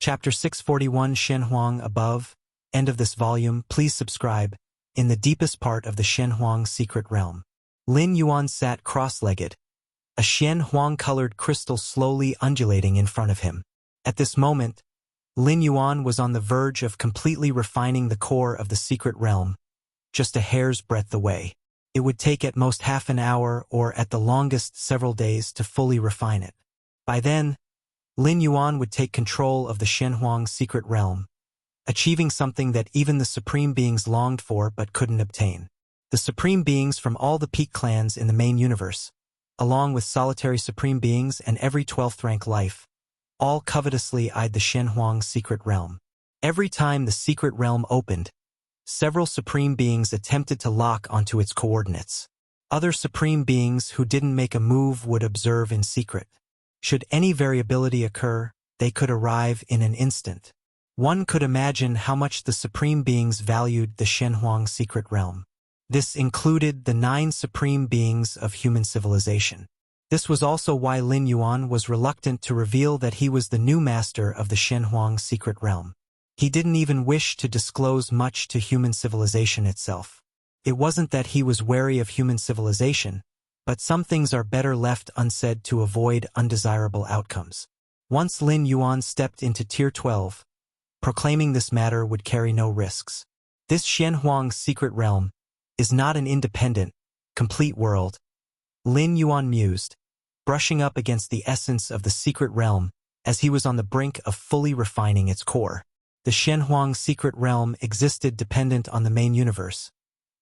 Chapter 641 Shenhuang above. End of this volume. Please subscribe. In the deepest part of the Shenhuang secret realm, Lin Yuan sat cross-legged, a Shenhuang-colored crystal slowly undulating in front of him. At this moment, Lin Yuan was on the verge of completely refining the core of the secret realm, just a hair's breadth away. It would take at most half an hour or at the longest several days to fully refine it. By then, Lin Yuan would take control of the Shenhuang secret realm, achieving something that even the supreme beings longed for but couldn't obtain. The supreme beings from all the peak clans in the main universe, along with solitary supreme beings and every 12th rank life, all covetously eyed the Shenhuang secret realm. Every time the secret realm opened, several supreme beings attempted to lock onto its coordinates. Other supreme beings who didn't make a move would observe in secret. Should any variability occur, they could arrive in an instant. One could imagine how much the supreme beings valued the Shenhuang secret realm. This included the 9 supreme beings of human civilization. This was also why Lin Yuan was reluctant to reveal that he was the new master of the Shenhuang secret realm. He didn't even wish to disclose much to human civilization itself. It wasn't that he was wary of human civilization, but some things are better left unsaid to avoid undesirable outcomes. Once Lin Yuan stepped into Tier 12, proclaiming this matter would carry no risks. This Shenhuang secret realm is not an independent, complete world, Lin Yuan mused, brushing up against the essence of the secret realm as he was on the brink of fully refining its core. The Shenhuang secret realm existed dependent on the main universe,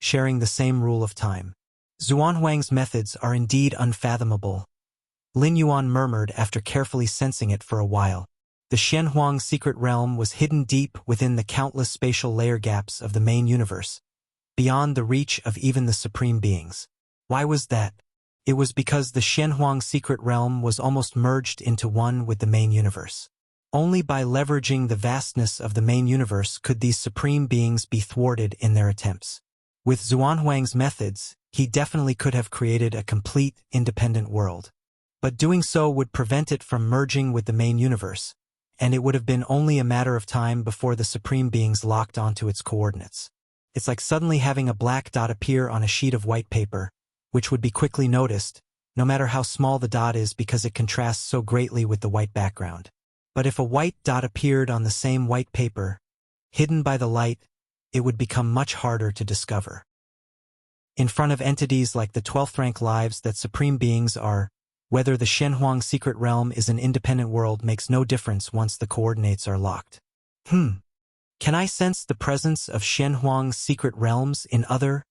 sharing the same rule of time. Xuanhuang's methods are indeed unfathomable, Lin Yuan murmured after carefully sensing it for a while. The Shenhuang secret realm was hidden deep within the countless spatial layer gaps of the main universe, beyond the reach of even the supreme beings. Why was that? It was because the Shenhuang secret realm was almost merged into one with the main universe. Only by leveraging the vastness of the main universe could these supreme beings be thwarted in their attempts. With Xuanhuang's methods, he definitely could have created a complete, independent world. But doing so would prevent it from merging with the main universe, and it would have been only a matter of time before the supreme beings locked onto its coordinates. It's like suddenly having a black dot appear on a sheet of white paper, which would be quickly noticed, no matter how small the dot is because it contrasts so greatly with the white background. But if a white dot appeared on the same white paper, hidden by the light, it would become much harder to discover. In front of entities like the 12th rank lives that supreme beings are, whether the Shenhuang secret realm is an independent world makes no difference once the coordinates are locked. Can I sense the presence of Shenhuang's secret realms in other,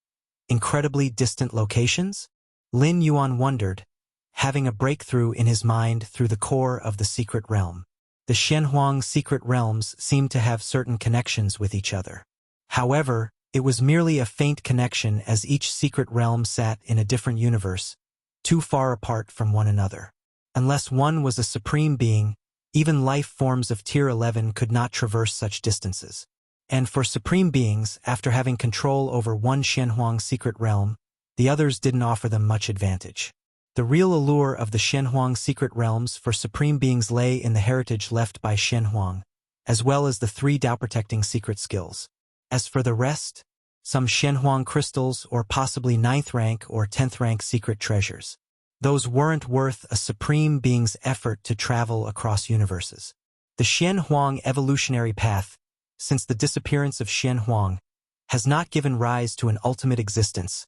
incredibly distant locations? Lin Yuan wondered, having a breakthrough in his mind through the core of the secret realm. The Shenhuang secret realms seemed to have certain connections with each other. However, it was merely a faint connection as each secret realm sat in a different universe, too far apart from one another. Unless one was a supreme being, even life forms of Tier 11 could not traverse such distances. And for supreme beings, after having control over one Shenhuang secret realm, the others didn't offer them much advantage. The real allure of the Shenhuang secret realms for supreme beings lay in the heritage left by Shenhuang, as well as the 3 Dao-protecting secret skills. As for the rest, some Shenhuang crystals or possibly 9th rank or 10th rank secret treasures. Those weren't worth a supreme being's effort to travel across universes. The Shenhuang evolutionary path, since the disappearance of Shenhuang, has not given rise to an ultimate existence.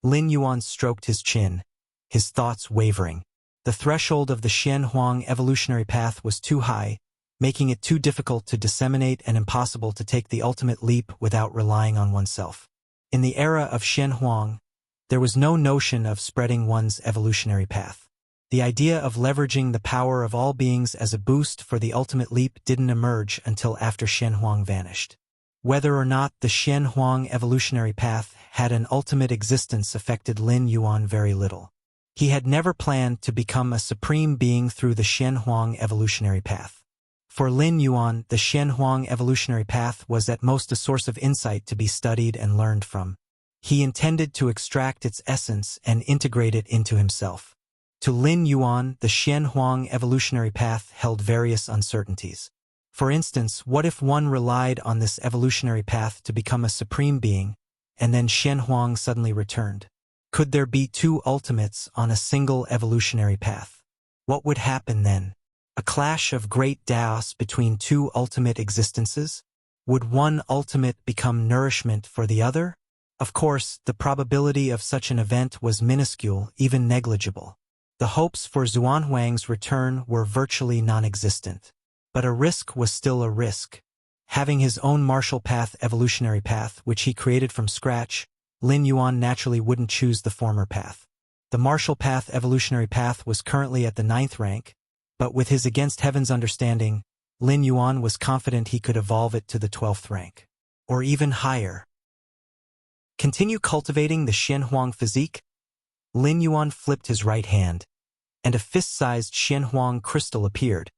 Lin Yuan stroked his chin, his thoughts wavering. The threshold of the Shenhuang evolutionary path was too high, making it too difficult to disseminate and impossible to take the ultimate leap without relying on oneself. In the era of Shenhuang, there was no notion of spreading one's evolutionary path. The idea of leveraging the power of all beings as a boost for the ultimate leap didn't emerge until after Shenhuang vanished. Whether or not the Shenhuang evolutionary path had an ultimate existence affected Lin Yuan very little. He had never planned to become a supreme being through the Shenhuang evolutionary path. For Lin Yuan, the Shenhuang evolutionary path was at most a source of insight to be studied and learned from. He intended to extract its essence and integrate it into himself. To Lin Yuan, the Shenhuang evolutionary path held various uncertainties. For instance, what if one relied on this evolutionary path to become a supreme being, and then Shenhuang suddenly returned? Could there be two ultimates on a single evolutionary path? What would happen then? A clash of great Daos between two ultimate existences? Would one ultimate become nourishment for the other? Of course, the probability of such an event was minuscule, even negligible. The hopes for Xuanhuang's return were virtually non-existent. But a risk was still a risk. Having his own martial path, evolutionary path, which he created from scratch, Lin Yuan naturally wouldn't choose the former path. The martial path, evolutionary path, was currently at the 9th rank, but with his against heaven's understanding, Lin Yuan was confident he could evolve it to the 12th rank. Or even higher. Continue cultivating the Shenhuang physique? Lin Yuan flipped his right hand, and a fist-sized Shenhuang crystal appeared,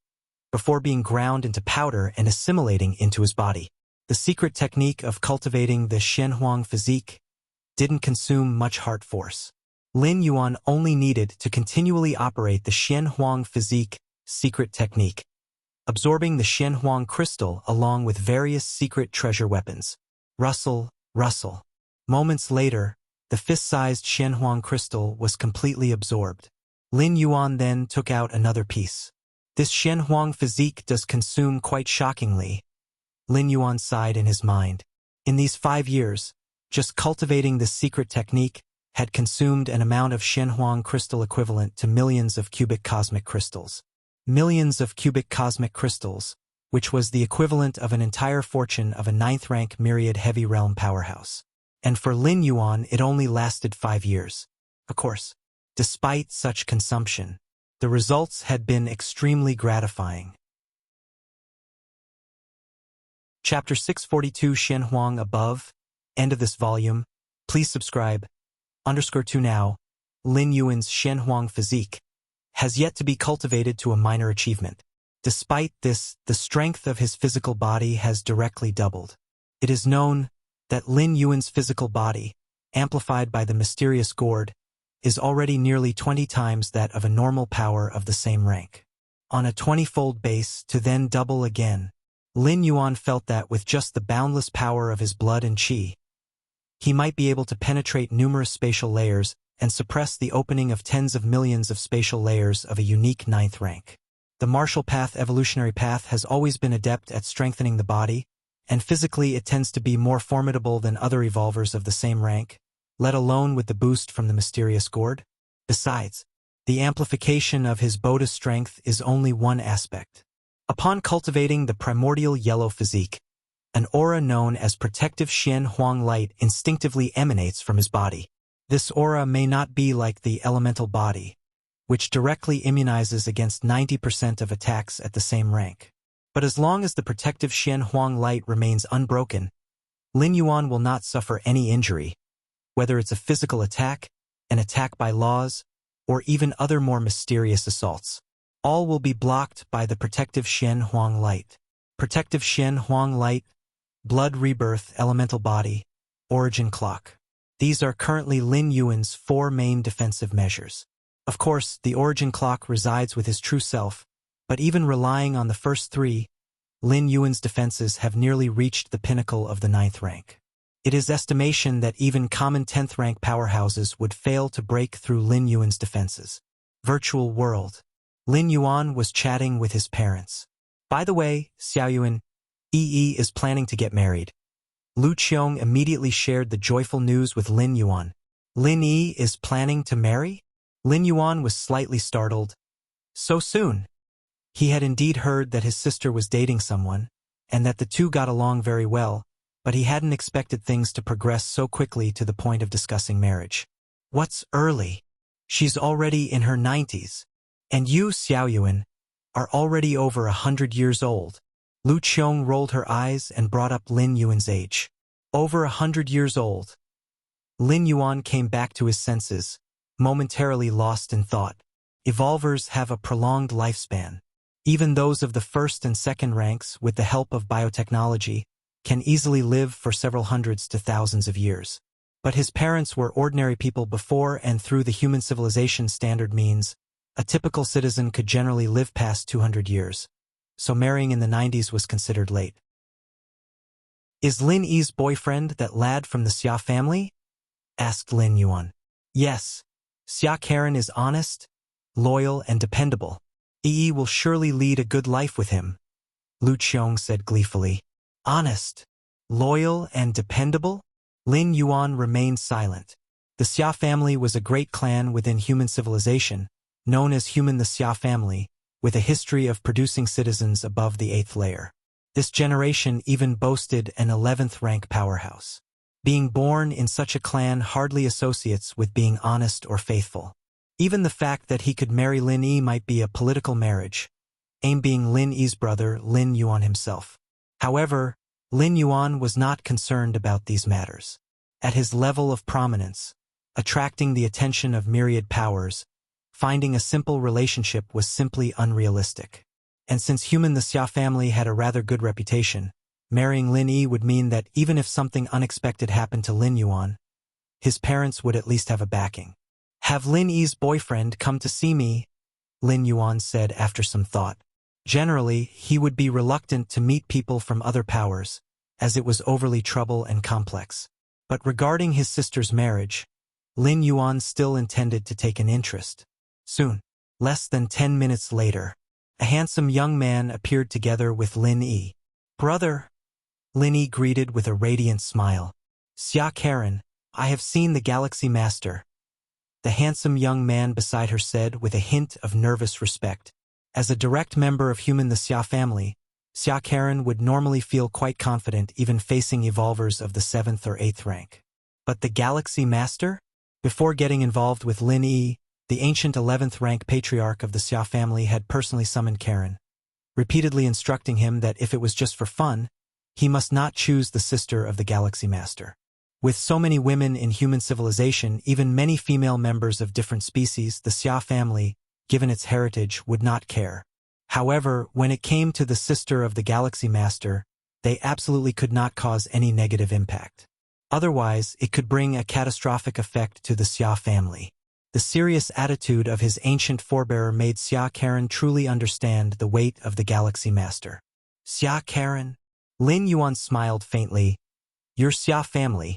before being ground into powder and assimilating into his body. The secret technique of cultivating the Shenhuang physique didn't consume much heart force. Lin Yuan only needed to continually operate the Shenhuang physique secret technique, absorbing the Shenhuang crystal along with various secret treasure weapons. Rustle, rustle. Moments later, the fist-sized Shenhuang crystal was completely absorbed. Lin Yuan then took out another piece. This Shenhuang physique does consume quite shockingly. Lin Yuan sighed in his mind. In these 5 years, just cultivating this secret technique had consumed an amount of Shenhuang crystal equivalent to millions of cubic cosmic crystals. Millions of cubic cosmic crystals, which was the equivalent of an entire fortune of a 9th rank myriad heavy realm powerhouse. And for Lin Yuan, it only lasted 5 years. Of course, despite such consumption, the results had been extremely gratifying. Chapter 642 Shenhuang above. End of this volume. Please subscribe. _2 now. Lin Yuan's Shenhuang physique has yet to be cultivated to a minor achievement. Despite this, the strength of his physical body has directly doubled. It is known that Lin Yuan's physical body, amplified by the mysterious gourd, is already nearly 20 times that of a normal power of the same rank. On a 20-fold base to then double again, Lin Yuan felt that with just the boundless power of his blood and qi, he might be able to penetrate numerous spatial layers and suppress the opening of tens of millions of spatial layers of a unique 9th rank. The martial path, evolutionary path, has always been adept at strengthening the body, and physically it tends to be more formidable than other evolvers of the same rank, let alone with the boost from the mysterious gourd. Besides, the amplification of his Bodhi strength is only one aspect. Upon cultivating the primordial yellow physique, an aura known as protective Shenhuang light instinctively emanates from his body. This aura may not be like the elemental body, which directly immunizes against 90% of attacks at the same rank. But as long as the protective Shenhuang light remains unbroken, Lin Yuan will not suffer any injury, whether it's a physical attack, an attack by laws, or even other more mysterious assaults. All will be blocked by the protective Shenhuang light. Protective Shenhuang light, blood rebirth, elemental body, origin clock. These are currently Lin Yuan's 4 main defensive measures. Of course, the origin clock resides with his true self, but even relying on the first 3, Lin Yuan's defenses have nearly reached the pinnacle of the 9th rank. It is estimation that even common 10th rank powerhouses would fail to break through Lin Yuan's defenses. Virtual world. Lin Yuan was chatting with his parents. By the way, Xiaoyuan, Yi is planning to get married. Lu Qiong immediately shared the joyful news with Lin Yuan. Lin Yi is planning to marry? Lin Yuan was slightly startled. So soon? He had indeed heard that his sister was dating someone, and that the two got along very well, but he hadn't expected things to progress so quickly to the point of discussing marriage. What's early? She's already in her 90s. And you, Xiaoyuan, are already over 100 years old. Lu Qiong rolled her eyes and brought up Lin Yuan's age. Over 100 years old. Lin Yuan came back to his senses, momentarily lost in thought. Evolvers have a prolonged lifespan. Even those of the 1st and 2nd ranks, with the help of biotechnology, can easily live for several hundreds to thousands of years. But his parents were ordinary people before and through the human civilization standard means, a typical citizen could generally live past 200 years. so marrying in the 90s was considered late. Is Lin Yi's boyfriend that lad from the Xia family? Asked Lin Yuan. Yes. Xia Karen is honest, loyal, and dependable. Yi will surely lead a good life with him, Lu Qiong said gleefully. Honest, loyal, and dependable? Lin Yuan remained silent. The Xia family was a great clan within human civilization, known as the Xia family, with a history of producing citizens above the 8th layer. This generation even boasted an 11th rank powerhouse. Being born in such a clan hardly associates with being honest or faithful. Even the fact that he could marry Lin Yi might be a political marriage, aim being Lin Yi's brother Lin Yuan himself. However, Lin Yuan was not concerned about these matters. At his level of prominence, attracting the attention of myriad powers, finding a simple relationship was simply unrealistic. And since the Xia family had a rather good reputation, marrying Lin Yi would mean that even if something unexpected happened to Lin Yuan, his parents would at least have a backing. Have Lin Yi's boyfriend come to see me, Lin Yuan said after some thought. Generally, he would be reluctant to meet people from other powers, as it was overly trouble and complex. But regarding his sister's marriage, Lin Yuan still intended to take an interest. Soon, less than 10 minutes later, a handsome young man appeared together with Lin Yi. Brother, Lin Yi greeted with a radiant smile. Xia Karen, I have seen the Galaxy Master. The handsome young man beside her said with a hint of nervous respect. As a direct member of the Xia family, Xia Karen would normally feel quite confident even facing evolvers of the 7th or 8th rank. But the Galaxy Master? Before getting involved with Lin Yi, the ancient 11th rank patriarch of the Xia family had personally summoned Karen, repeatedly instructing him that if it was just for fun, he must not choose the sister of the Galaxy Master. With so many women in human civilization, even many female members of different species, the Xia family, given its heritage, would not care. However, when it came to the sister of the Galaxy Master, they absolutely could not cause any negative impact. Otherwise, it could bring a catastrophic effect to the Xia family. The serious attitude of his ancient forebearer made Xia Karen truly understand the weight of the Galaxy Master. Xia Karen? Lin Yuan smiled faintly. Your Xia family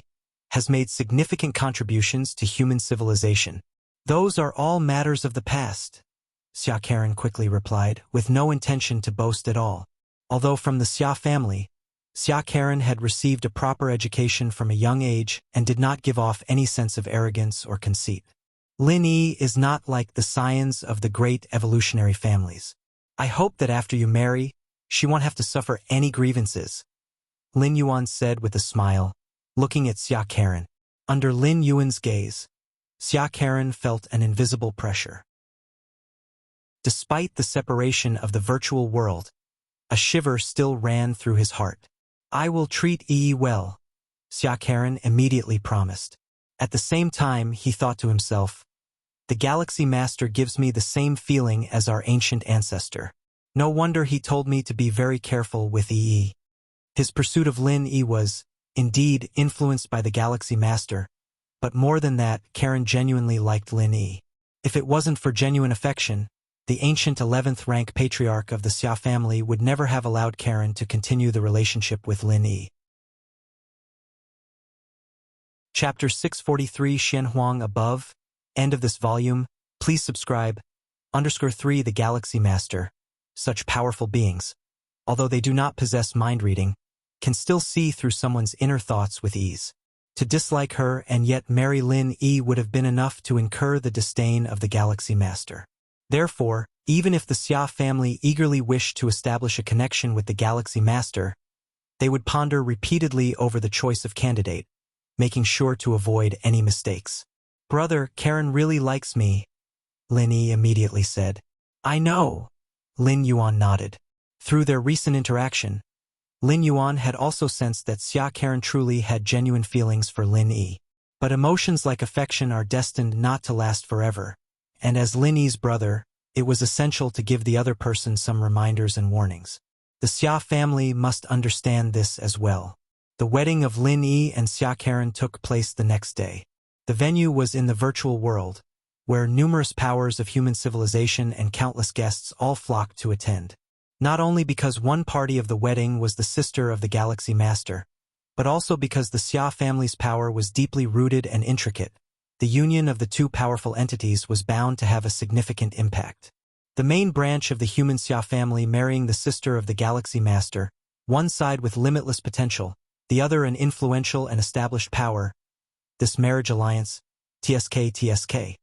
has made significant contributions to human civilization. Those are all matters of the past, Xia Karen quickly replied, with no intention to boast at all. Although from the Xia family, Xia Karen had received a proper education from a young age and did not give off any sense of arrogance or conceit. Lin Yi is not like the scions of the great evolutionary families. I hope that after you marry, she won't have to suffer any grievances, Lin Yuan said with a smile, looking at Xia Karen. Under Lin Yuan's gaze, Xia Karen felt an invisible pressure. Despite the separation of the virtual world, a shiver still ran through his heart. I will treat Yi well, Xia Karen immediately promised. At the same time, he thought to himself, the Galaxy Master gives me the same feeling as our ancient ancestor. No wonder he told me to be very careful with Yi. His pursuit of Lin Yi was, indeed, influenced by the Galaxy Master, but more than that, Karen genuinely liked Lin Yi. If it wasn't for genuine affection, the ancient 11th rank patriarch of the Xia family would never have allowed Karen to continue the relationship with Lin Yi. Chapter 643 Shenhuang above. End of this volume. Please subscribe. _3 The Galaxy Master. Such powerful beings, although they do not possess mind reading, can still see through someone's inner thoughts with ease. To dislike her and yet marry Lin Yi would have been enough to incur the disdain of the Galaxy Master. Therefore, even if the Xia family eagerly wished to establish a connection with the Galaxy Master, they would ponder repeatedly over the choice of candidate, making sure to avoid any mistakes. Brother, Karen really likes me, Lin Yi immediately said. I know, Lin Yuan nodded. Through their recent interaction, Lin Yuan had also sensed that Xia Karen truly had genuine feelings for Lin Yi. But emotions like affection are destined not to last forever, and as Lin Yi's brother, it was essential to give the other person some reminders and warnings. The Xia family must understand this as well. The wedding of Lin Yi and Xia Karen took place the next day. The venue was in the virtual world, where numerous powers of human civilization and countless guests all flocked to attend. Not only because one party of the wedding was the sister of the Galaxy Master, but also because the Xia family's power was deeply rooted and intricate. The union of the two powerful entities was bound to have a significant impact. The main branch of the human Xia family marrying the sister of the Galaxy Master, one side with limitless potential, the other an influential and established power. This marriage alliance, TSK.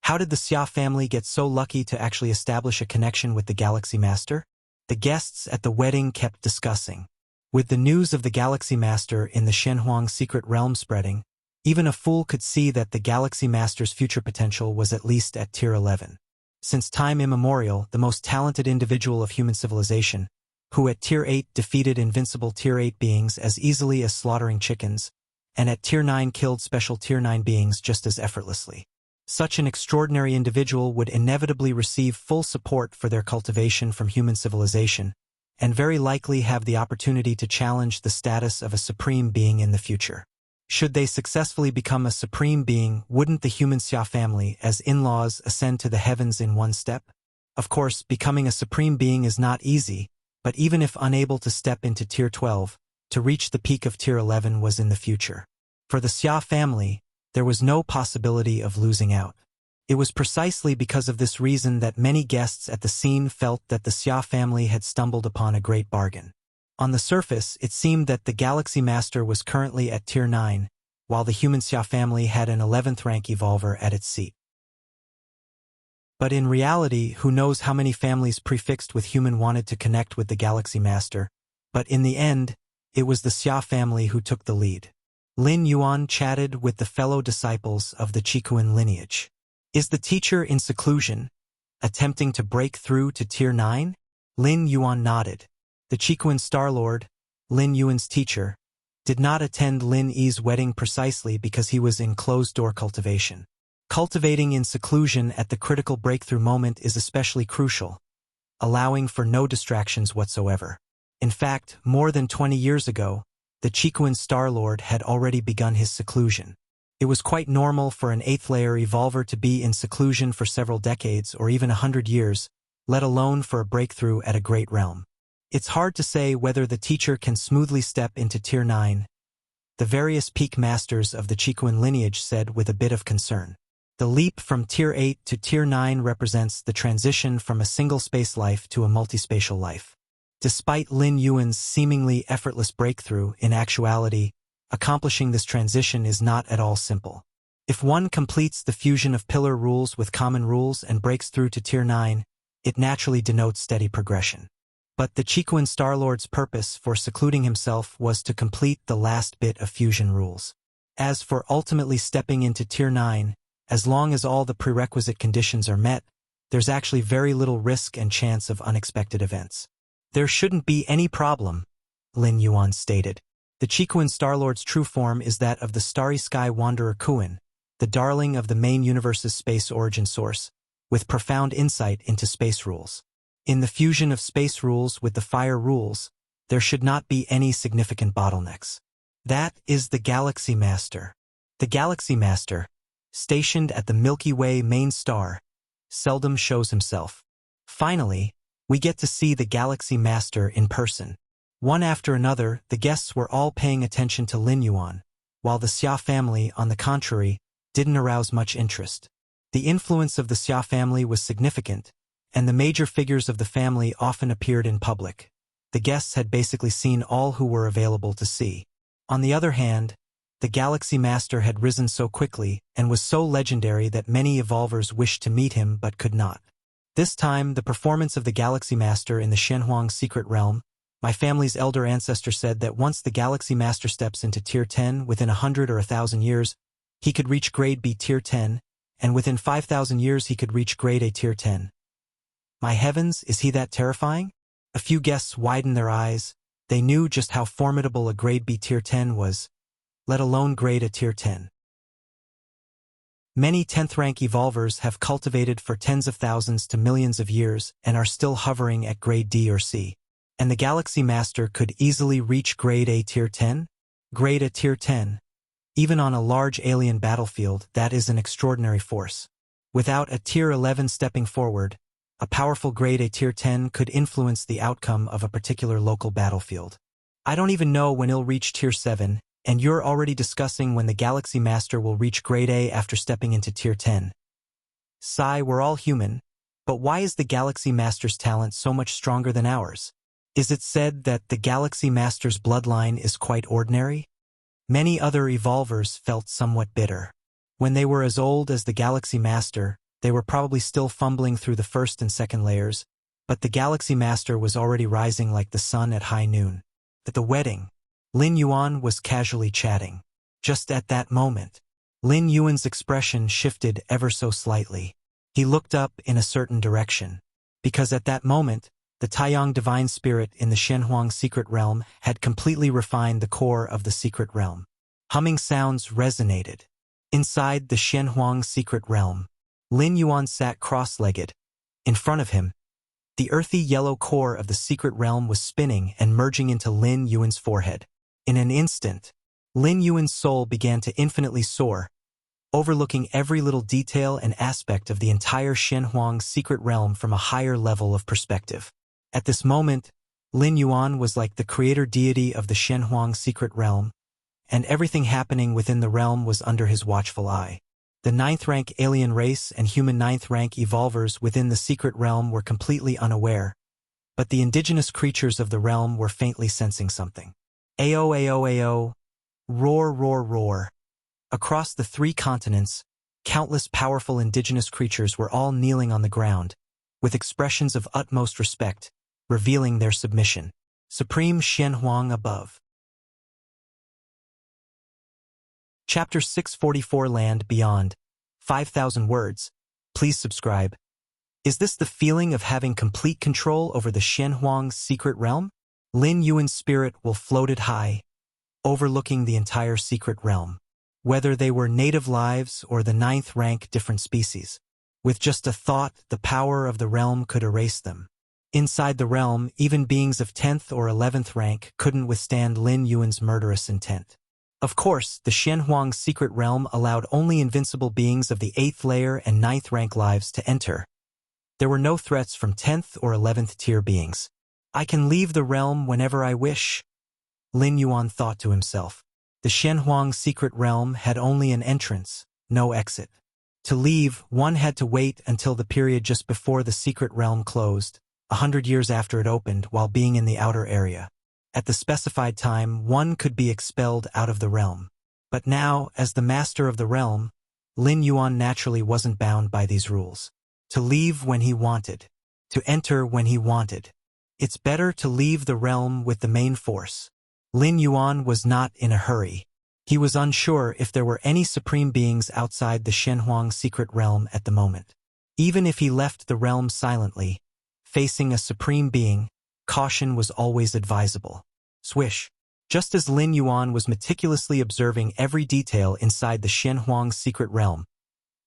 How did the Xia family get so lucky to actually establish a connection with the Galaxy Master? The guests at the wedding kept discussing. With the news of the Galaxy Master in the Shenhuang secret realm spreading, even a fool could see that the Galaxy Master's future potential was at least at Tier 11. Since time immemorial, the most talented individual of human civilization, who at Tier 8 defeated invincible Tier 8 beings as easily as slaughtering chickens, and at Tier 9 killed special Tier 9 beings just as effortlessly. Such an extraordinary individual would inevitably receive full support for their cultivation from human civilization, and very likely have the opportunity to challenge the status of a supreme being in the future. Should they successfully become a supreme being, wouldn't the human Xia family, as in-laws, ascend to the heavens in one step? Of course, becoming a supreme being is not easy, but even if unable to step into Tier 12, to reach the peak of Tier 11 was in the future. For the Xia family, there was no possibility of losing out. It was precisely because of this reason that many guests at the scene felt that the Xia family had stumbled upon a great bargain. On the surface, it seemed that the Galaxy Master was currently at Tier 9, while the human Xia family had an 11th rank evolver at its seat. But in reality, who knows how many families prefixed with human wanted to connect with the Galaxy Master, but in the end, it was the Xia family who took the lead. Lin Yuan chatted with the fellow disciples of the Qikuan lineage. Is the teacher in seclusion, attempting to break through to Tier 9? Lin Yuan nodded. The Qikuan Starlord, Lin Yuan's teacher, did not attend Lin Yi's wedding precisely because he was in closed-door cultivation. Cultivating in seclusion at the critical breakthrough moment is especially crucial, allowing for no distractions whatsoever. In fact, more than 20 years ago, the Qikuan Starlord had already begun his seclusion. It was quite normal for an 8th-layer evolver to be in seclusion for several decades or even 100 years, let alone for a breakthrough at a great realm. It's hard to say whether the teacher can smoothly step into Tier 9, the various peak masters of the Qikuan lineage said with a bit of concern. The leap from Tier 8 to Tier 9 represents the transition from a single space life to a multispatial life. Despite Lin Yuan's seemingly effortless breakthrough, in actuality, accomplishing this transition is not at all simple. If one completes the fusion of pillar rules with common rules and breaks through to Tier 9, it naturally denotes steady progression. But the Qikuan Starlord's purpose for secluding himself was to complete the last bit of fusion rules. As for ultimately stepping into Tier 9, as long as all the prerequisite conditions are met, there's actually very little risk and chance of unexpected events. There shouldn't be any problem, Lin Yuan stated. The Qikuan Starlord's true form is that of the Starry Sky Wanderer Kuan, the darling of the main universe's space origin source, with profound insight into space rules. In the fusion of space rules with the fire rules, there should not be any significant bottlenecks. That is the Galaxy Master. The Galaxy Master, stationed at the Milky Way main star, seldom shows himself. Finally, we get to see the Galaxy Master in person. One after another, the guests were all paying attention to Lin Yuan, while the Xia family, on the contrary, didn't arouse much interest. The influence of the Xia family was significant, and the major figures of the family often appeared in public. The guests had basically seen all who were available to see. On the other hand, the Galaxy Master had risen so quickly and was so legendary that many evolvers wished to meet him but could not. This time, the performance of the Galaxy Master in the Shenhuang secret realm, my family's elder ancestor said that once the Galaxy Master steps into Tier 10 within 100 or 1,000 years, he could reach Grade B Tier 10, and within 5,000 years he could reach Grade A Tier 10. My heavens, is he that terrifying? A few guests widened their eyes. They knew just how formidable a Grade B Tier 10 was, let alone Grade A Tier 10. Many 10th rank evolvers have cultivated for tens of thousands to millions of years and are still hovering at Grade D or C. And the Galaxy Master could easily reach Grade A Tier 10? Grade A Tier 10. Even on a large alien battlefield, that is an extraordinary force. Without a Tier 11 stepping forward, A powerful grade A tier 10 could influence the outcome of a particular local battlefield. I don't even know when it'll reach tier 7, and you're already discussing when the Galaxy Master will reach grade A after stepping into tier 10. Sigh, we're all human, but why is the Galaxy Master's talent so much stronger than ours? Is it said that the Galaxy Master's bloodline is quite ordinary? Many other evolvers felt somewhat bitter. When they were as old as the Galaxy Master, they were probably still fumbling through the first and second layers, but the Galaxy Master was already rising like the sun at high noon. At the wedding, Lin Yuan was casually chatting. Just at that moment, Lin Yuan's expression shifted ever so slightly. He looked up in a certain direction, because at that moment, the Taiyang divine spirit in the Shenhuang secret realm had completely refined the core of the secret realm. Humming sounds resonated. Inside the Shenhuang secret realm, Lin Yuan sat cross-legged. In front of him, the earthy yellow core of the secret realm was spinning and merging into Lin Yuan's forehead. In an instant, Lin Yuan's soul began to infinitely soar, overlooking every little detail and aspect of the entire Shenhuang secret realm from a higher level of perspective. At this moment, Lin Yuan was like the creator deity of the Shenhuang secret realm, and everything happening within the realm was under his watchful eye. The 9th rank alien race and human 9th rank evolvers within the secret realm were completely unaware, but the indigenous creatures of the realm were faintly sensing something. Ayo, ayo, ayo, roar, roar, roar. Across the 3 continents, countless powerful indigenous creatures were all kneeling on the ground, with expressions of utmost respect, revealing their submission. Supreme Shenhuang above. Chapter 644 Land Beyond. 5,000 words. Please subscribe. Is this the feeling of having complete control over the Shenhuang secret realm? Lin Yuan's spirit will floated high, overlooking the entire secret realm, whether they were native lives or the 9th rank different species. With just a thought, the power of the realm could erase them. Inside the realm, even beings of 10th or 11th rank couldn't withstand Lin Yuan's murderous intent. Of course, the Shenhuang secret realm allowed only invincible beings of the 8th layer and 9th rank lives to enter. There were no threats from 10th or 11th tier beings. I can leave the realm whenever I wish, Lin Yuan thought to himself. The Shenhuang secret realm had only an entrance, no exit. To leave, one had to wait until the period just before the secret realm closed, 100 years after it opened, while being in the outer area. At the specified time, one could be expelled out of the realm. But now, as the master of the realm, Lin Yuan naturally wasn't bound by these rules. To leave when he wanted. To enter when he wanted. It's better to leave the realm with the main force. Lin Yuan was not in a hurry. He was unsure if there were any supreme beings outside the Shenhuang secret realm at the moment. Even if he left the realm silently, facing a supreme being, caution was always advisable. Swish. Just as Lin Yuan was meticulously observing every detail inside the Shenhuang secret realm,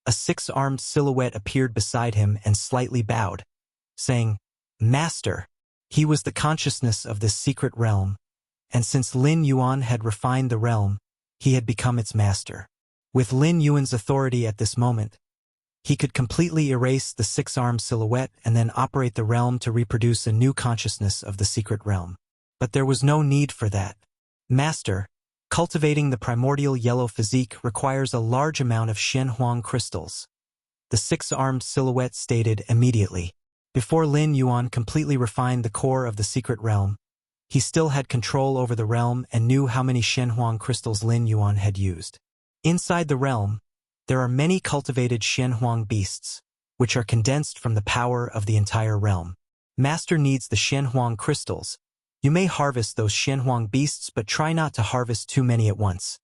a 6-armed silhouette appeared beside him and slightly bowed, saying, "Master." He was the consciousness of this secret realm, and since Lin Yuan had refined the realm, he had become its master. With Lin Yuan's authority at this moment, he could completely erase the 6-armed silhouette and then operate the realm to reproduce a new consciousness of the secret realm. But there was no need for that. Master, cultivating the primordial yellow physique requires a large amount of Shenhuang crystals. The 6-armed silhouette stated immediately. Before Lin Yuan completely refined the core of the secret realm, he still had control over the realm and knew how many Shenhuang crystals Lin Yuan had used. Inside the realm, there are many cultivated Shenhuang beasts, which are condensed from the power of the entire realm. Master needs the Shenhuang crystals. You may harvest those Shenhuang beasts, but try not to harvest too many at once.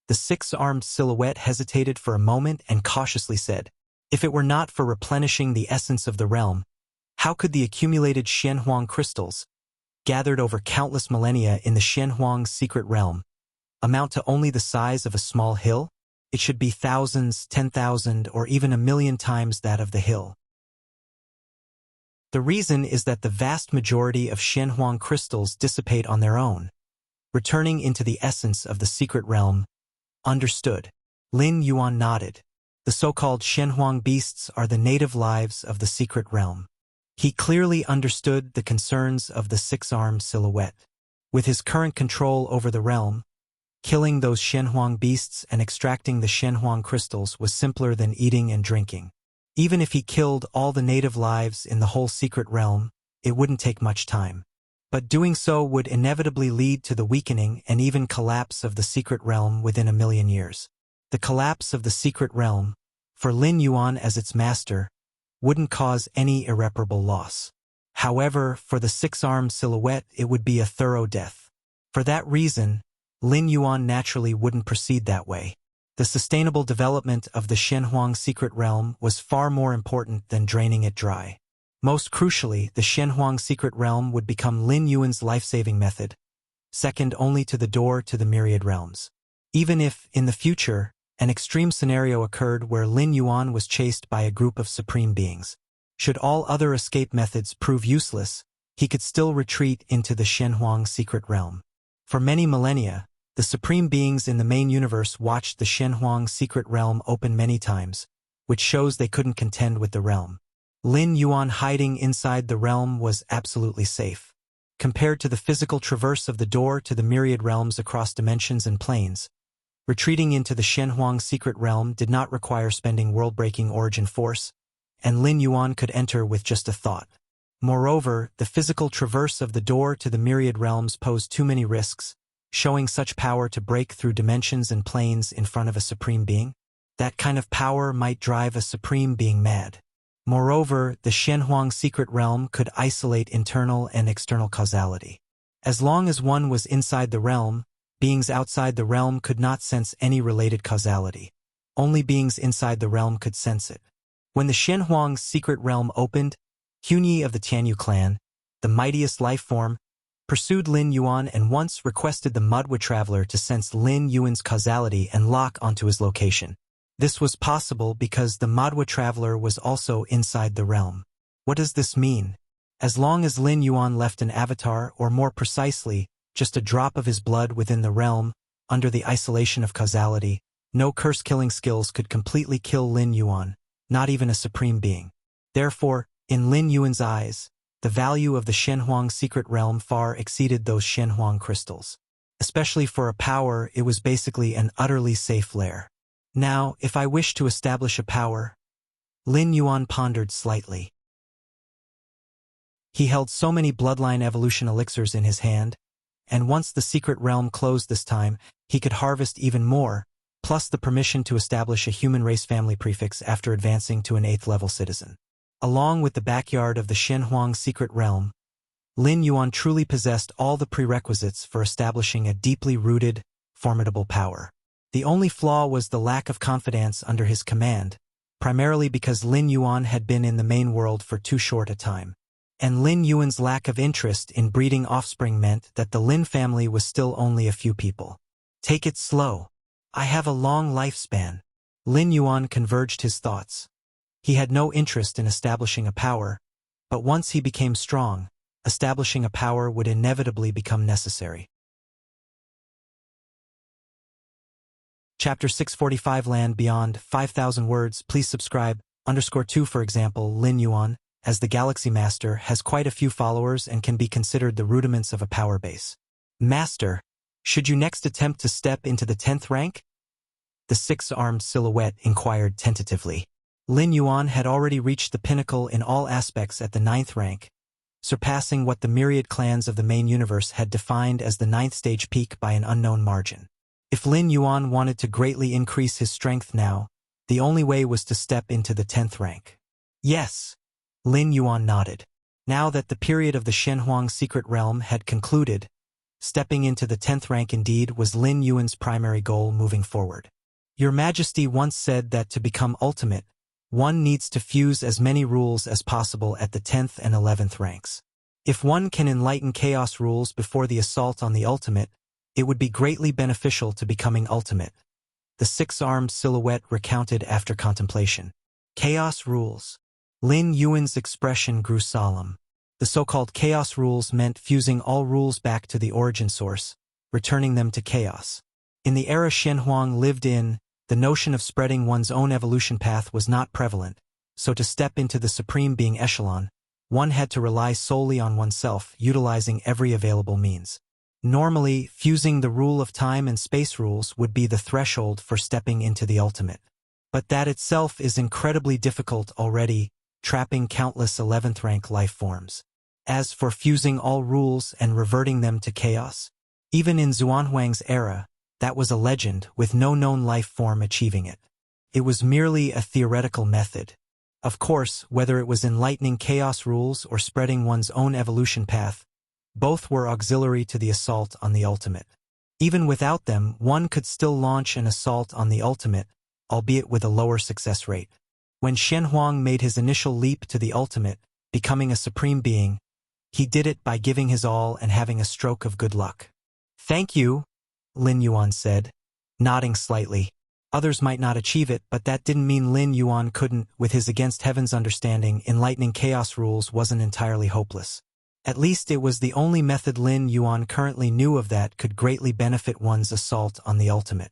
The 6-armed silhouette hesitated for a moment and cautiously said, "If it were not for replenishing the essence of the realm, how could the accumulated Shenhuang crystals, gathered over countless millennia in the Shenhuang secret realm, amount to only the size of a small hill? It should be thousands, 10,000, or even 1,000,000 times that of the hill." The reason is that the vast majority of Shenhuang crystals dissipate on their own, returning into the essence of the secret realm. Understood. Lin Yuan nodded. The so-called Shenhuang beasts are the native lives of the secret realm. He clearly understood the concerns of the six-armed silhouette. With his current control over the realm, killing those Shenhuang beasts and extracting the Shenhuang crystals was simpler than eating and drinking. Even if he killed all the native lives in the whole secret realm, it wouldn't take much time. But doing so would inevitably lead to the weakening and even collapse of the secret realm within 1,000,000 years. The collapse of the secret realm, for Lin Yuan as its master, wouldn't cause any irreparable loss. However, for the six-armed silhouette it would be a thorough death. For that reason, Lin Yuan naturally wouldn't proceed that way. The sustainable development of the Shenhuang secret realm was far more important than draining it dry. Most crucially, the Shenhuang secret realm would become Lin Yuan's life-saving method, second only to the door to the myriad realms. Even if, in the future, an extreme scenario occurred where Lin Yuan was chased by a group of supreme beings, should all other escape methods prove useless, he could still retreat into the Shenhuang secret realm. For many millennia, the supreme beings in the main universe watched the Shenhuang secret realm open many times, which shows they couldn't contend with the realm. Lin Yuan hiding inside the realm was absolutely safe. Compared to the physical traverse of the door to the myriad realms across dimensions and planes, retreating into the Shenhuang secret realm did not require spending world-breaking origin force, and Lin Yuan could enter with just a thought. Moreover, the physical traverse of the door to the myriad realms posed too many risks, showing such power to break through dimensions and planes in front of a supreme being. That kind of power might drive a supreme being mad. Moreover, the Shenhuang secret realm could isolate internal and external causality. As long as one was inside the realm, beings outside the realm could not sense any related causality. Only beings inside the realm could sense it. When the Shenhuang secret realm opened, Hunyi of the Tianyu clan, the mightiest life form, pursued Lin Yuan and once requested the Mudwa traveler to sense Lin Yuan's causality and lock onto his location. This was possible because the Madwa traveler was also inside the realm. What does this mean? As long as Lin Yuan left an avatar, or more precisely, just a drop of his blood within the realm, under the isolation of causality, no curse-killing skills could completely kill Lin Yuan, not even a supreme being. Therefore, in Lin Yuan's eyes, the value of the Shenhuang secret realm far exceeded those Shenhuang crystals. Especially for a power, it was basically an utterly safe lair. Now, if I wish to establish a power, Lin Yuan pondered slightly. He held so many bloodline evolution elixirs in his hand, and once the secret realm closed this time, he could harvest even more, plus the permission to establish a human race family prefix after advancing to an 8th-level citizen. Along with the backyard of the Shenhuang secret realm, Lin Yuan truly possessed all the prerequisites for establishing a deeply rooted, formidable power. The only flaw was the lack of confidence under his command, primarily because Lin Yuan had been in the main world for too short a time. And Lin Yuan's lack of interest in breeding offspring meant that the Lin family was still only a few people. Take it slow. I have a long lifespan. Lin Yuan converged his thoughts. He had no interest in establishing a power, but once he became strong, establishing a power would inevitably become necessary. Chapter 645 Land Beyond 5,000 words. Please subscribe. _2 For example, Lin Yuan, as the Galaxy Master, has quite a few followers and can be considered the rudiments of a power base. Master, should you next attempt to step into the 10th rank? The six-armed silhouette inquired tentatively. Lin Yuan had already reached the pinnacle in all aspects at the 9th rank, surpassing what the myriad clans of the main universe had defined as the 9th stage peak by an unknown margin. If Lin Yuan wanted to greatly increase his strength now, the only way was to step into the 10th rank. Yes. Lin Yuan nodded. Now that the period of the Shenhuang secret realm had concluded, stepping into the 10th rank indeed was Lin Yuan's primary goal moving forward. Your Majesty once said that to become ultimate, one needs to fuse as many rules as possible at the 10th and 11th ranks. If one can enlighten chaos rules before the assault on the ultimate, it would be greatly beneficial to becoming ultimate. The six-armed silhouette recounted after contemplation. Chaos rules. Lin Yuan's expression grew solemn. The so-called chaos rules meant fusing all rules back to the origin source, returning them to chaos. In the era Shenhuang lived in, the notion of spreading one's own evolution path was not prevalent, so to step into the supreme being echelon, one had to rely solely on oneself, utilizing every available means. Normally, fusing the rule of time and space rules would be the threshold for stepping into the ultimate. But that itself is incredibly difficult already, trapping countless 11th rank life forms. As for fusing all rules and reverting them to chaos, even in Xuanhuang's era, that was a legend with no known life form achieving it. It was merely a theoretical method. Of course, whether it was enlightening chaos rules or spreading one's own evolution path, both were auxiliary to the assault on the ultimate. Even without them, one could still launch an assault on the ultimate, albeit with a lower success rate. When Shenhuang made his initial leap to the ultimate, becoming a supreme being, he did it by giving his all and having a stroke of good luck. "Thank you," Lin Yuan said, nodding slightly. Others might not achieve it, but that didn't mean Lin Yuan couldn't. With his against heaven's understanding, enlightening chaos rules wasn't entirely hopeless. At least it was the only method Lin Yuan currently knew of that could greatly benefit one's assault on the ultimate.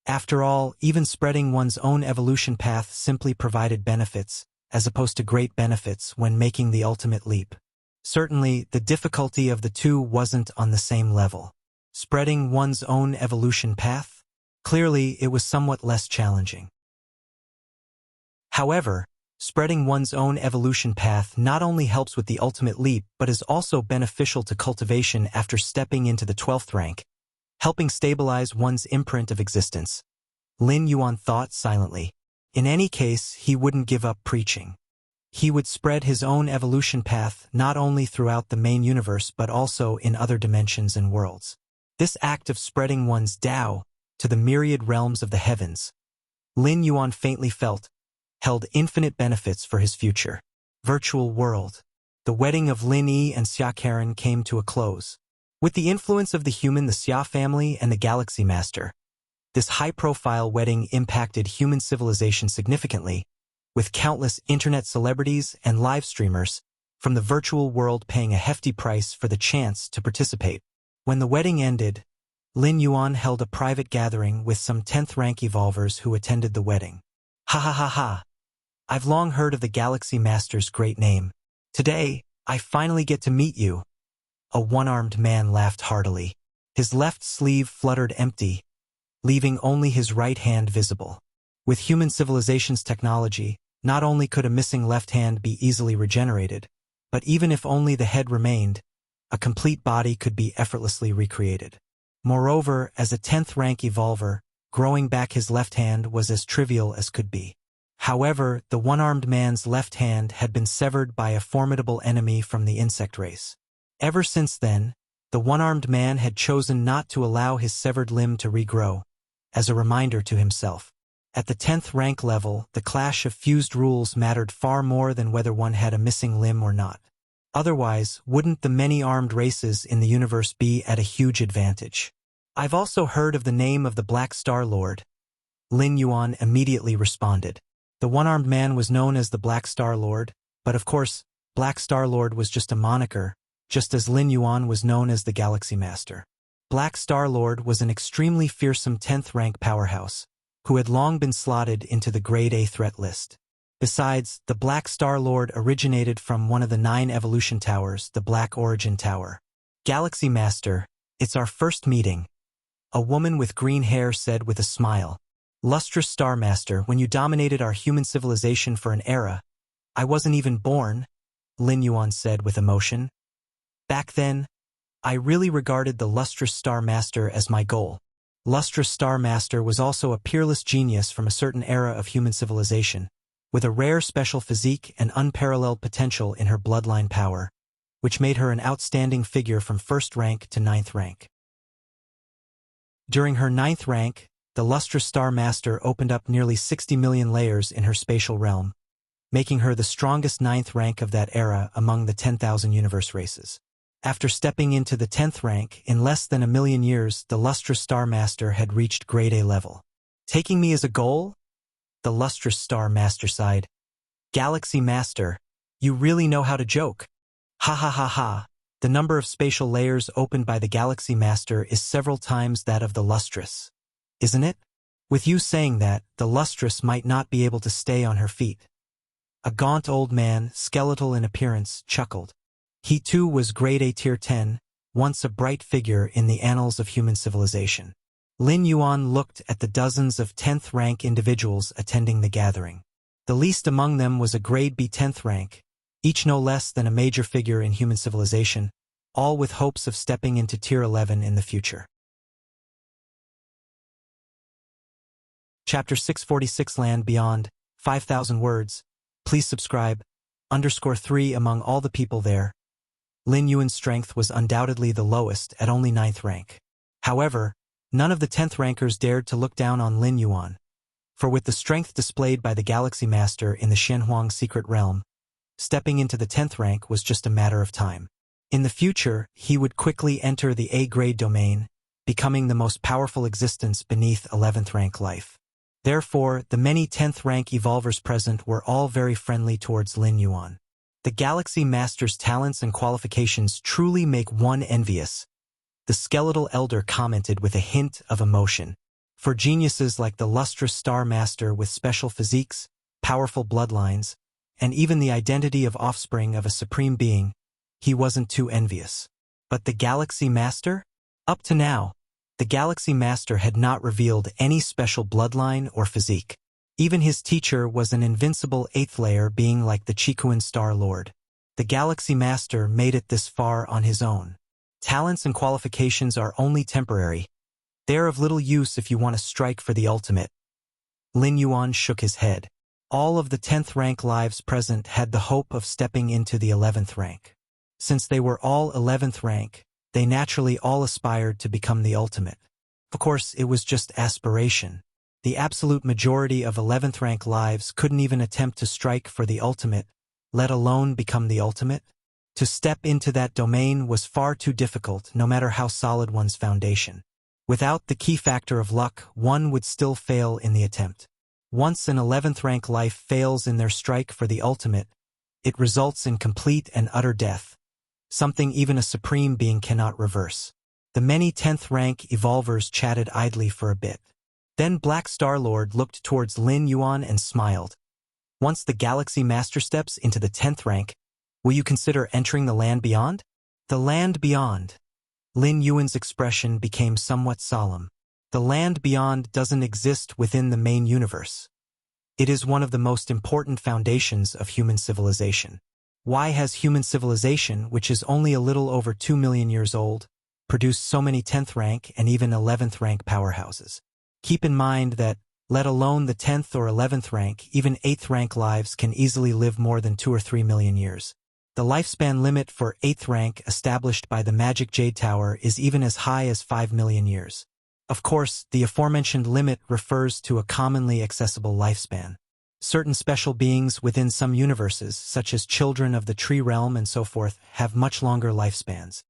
After all, even spreading one's own evolution path simply provided benefits, as opposed to great benefits when making the ultimate leap. Certainly, the difficulty of the two wasn't on the same level. Spreading one's own evolution path? Clearly, it was somewhat less challenging. However, spreading one's own evolution path not only helps with the ultimate leap but is also beneficial to cultivation after stepping into the 12th rank, helping stabilize one's imprint of existence. Lin Yuan thought silently. In any case, he wouldn't give up preaching. He would spread his own evolution path not only throughout the main universe but also in other dimensions and worlds. This act of spreading one's Tao to the myriad realms of the heavens, Lin Yuan faintly felt, held infinite benefits for his future. Virtual world. The wedding of Lin Yi and Xia Karen came to a close. With the influence of the human, the Xia family, and the Galaxy Master, this high-profile wedding impacted human civilization significantly, with countless internet celebrities and live streamers from the virtual world paying a hefty price for the chance to participate. When the wedding ended, Lin Yuan held a private gathering with some 10th rank evolvers who attended the wedding. "Ha ha ha ha. I've long heard of the Galaxy Master's great name. Today, I finally get to meet you." A one-armed man laughed heartily. His left sleeve fluttered empty, leaving only his right hand visible. With human civilization's technology, not only could a missing left hand be easily regenerated, but even if only the head remained, a complete body could be effortlessly recreated. Moreover, as a 10th rank evolver, growing back his left hand was as trivial as could be. However, the one-armed man's left hand had been severed by a formidable enemy from the insect race. Ever since then, the one-armed man had chosen not to allow his severed limb to regrow, as a reminder to himself. At the 10th rank level, the clash of fused rules mattered far more than whether one had a missing limb or not. Otherwise, wouldn't the many armed races in the universe be at a huge advantage? "I've also heard of the name of the Black Star Lord," Lin Yuan immediately responded. The one-armed man was known as the Black Star Lord, but of course, Black Star Lord was just a moniker, just as Lin Yuan was known as the Galaxy Master. Black Star Lord was an extremely fearsome 10th rank powerhouse, who had long been slotted into the Grade A threat list. Besides, the Black Star Lord originated from one of the 9 evolution towers, the Black Origin Tower. "Galaxy Master, it's our first meeting," a woman with green hair said with a smile. "Lustrous Star Master, when you dominated our human civilization for an era, I wasn't even born," Lin Yuan said with emotion. "Back then, I really regarded the Lustrous Star Master as my goal." Lustrous Star Master was also a peerless genius from a certain era of human civilization, with a rare special physique and unparalleled potential in her bloodline power, which made her an outstanding figure from 1st rank to 9th rank. During her 9th rank, the Lustrous Star Master opened up nearly 60 million layers in her spatial realm, making her the strongest 9th rank of that era among the 10,000 universe races. After stepping into the 10th rank, in less than a million years, the Lustrous Star Master had reached Grade A level. "Taking me as a goal?" The Lustrous Star Master sighed. "Galaxy Master, you really know how to joke. Ha ha ha ha. The number of spatial layers opened by the Galaxy Master is several times that of the Lustrous, isn't it? With you saying that, the Lustrous might not be able to stay on her feet." A gaunt old man, skeletal in appearance, chuckled. He too was grade A tier 10, once a bright figure in the annals of human civilization. Lin Yuan looked at the dozens of 10th rank individuals attending the gathering. The least among them was a grade B 10th rank, each no less than a major figure in human civilization, all with hopes of stepping into tier 11 in the future. Chapter 646 Land Beyond, 5,000 words. Please subscribe. _3 Among all the people there, Lin Yuan's strength was undoubtedly the lowest at only 9th rank. However, none of the 10th rankers dared to look down on Lin Yuan, for with the strength displayed by the Galaxy Master in the Shenhuang secret realm, stepping into the 10th rank was just a matter of time. In the future, he would quickly enter the A-grade domain, becoming the most powerful existence beneath 11th rank life. Therefore, the many 10th rank evolvers present were all very friendly towards Lin Yuan. The Galaxy Master's talents and qualifications truly make one envious, the skeletal elder commented with a hint of emotion. For geniuses like the lustrous Star Master with special physiques, powerful bloodlines, and even the identity of offspring of a supreme being, he wasn't too envious. But the Galaxy Master? Up to now, the Galaxy Master had not revealed any special bloodline or physique. Even his teacher was an invincible 8th layer being like the Chikuan Star Lord. The Galaxy Master made it this far on his own. Talents and qualifications are only temporary. They are of little use if you want to strike for the ultimate. Lin Yuan shook his head. All of the 10th rank lives present had the hope of stepping into the 11th rank. Since they were all 11th rank, they naturally all aspired to become the ultimate. Of course, it was just aspiration. The absolute majority of 11th rank lives couldn't even attempt to strike for the ultimate, let alone become the ultimate. To step into that domain was far too difficult, no matter how solid one's foundation. Without the key factor of luck, one would still fail in the attempt. Once an 11th rank life fails in their strike for the ultimate, it results in complete and utter death, something even a supreme being cannot reverse. The many 10th rank evolvers chatted idly for a bit. Then Black Star Lord looked towards Lin Yuan and smiled. Once the Galaxy Master steps into the 10th rank, will you consider entering the land beyond? The land beyond. Lin Yuan's expression became somewhat solemn. The land beyond doesn't exist within the main universe. It is one of the most important foundations of human civilization. Why has human civilization, which is only a little over 2 million years old, produced so many 10th rank and even 11th rank powerhouses? Keep in mind that, let alone the 10th or 11th rank, even 8th rank lives can easily live more than 2 or 3 million years. The lifespan limit for 8th rank established by the Magic Jade Tower is even as high as 5 million years. Of course, the aforementioned limit refers to a commonly accessible lifespan. Certain special beings within some universes, such as children of the tree realm and so forth, have much longer lifespans.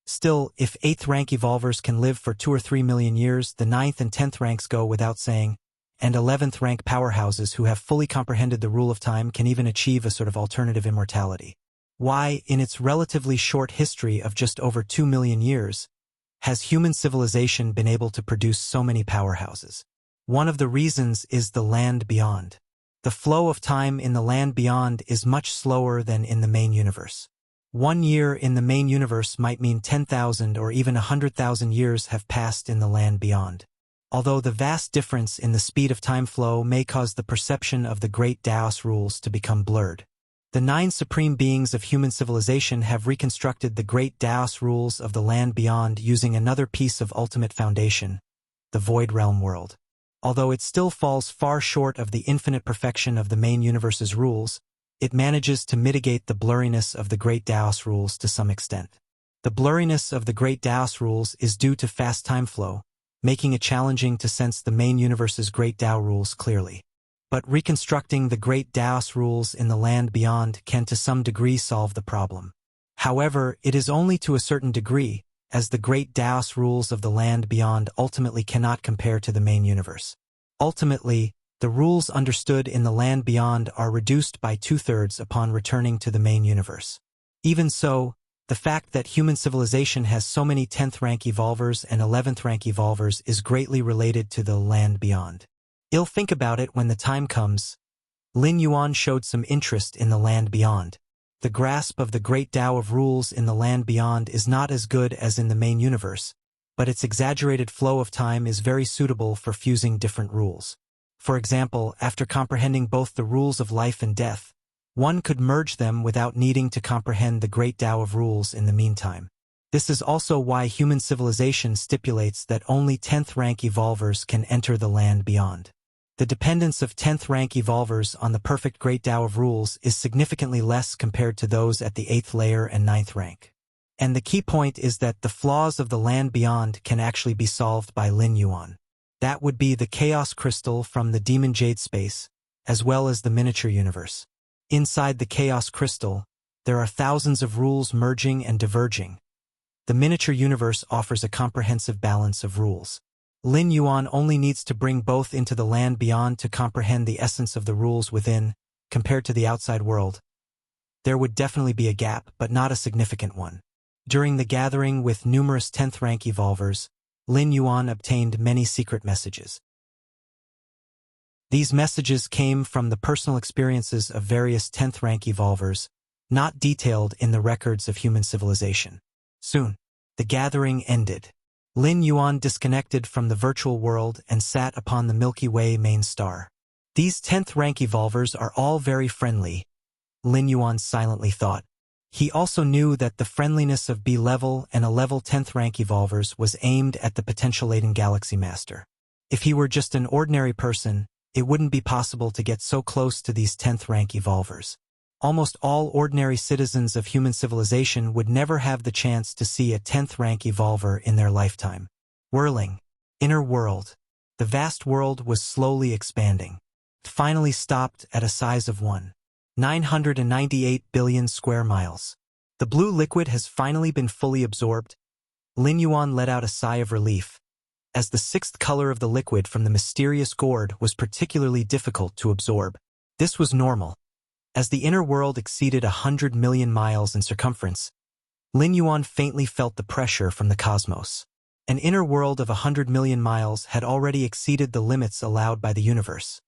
Still, if 8th rank evolvers can live for 2 or 3 million years, the 9th and 10th ranks go without saying, and 11th rank powerhouses who have fully comprehended the rule of time can even achieve a sort of alternative immortality. Why, in its relatively short history of just over 2 million years, has human civilization been able to produce so many powerhouses? One of the reasons is the land beyond. The flow of time in the land beyond is much slower than in the main universe. 1 year in the main universe might mean 10,000 or even 100,000 years have passed in the land beyond. Although the vast difference in the speed of time flow may cause the perception of the great Daos rules to become blurred. The 9 supreme beings of human civilization have reconstructed the great Daos rules of the land beyond using another piece of ultimate foundation, the Void Realm world. Although it still falls far short of the infinite perfection of the main universe's rules, it manages to mitigate the blurriness of the great Daos rules to some extent. The blurriness of the great Daos rules is due to fast time flow, making it challenging to sense the main universe's great Dao rules clearly. But reconstructing the great Daos rules in the land beyond can to some degree solve the problem. However, it is only to a certain degree, as the great Daos rules of the land beyond ultimately cannot compare to the main universe. Ultimately, the rules understood in the land beyond are reduced by 2/3 upon returning to the main universe. Even so, the fact that human civilization has so many 10th rank evolvers and 11th rank evolvers is greatly related to the land beyond. You'll think about it when the time comes. Lin Yuan showed some interest in the land beyond. The grasp of the great Tao of rules in the land beyond is not as good as in the main universe, but its exaggerated flow of time is very suitable for fusing different rules. For example, after comprehending both the rules of life and death, one could merge them without needing to comprehend the great Tao of rules in the meantime. This is also why human civilization stipulates that only 10th rank evolvers can enter the land beyond. The dependence of 10th rank evolvers on the perfect great Tao of rules is significantly less compared to those at the 8th layer and 9th rank. And the key point is that the flaws of the land beyond can actually be solved by Lin Yuan. That would be the Chaos Crystal from the Demon Jade space, as well as the miniature universe. Inside the Chaos Crystal, there are thousands of rules merging and diverging. The miniature universe offers a comprehensive balance of rules. Lin Yuan only needs to bring both into the land beyond to comprehend the essence of the rules within, compared to the outside world. There would definitely be a gap, but not a significant one. During the gathering with numerous 10th rank evolvers, Lin Yuan obtained many secret messages. These messages came from the personal experiences of various 10th rank evolvers, not detailed in the records of human civilization. Soon, the gathering ended. Lin Yuan disconnected from the virtual world and sat upon the Milky Way main star. These 10th rank evolvers are all very friendly, Lin Yuan silently thought. He also knew that the friendliness of B-level and A-level 10th rank evolvers was aimed at the potential latent Galaxy Master. If he were just an ordinary person, it wouldn't be possible to get so close to these 10th rank evolvers. Almost all ordinary citizens of human civilization would never have the chance to see a 10th rank evolver in their lifetime. Whirling. Inner world. The vast world was slowly expanding. It finally stopped at a size of 1,998 billion square miles. The blue liquid has finally been fully absorbed. Lin Yuan let out a sigh of relief, as the 6th color of the liquid from the mysterious gourd was particularly difficult to absorb. This was normal. As the inner world exceeded 100 million miles in circumference, Lin Yuan faintly felt the pressure from the cosmos. An inner world of 100 million miles had already exceeded the limits allowed by the universe.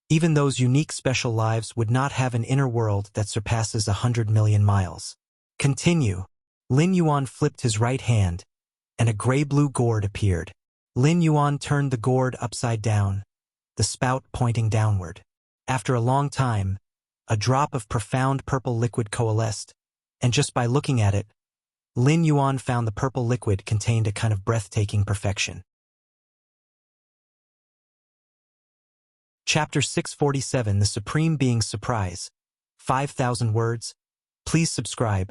Even those unique special lives would not have an inner world that surpasses 100 million miles. Continue. Lin Yuan flipped his right hand, and a gray-blue gourd appeared. Lin Yuan turned the gourd upside down, the spout pointing downward. After a long time, a drop of profound purple liquid coalesced, and just by looking at it, Lin Yuan found the purple liquid contained a kind of breathtaking perfection. Chapter 647, The Supreme Being's Surprise. 5,000 words. Please subscribe.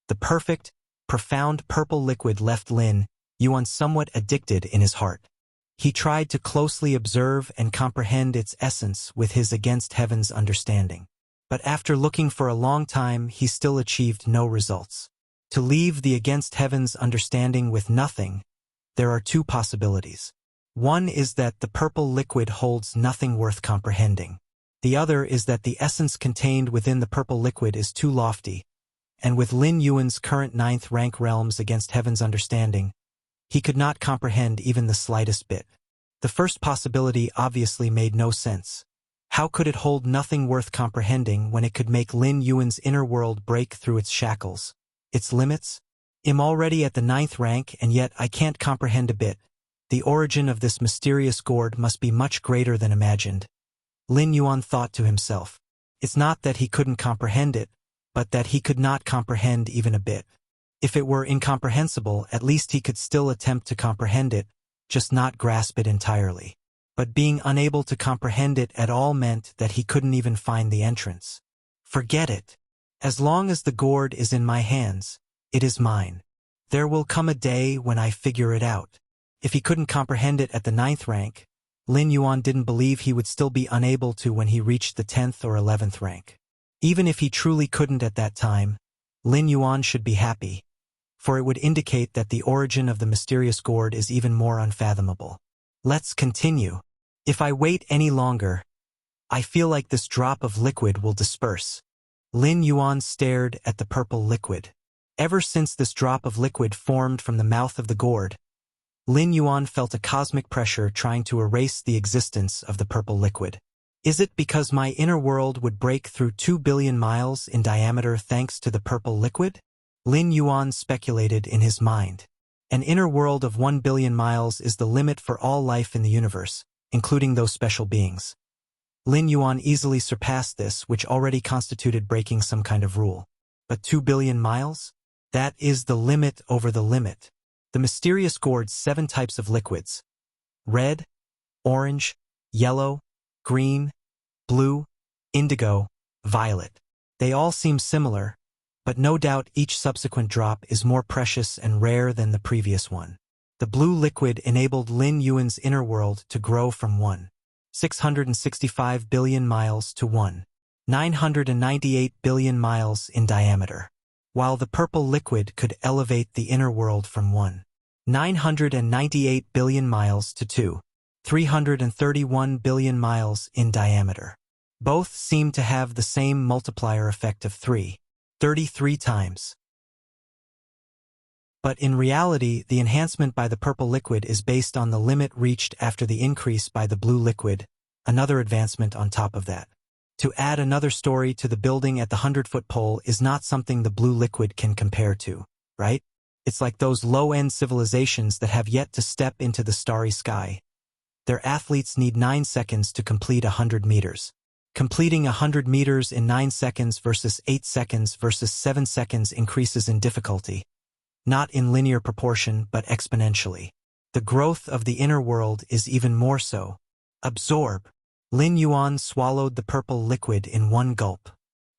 The perfect, profound purple liquid left Lin Yuan somewhat addicted in his heart. He tried to closely observe and comprehend its essence with his against heaven's understanding. But after looking for a long time, he still achieved no results. To leave the against heaven's understanding with nothing, there are two possibilities. One is that the purple liquid holds nothing worth comprehending. The other is that the essence contained within the purple liquid is too lofty, and with Lin Yuan's current 9th rank realms against heaven's understanding, he could not comprehend even the slightest bit. The first possibility obviously made no sense. How could it hold nothing worth comprehending when it could make Lin Yuan's inner world break through its shackles? Its limits? I'm already at the 9th rank, and yet I can't comprehend a bit. The origin of this mysterious gourd must be much greater than imagined. Lin Yuan thought to himself. It's not that he couldn't comprehend it, but that he could not comprehend even a bit. If it were incomprehensible, at least he could still attempt to comprehend it, just not grasp it entirely. But being unable to comprehend it at all meant that he couldn't even find the entrance. Forget it. As long as the gourd is in my hands, it is mine. There will come a day when I figure it out. If he couldn't comprehend it at the 9th rank, Lin Yuan didn't believe he would still be unable to when he reached the 10th or 11th rank. Even if he truly couldn't at that time, Lin Yuan should be happy, for it would indicate that the origin of the mysterious gourd is even more unfathomable. Let's continue. If I wait any longer, I feel like this drop of liquid will disperse. Lin Yuan stared at the purple liquid. Ever since this drop of liquid formed from the mouth of the gourd, Lin Yuan felt a cosmic pressure trying to erase the existence of the purple liquid. Is it because my inner world would break through 2 billion miles in diameter thanks to the purple liquid? Lin Yuan speculated in his mind. An inner world of 1 billion miles is the limit for all life in the universe, including those special beings. Lin Yuan easily surpassed this, which already constituted breaking some kind of rule. But 2 billion miles? That is the limit over the limit. The mysterious gourd's 7 types of liquids: red, orange, yellow, green, blue, indigo, violet. They all seem similar, but no doubt each subsequent drop is more precious and rare than the previous one. The blue liquid enabled Lin Yuan's inner world to grow from 1,665 billion miles to 1,998 billion miles in diameter, while the purple liquid could elevate the inner world from 1,998 billion miles to 2,331 billion miles in diameter. Both seem to have the same multiplier effect of 33 times. But in reality, the enhancement by the purple liquid is based on the limit reached after the increase by the blue liquid, another advancement on top of that. To add another story to the building at the 100-foot pole is not something the blue liquid can compare to, right? It's like those low-end civilizations that have yet to step into the starry sky. Their athletes need 9 seconds to complete 100 meters. Completing 100 meters in 9 seconds versus 8 seconds versus 7 seconds increases in difficulty. Not in linear proportion, but exponentially. The growth of the inner world is even more so. Absorb. Lin Yuan swallowed the purple liquid in one gulp.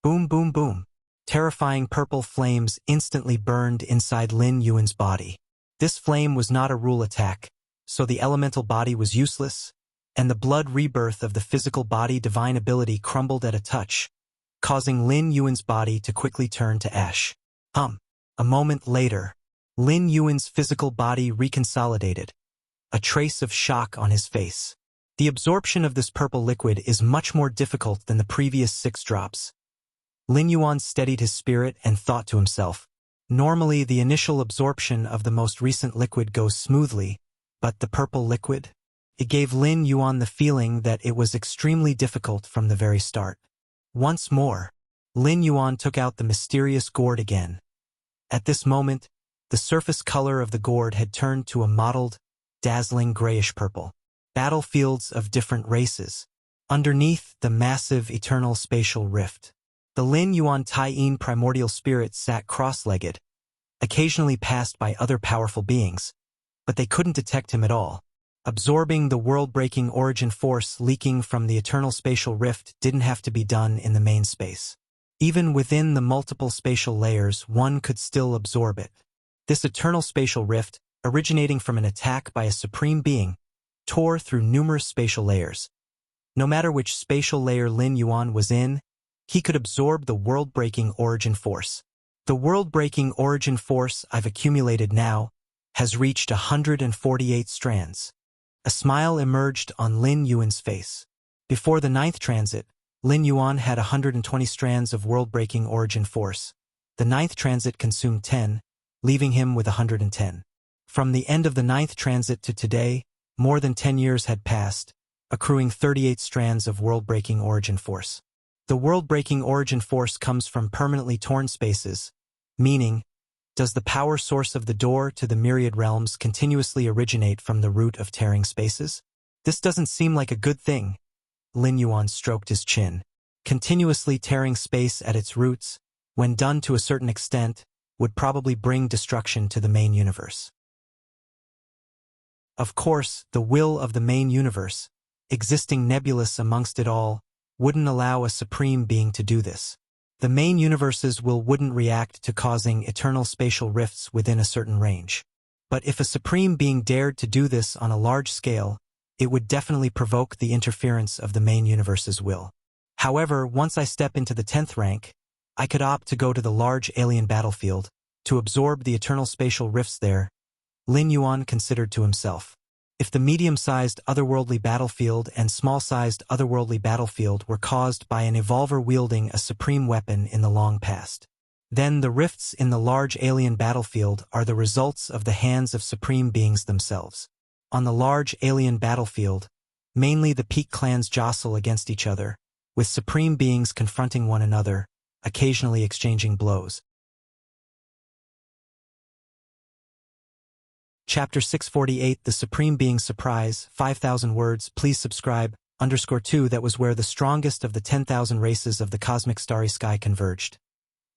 Boom, boom, boom. Terrifying purple flames instantly burned inside Lin Yuan's body. This flame was not a rule attack, so the elemental body was useless, and the blood rebirth of the physical body divine ability crumbled at a touch, causing Lin Yuan's body to quickly turn to ash. A moment later, Lin Yuan's physical body reconsolidated, a trace of shock on his face. The absorption of this purple liquid is much more difficult than the previous 6 drops. Lin Yuan steadied his spirit and thought to himself, normally the initial absorption of the most recent liquid goes smoothly, but the purple liquid? It gave Lin Yuan the feeling that it was extremely difficult from the very start. Once more, Lin Yuan took out the mysterious gourd again. At this moment, the surface color of the gourd had turned to a mottled, dazzling grayish-purple. Battlefields of different races. Underneath the massive eternal spatial rift, the Lin Yuan Taiyin primordial spirit sat cross-legged, occasionally passed by other powerful beings, but they couldn't detect him at all. Absorbing the world-breaking origin force leaking from the eternal spatial rift didn't have to be done in the main space. Even within the multiple spatial layers, one could still absorb it. This eternal spatial rift, originating from an attack by a supreme being, tore through numerous spatial layers. No matter which spatial layer Lin Yuan was in, he could absorb the world-breaking origin force. The world-breaking origin force I've accumulated now has reached 148 strands. A smile emerged on Lin Yuan's face. Before the 9th transit, Lin Yuan had 120 strands of world-breaking origin force. The 9th transit consumed 10, leaving him with 110. From the end of the 9th transit to today, more than 10 years had passed, accruing 38 strands of world-breaking origin force. The world-breaking origin force comes from permanently torn spaces, meaning, does the power source of the door to the myriad realms continuously originate from the root of tearing spaces? This doesn't seem like a good thing. Lin Yuan stroked his chin. Continuously tearing space at its roots, when done to a certain extent, would probably bring destruction to the main universe. Of course, the will of the main universe, existing nebulous amongst it all, wouldn't allow a supreme being to do this. The main universe's will wouldn't react to causing eternal spatial rifts within a certain range. But if a supreme being dared to do this on a large scale, it would definitely provoke the interference of the main universe's will. However, once I step into the 10th rank, I could opt to go to the large alien battlefield, to absorb the eternal spatial rifts there, Lin Yuan considered to himself. If the medium-sized otherworldly battlefield and small-sized otherworldly battlefield were caused by an evolver wielding a supreme weapon in the long past, then the rifts in the large alien battlefield are the results of the hands of supreme beings themselves. On the large alien battlefield, Mainly the peak clans jostle against each other, with supreme beings confronting one another, occasionally exchanging blows. Chapter 648, The Supreme Being's Surprise, 5,000 words, please subscribe, _2 That was where the strongest of the 10,000 races of the cosmic starry sky converged.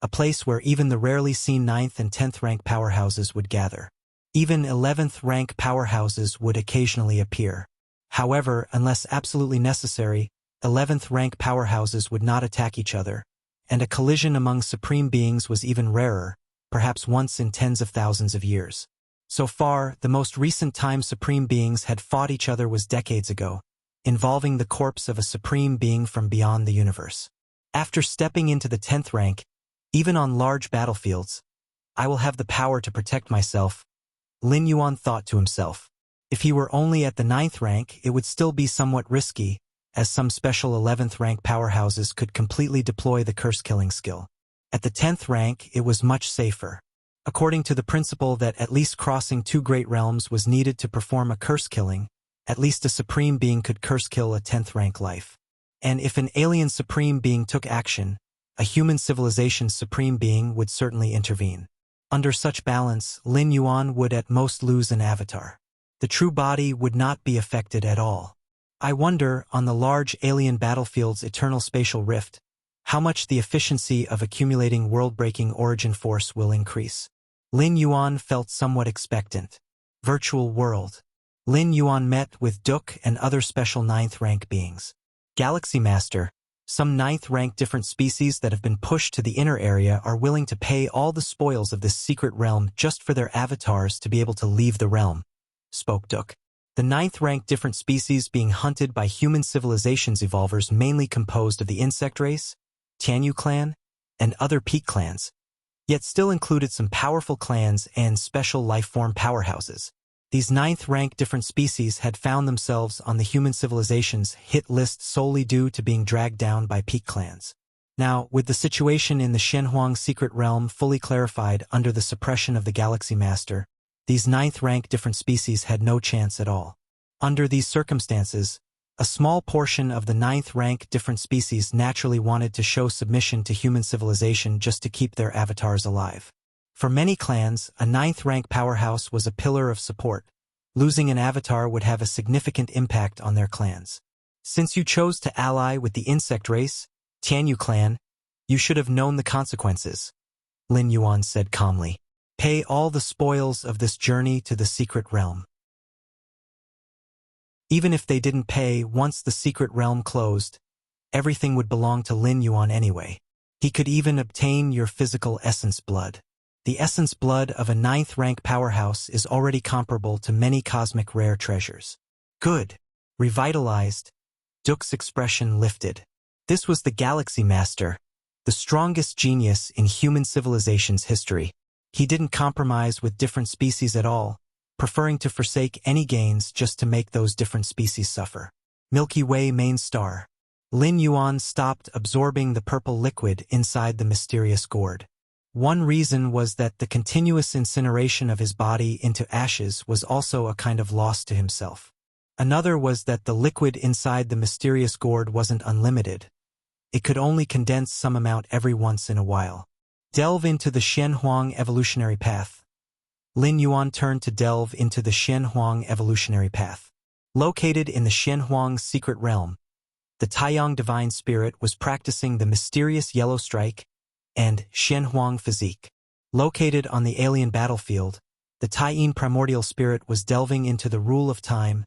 A place where even the rarely seen 9th and 10th rank powerhouses would gather. Even 11th rank powerhouses would occasionally appear. However, unless absolutely necessary, 11th rank powerhouses would not attack each other, and a collision among supreme beings was even rarer, perhaps once in tens of thousands of years. So far, the most recent time supreme beings had fought each other was decades ago, involving the corpse of a supreme being from beyond the universe. After stepping into the 10th rank, even on large battlefields, I will have the power to protect myself, Lin Yuan thought to himself. If he were only at the 9th rank, it would still be somewhat risky, as some special 11th rank powerhouses could completely deploy the curse-killing skill. At the 10th rank, it was much safer. According to the principle that at least crossing 2 great realms was needed to perform a curse-killing, at least a supreme being could curse-kill a 10th rank life. And if an alien supreme being took action, a human civilization's supreme being would certainly intervene. Under such balance, Lin Yuan would at most lose an avatar. The true body would not be affected at all. I wonder, on the large alien battlefield's eternal spatial rift, how much the efficiency of accumulating world-breaking origin force will increase. Lin Yuan felt somewhat expectant. Virtual world. Lin Yuan met with Duke and other special 9th rank beings. Galaxy Master, some 9th rank different species that have been pushed to the inner area are willing to pay all the spoils of this secret realm just for their avatars to be able to leave the realm, spoke Duke. The 9th rank different species being hunted by human civilizations evolvers mainly composed of the insect race, Tianyu clan, and other peak clans, yet still included some powerful clans and special life-form powerhouses. These 9th rank different species had found themselves on the human civilization's hit list solely due to being dragged down by peak clans. Now, with the situation in the Shenhuang secret realm fully clarified under the suppression of the Galaxy Master, these 9th rank different species had no chance at all. Under these circumstances, a small portion of the 9th rank different species naturally wanted to show submission to human civilization just to keep their avatars alive. For many clans, a 9th rank powerhouse was a pillar of support. Losing an avatar would have a significant impact on their clans. Since you chose to ally with the insect race, Tianyu clan, you should have known the consequences, Lin Yuan said calmly. Pay all the spoils of this journey to the secret realm. Even if they didn't pay once the secret realm closed, everything would belong to Lin Yuan anyway. He could even obtain your physical essence blood. The essence blood of a 9th rank powerhouse is already comparable to many cosmic rare treasures. Good. Revitalized. Duke's expression lifted. This was the Galaxy Master, the strongest genius in human civilization's history. He didn't compromise with different species at all, preferring to forsake any gains just to make those different species suffer. Milky Way main star. Lin Yuan stopped absorbing the purple liquid inside the mysterious gourd. One reason was that the continuous incineration of his body into ashes was also a kind of loss to himself. Another was that the liquid inside the mysterious gourd wasn't unlimited. It could only condense some amount every once in a while. Delve into the Shenhuang evolutionary path. Lin Yuan turned to delve into the Shenhuang evolutionary path. Located in the Shenhuang secret realm, the Taiyang divine spirit was practicing the mysterious yellow strike and Shenhuang physique. Located on the alien battlefield, the Taiyin primordial spirit was delving into the rule of time,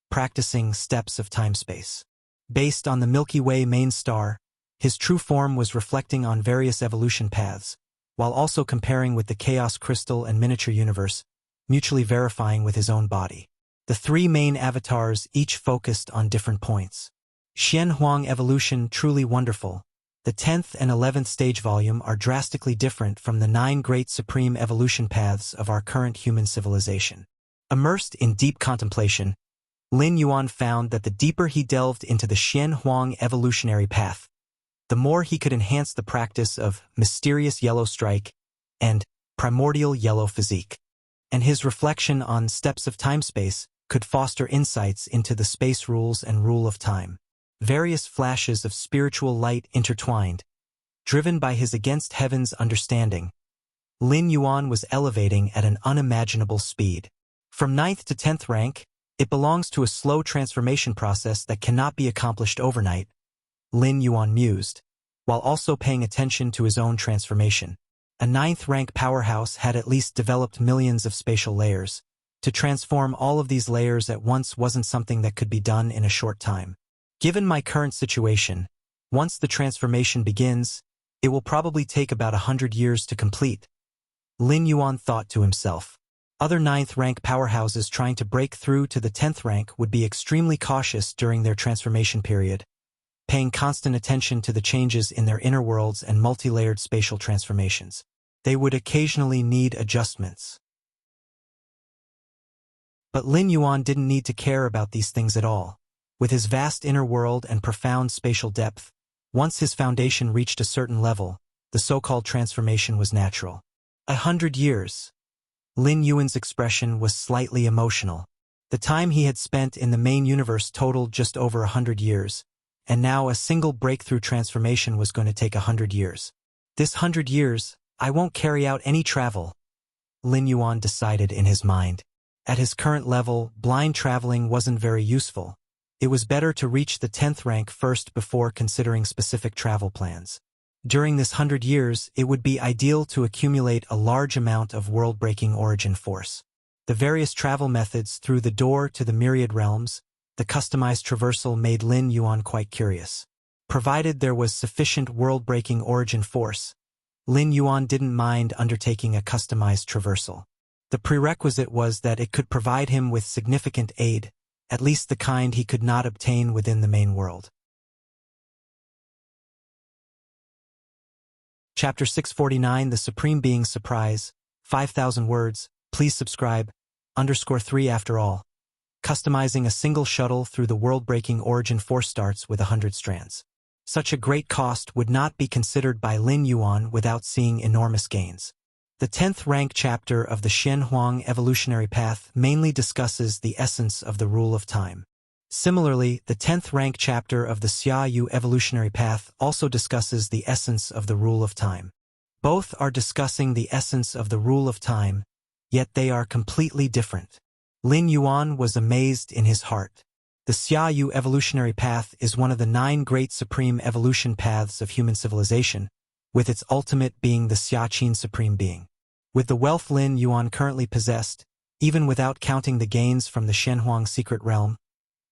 practicing steps of time-space. Based on the Milky Way main star, his true form was reflecting on various evolution paths, while also comparing with the chaos crystal and miniature universe, mutually verifying with his own body. The 3 main avatars each focused on different points. Shenhuang evolution truly wonderful. The 10th and 11th stage volume are drastically different from the 9 great supreme evolution paths of our current human civilization. Immersed in deep contemplation, Lin Yuan found that the deeper he delved into the Shenhuang evolutionary path, the more he could enhance the practice of mysterious yellow strike and primordial yellow physique. And his reflection on steps of time-space could foster insights into the space rules and rule of time. Various flashes of spiritual light intertwined. Driven by his against heaven's understanding, Lin Yuan was elevating at an unimaginable speed. From 9th to 10th rank, it belongs to a slow transformation process that cannot be accomplished overnight, Lin Yuan mused, while also paying attention to his own transformation. A 9th rank powerhouse had at least developed millions of spatial layers. To transform all of these layers at once wasn't something that could be done in a short time. Given my current situation, once the transformation begins, it will probably take about 100 years to complete, Lin Yuan thought to himself. Other 9th rank powerhouses trying to break through to the 10th rank would be extremely cautious during their transformation period, paying constant attention to the changes in their inner worlds and multi-layered spatial transformations. They would occasionally need adjustments. But Lin Yuan didn't need to care about these things at all. With his vast inner world and profound spatial depth, once his foundation reached a certain level, the so-called transformation was natural. 100 years. Lin Yuan's expression was slightly emotional. The time he had spent in the main universe totaled just over 100 years, and now a single breakthrough transformation was going to take 100 years. This 100 years, I won't carry out any travel, Lin Yuan decided in his mind. At his current level, blind traveling wasn't very useful. It was better to reach the 10th rank first before considering specific travel plans. During this 100 years, it would be ideal to accumulate a large amount of world-breaking origin force. The various travel methods through the door to the myriad realms, the customized traversal made Lin Yuan quite curious. Provided there was sufficient world-breaking origin force, Lin Yuan didn't mind undertaking a customized traversal. The prerequisite was that it could provide him with significant aid, at least the kind he could not obtain within the main world. Chapter 649, The Supreme Being's Surprise, 5,000 words, please subscribe, _3 after all. Customizing a single shuttle through the world-breaking origin force starts with 100 strands. Such a great cost would not be considered by Lin Yuan without seeing enormous gains. The 10th rank chapter of the Shenhuang evolutionary path mainly discusses the essence of the rule of time. Similarly, the 10th rank chapter of the Xia Yu evolutionary path also discusses the essence of the rule of time. Both are discussing the essence of the rule of time, yet they are completely different. Lin Yuan was amazed in his heart. The Xia Yu evolutionary path is one of the 9 great supreme evolution paths of human civilization, with its ultimate being the Xiaqin Supreme Being. With the wealth Lin Yuan currently possessed, even without counting the gains from the Shenhuang secret realm,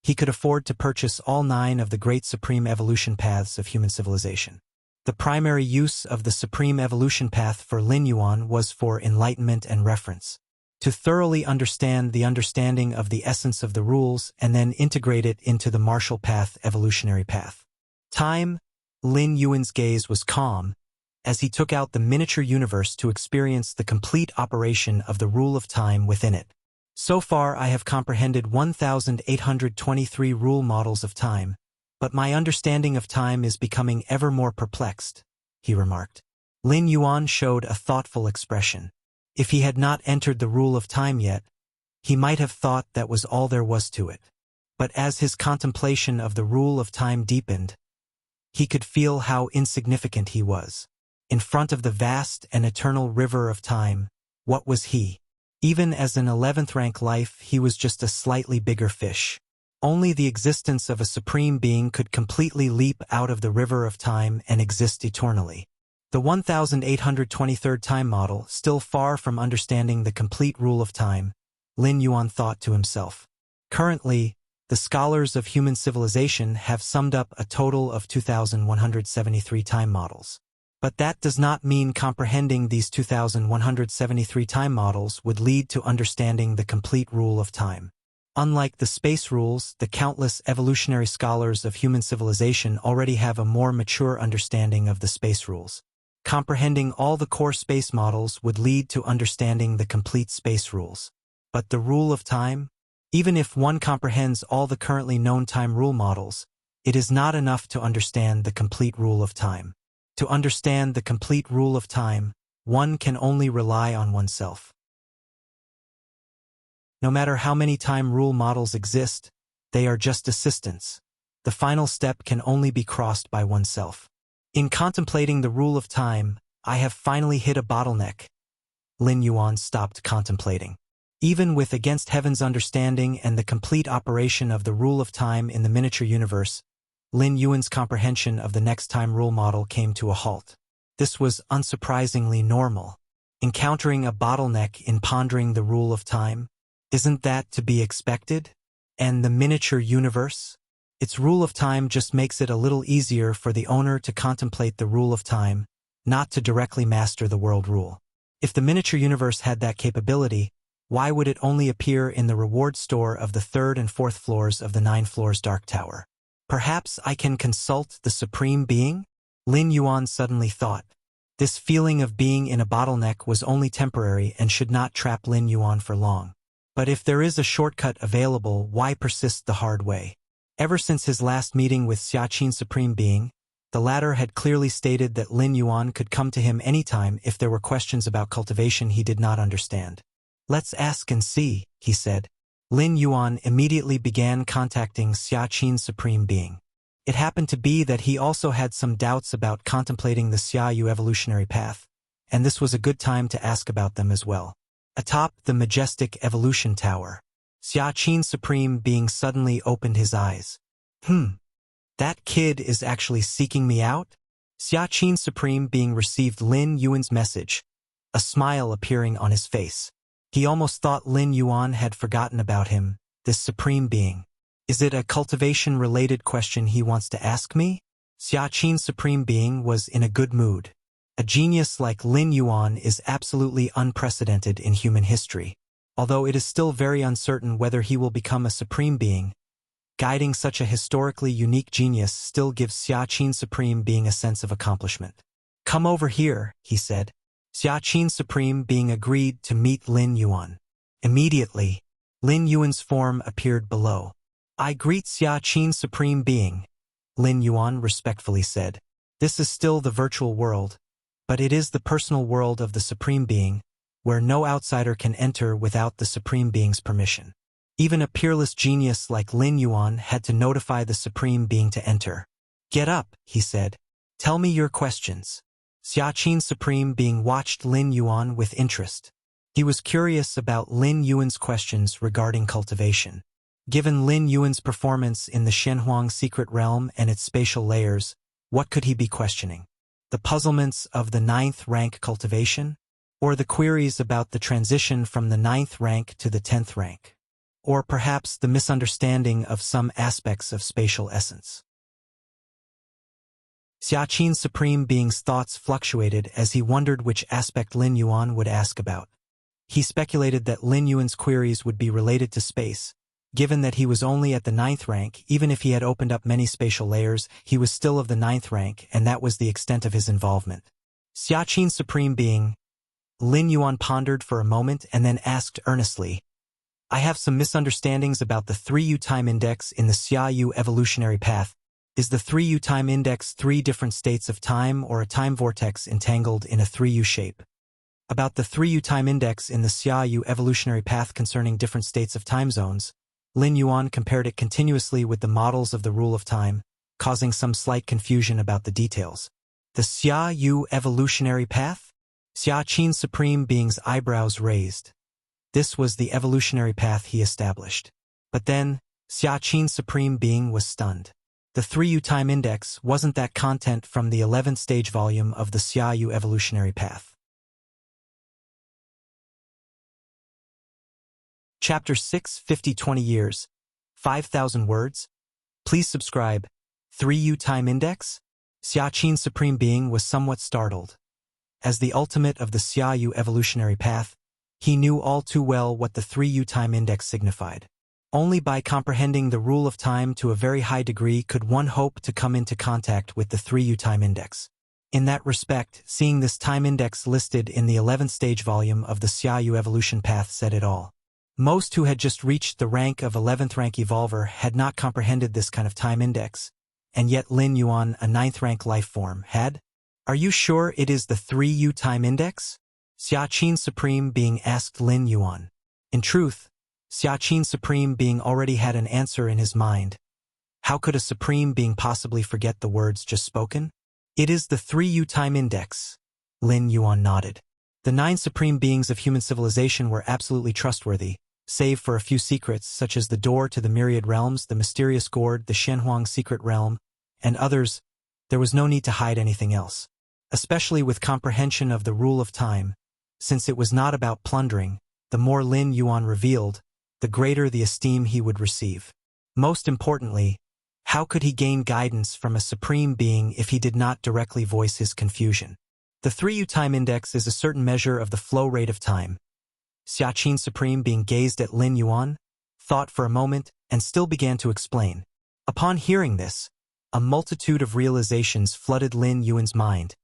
he could afford to purchase all 9 of the great supreme evolution paths of human civilization. The primary use of the supreme evolution path for Lin Yuan was for enlightenment and reference. To thoroughly understand the understanding of the essence of the rules and then integrate it into the martial path evolutionary path. Time. Lin Yuan's gaze was calm, as he took out the miniature universe to experience the complete operation of the rule of time within it. So far I have comprehended 1,823 rule models of time, but my understanding of time is becoming ever more perplexed, he remarked. Lin Yuan showed a thoughtful expression. If he had not entered the rule of time yet, he might have thought that was all there was to it. But as his contemplation of the rule of time deepened, he could feel how insignificant he was. In front of the vast and eternal river of time, what was he? Even as an 11th rank life, he was just a slightly bigger fish. Only the existence of a supreme being could completely leap out of the river of time and exist eternally. The 1823rd time model, still far from understanding the complete rule of time, Lin Yuan thought to himself. Currently, the scholars of human civilization have summed up a total of 2,173 time models. But that does not mean comprehending these 2,173 time models would lead to understanding the complete rule of time. Unlike the space rules, the countless evolutionary scholars of human civilization already have a more mature understanding of the space rules. Comprehending all the core space models would lead to understanding the complete space rules. But the rule of time? Even if one comprehends all the currently known time rule models, it is not enough to understand the complete rule of time. To understand the complete rule of time, one can only rely on oneself. No matter how many time rule models exist, they are just assistants. The final step can only be crossed by oneself. In contemplating the rule of time, I have finally hit a bottleneck. Lin Yuan stopped contemplating. Even with Against Heaven's understanding and the complete operation of the rule of time in the miniature universe, Lin Yuan's comprehension of the next time rule model came to a halt. This was unsurprisingly normal. Encountering a bottleneck in pondering the rule of time, isn't that to be expected? And the miniature universe? Its rule of time just makes it a little easier for the owner to contemplate the rule of time, not to directly master the world rule. If the miniature universe had that capability, why would it only appear in the reward store of the 3rd and 4th floors of the 9 floors Dark Tower? Perhaps I can consult the Supreme Being? Lin Yuan suddenly thought. This feeling of being in a bottleneck was only temporary and should not trap Lin Yuan for long. But if there is a shortcut available, why persist the hard way? Ever since his last meeting with Xiaqin Supreme Being, the latter had clearly stated that Lin Yuan could come to him anytime if there were questions about cultivation he did not understand. Let's ask and see, he said. Lin Yuan immediately began contacting Xiaqin Supreme Being. It happened to be that he also had some doubts about contemplating the Xiaoyu evolutionary path, and this was a good time to ask about them as well. Atop the majestic evolution tower, Xiaqin Supreme Being suddenly opened his eyes. That kid is actually seeking me out? Xiaqin Supreme Being received Lin Yuan's message, a smile appearing on his face. He almost thought Lin Yuan had forgotten about him, this Supreme Being. Is it a cultivation-related question he wants to ask me? Xiaqin Supreme Being was in a good mood. A genius like Lin Yuan is absolutely unprecedented in human history. Although it is still very uncertain whether he will become a Supreme Being, guiding such a historically unique genius still gives Xiaqin Supreme Being a sense of accomplishment. Come over here, he said. Xiaqin Supreme Being agreed to meet Lin Yuan. Immediately, Lin Yuan's form appeared below. I greet Xiaqin Supreme Being, Lin Yuan respectfully said. This is still the virtual world, but it is the personal world of the Supreme Being, where no outsider can enter without the Supreme Being's permission. Even a peerless genius like Lin Yuan had to notify the Supreme Being to enter. Get up, he said. Tell me your questions. Xiaqin Supreme Being watched Lin Yuan with interest. He was curious about Lin Yuan's questions regarding cultivation. Given Lin Yuan's performance in the Shenhuang secret realm and its spatial layers, what could he be questioning? The puzzlements of the 9th rank cultivation? Or the queries about the transition from the 9th rank to the 10th rank? Or perhaps the misunderstanding of some aspects of spatial essence? Xiaqin Supreme Being's thoughts fluctuated as he wondered which aspect Lin Yuan would ask about. He speculated that Lin Yuan's queries would be related to space. Given that he was only at the 9th rank, even if he had opened up many spatial layers, he was still of the 9th rank, and that was the extent of his involvement. Xiaqin Supreme Being, Lin Yuan pondered for a moment and then asked earnestly, I have some misunderstandings about the 3U time index in the Xiaoyu evolutionary path. Is the 3U time index 3 different states of time or a time vortex entangled in a 3U shape? About the 3U time index in the Xiaoyu evolutionary path concerning different states of time zones, Lin Yuan compared it continuously with the models of the rule of time, causing some slight confusion about the details. The Xiaoyu evolutionary path? Xiaqin Supreme Being's eyebrows raised. This was the evolutionary path he established. But then, Xiaqin Supreme Being was stunned. The 3U time index wasn't that content from the 11th stage volume of the Xiaoyu evolutionary path. Chapter 6, 50-20 years, 5,000 words. Please subscribe. 3U time index? Xiaqin Supreme Being was somewhat startled. As the ultimate of the Xiaoyu evolutionary path, he knew all too well what the 3U time index signified. Only by comprehending the rule of time to a very high degree could one hope to come into contact with the 3U time index. In that respect, seeing this time index listed in the 11th stage volume of the Xiaoyu evolution path said it all. Most who had just reached the rank of 11th rank evolver had not comprehended this kind of time index, and yet Lin Yuan, a 9th rank life form, had. Are you sure it is the 3U time index? Xiaqin Supreme Being asked Lin Yuan. In truth, Xiaqin Supreme Being already had an answer in his mind. How could a Supreme Being possibly forget the words just spoken? It is the 3U Time Index. Lin Yuan nodded. The 9 Supreme Beings of human civilization were absolutely trustworthy, save for a few secrets such as the door to the myriad realms, the mysterious gourd, the Shenhuang secret realm, and others. There was no need to hide anything else, especially with comprehension of the rule of time. Since it was not about plundering, the more Lin Yuan revealed, the greater the esteem he would receive. Most importantly, how could he gain guidance from a Supreme Being if he did not directly voice his confusion? The 3U Time Index is a certain measure of the flow rate of time. Xiaqin Supreme Being gazed at Lin Yuan, thought for a moment, and still began to explain. Upon hearing this, a multitude of realizations flooded Lin Yuan's mind,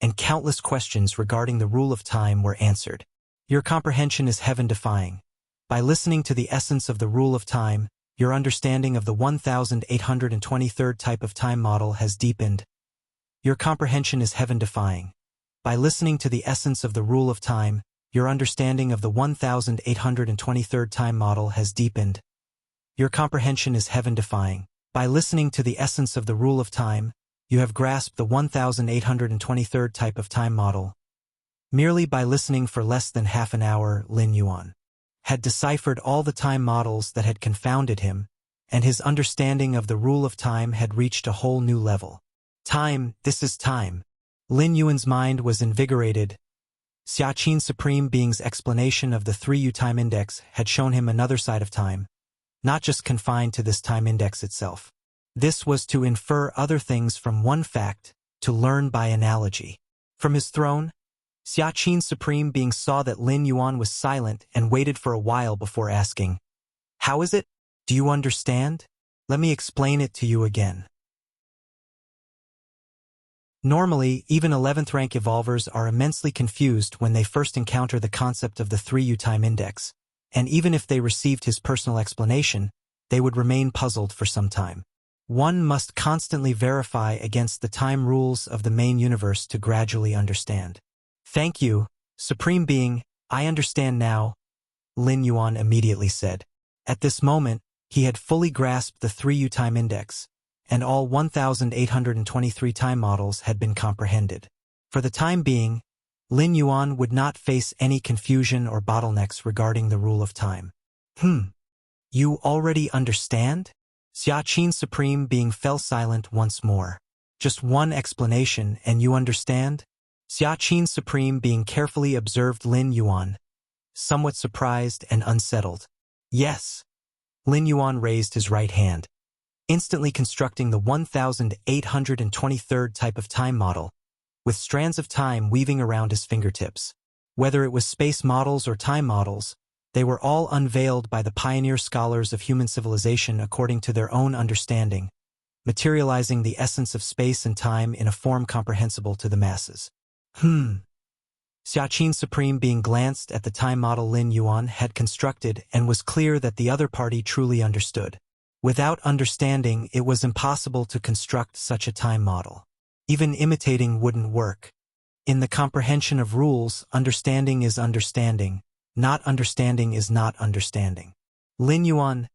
and countless questions regarding the rule of time were answered. Your comprehension is heaven-defying. By listening to the essence of the rule of time, your understanding of the 1823rd type of time model has deepened. Your comprehension is heaven-defying. By listening to the essence of the rule of time, your understanding of the 1823rd time model has deepened. Your comprehension is heaven-defying. By listening to the essence of the rule of time, you have grasped the 1823rd type of time model. Merely by listening for less than half an hour, Lin Yuan had deciphered all the time models that had confounded him, and his understanding of the rule of time had reached a whole new level. Time, this is time. Lin Yuan's mind was invigorated. Xiaqin Supreme Being's explanation of the 3U Time Index had shown him another side of time, not just confined to this time index itself. This was to infer other things from one fact, to learn by analogy. From his throne, Xiaqin Supreme Being saw that Lin Yuan was silent and waited for a while before asking, "How is it? Do you understand? Let me explain it to you again." Normally, even 11th rank evolvers are immensely confused when they first encounter the concept of the 3U Time Index, and even if they received his personal explanation, they would remain puzzled for some time. One must constantly verify against the time rules of the main universe to gradually understand. "Thank you, Supreme Being, I understand now," Lin Yuan immediately said. At this moment, he had fully grasped the 3U Time Index, and all 1823 time models had been comprehended. For the time being, Lin Yuan would not face any confusion or bottlenecks regarding the rule of time. You already understand? Xiaqin Supreme Being fell silent once more. Just one explanation and you understand? Xiaqin Supreme Being carefully observed Lin Yuan, somewhat surprised and unsettled. Yes. Lin Yuan raised his right hand, instantly constructing the 1823rd type of time model, with strands of time weaving around his fingertips. Whether it was space models or time models, they were all unveiled by the pioneer scholars of human civilization according to their own understanding, materializing the essence of space and time in a form comprehensible to the masses. Xiaqin Supreme Being glanced at the time model Lin Yuan had constructed and was clear that the other party truly understood. Without understanding, it was impossible to construct such a time model. Even imitating wouldn't work. In the comprehension of rules, understanding is understanding, not understanding is not understanding. Lin Yuan.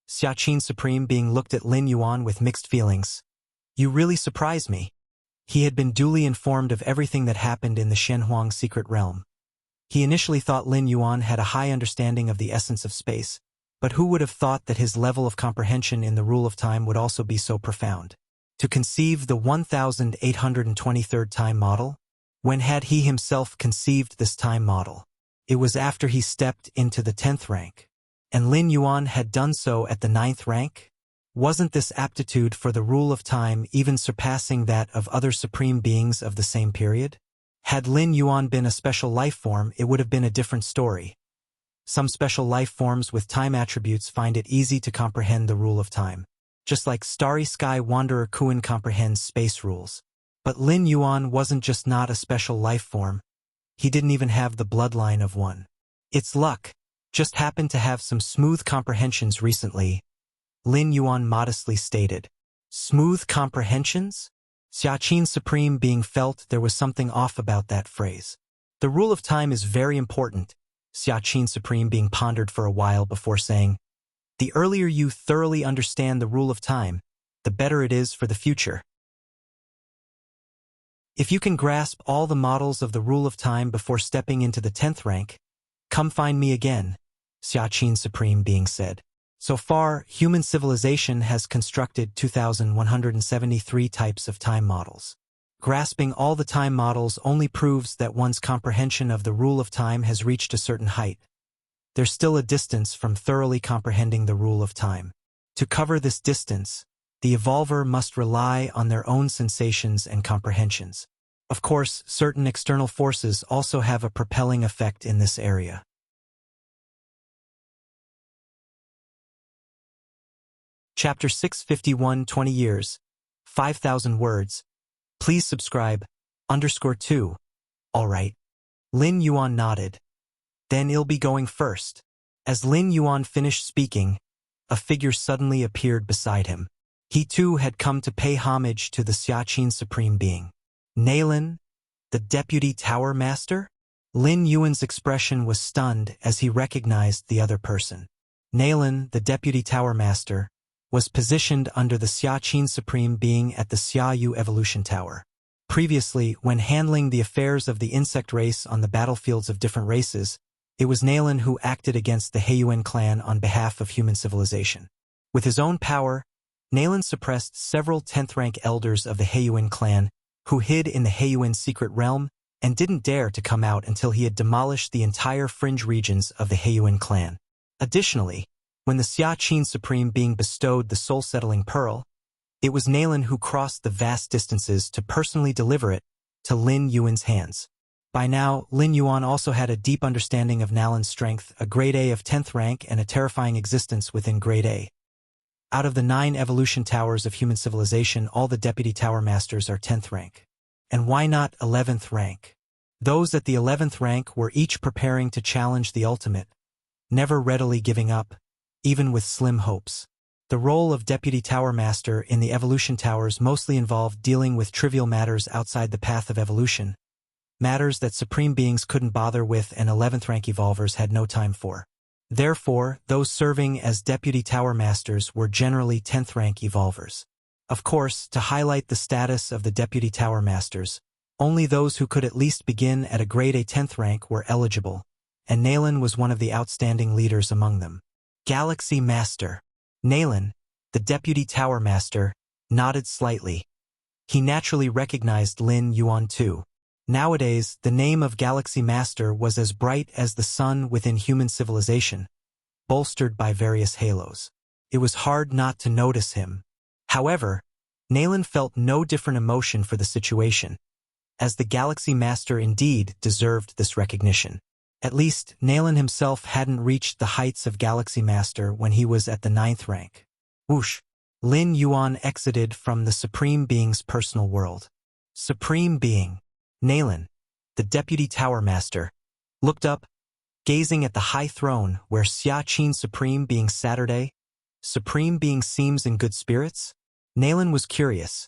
Xiaqin Supreme Being looked at Lin Yuan with mixed feelings. You really surprise me. He had been duly informed of everything that happened in the Shenhuang secret realm. He initially thought Lin Yuan had a high understanding of the essence of space, but who would have thought that his level of comprehension in the rule of time would also be so profound? To conceive the 1823rd time model? When had he himself conceived this time model? It was after he stepped into the 10th rank. And Lin Yuan had done so at the 9th rank? Wasn't this aptitude for the rule of time even surpassing that of other supreme beings of the same period? Had Lin Yuan been a special life form, it would have been a different story. Some special life forms with time attributes find it easy to comprehend the rule of time, just like Starry Sky Wanderer Kuan comprehends space rules. But Lin Yuan wasn't just not a special life form, he didn't even have the bloodline of one. It's luck, just happened to have some smooth comprehensions recently, Lin Yuan modestly stated. Smooth comprehensions? Xiaqin Supreme Being felt there was something off about that phrase. The rule of time is very important, Qin Supreme Being pondered for a while before saying, "The earlier you thoroughly understand the rule of time, the better it is for the future. If you can grasp all the models of the rule of time before stepping into the 10th rank, come find me again," Qin Supreme Being said. So far, human civilization has constructed 2,173 types of time models. Grasping all the time models only proves that one's comprehension of the rule of time has reached a certain height. There's still a distance from thoroughly comprehending the rule of time. To cover this distance, the evolver must rely on their own sensations and comprehensions. Of course, certain external forces also have a propelling effect in this area. Chapter 651 20 years, 5,000 words. Please subscribe, _2. Alright. Lin Yuan nodded. Then I'll be going first. As Lin Yuan finished speaking, a figure suddenly appeared beside him. He too had come to pay homage to the Qin Supreme Being. Nailin, the Deputy Tower Master? Lin Yuan's expression was stunned as he recognized the other person. Nailin, the Deputy Tower Master, was positioned under the Qin Supreme Being at the Xiaoyu Evolution Tower. Previously, when handling the affairs of the insect race on the battlefields of different races, it was Nailin who acted against the Heiyuan clan on behalf of human civilization. With his own power, Nailin suppressed several 10th-rank elders of the Heiyuan clan who hid in the Heiyuan secret realm and didn't dare to come out until he had demolished the entire fringe regions of the Heiyuan clan. Additionally, when the Qin Supreme Being bestowed the soul-settling pearl, it was Nailin who crossed the vast distances to personally deliver it to Lin Yuan's hands. By now, Lin Yuan also had a deep understanding of Nailin's strength, a grade A of 10th rank and a terrifying existence within grade A. Out of the 9 evolution towers of human civilization, all the Deputy Tower Masters are 10th rank. And why not 11th rank? Those at the 11th rank were each preparing to challenge the ultimate, never readily giving up, even with slim hopes. The role of Deputy Tower Master in the evolution towers mostly involved dealing with trivial matters outside the path of evolution, matters that Supreme Beings couldn't bother with and 11th rank evolvers had no time for. Therefore, those serving as Deputy Tower Masters were generally 10th rank evolvers. Of course, to highlight the status of the Deputy Tower Masters, only those who could at least begin at a grade A 10th rank were eligible, and Nailin was one of the outstanding leaders among them. Galaxy Master. Nailin, the Deputy Tower Master, nodded slightly. He naturally recognized Lin Yuan too. Nowadays, the name of Galaxy Master was as bright as the sun within human civilization, bolstered by various halos. It was hard not to notice him. However, Nailin felt no different emotion for the situation, as the Galaxy Master indeed deserved this recognition. At least, Nailin himself hadn't reached the heights of Galaxy Master when he was at the 9th rank. Whoosh! Lin Yuan exited from the Supreme Being's personal world. Supreme Being. Nailin, the Deputy Tower Master, looked up, gazing at the high throne where Qin Supreme Being Saturday. Supreme Being seems in good spirits? Nailin was curious.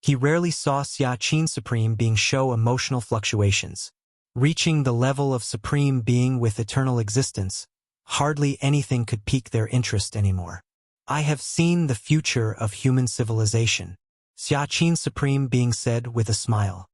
He rarely saw Qin Supreme Being show emotional fluctuations. Reaching the level of Supreme Being with eternal existence, hardly anything could pique their interest anymore. I have seen the future of human civilization, Qin Supreme Being said with a smile.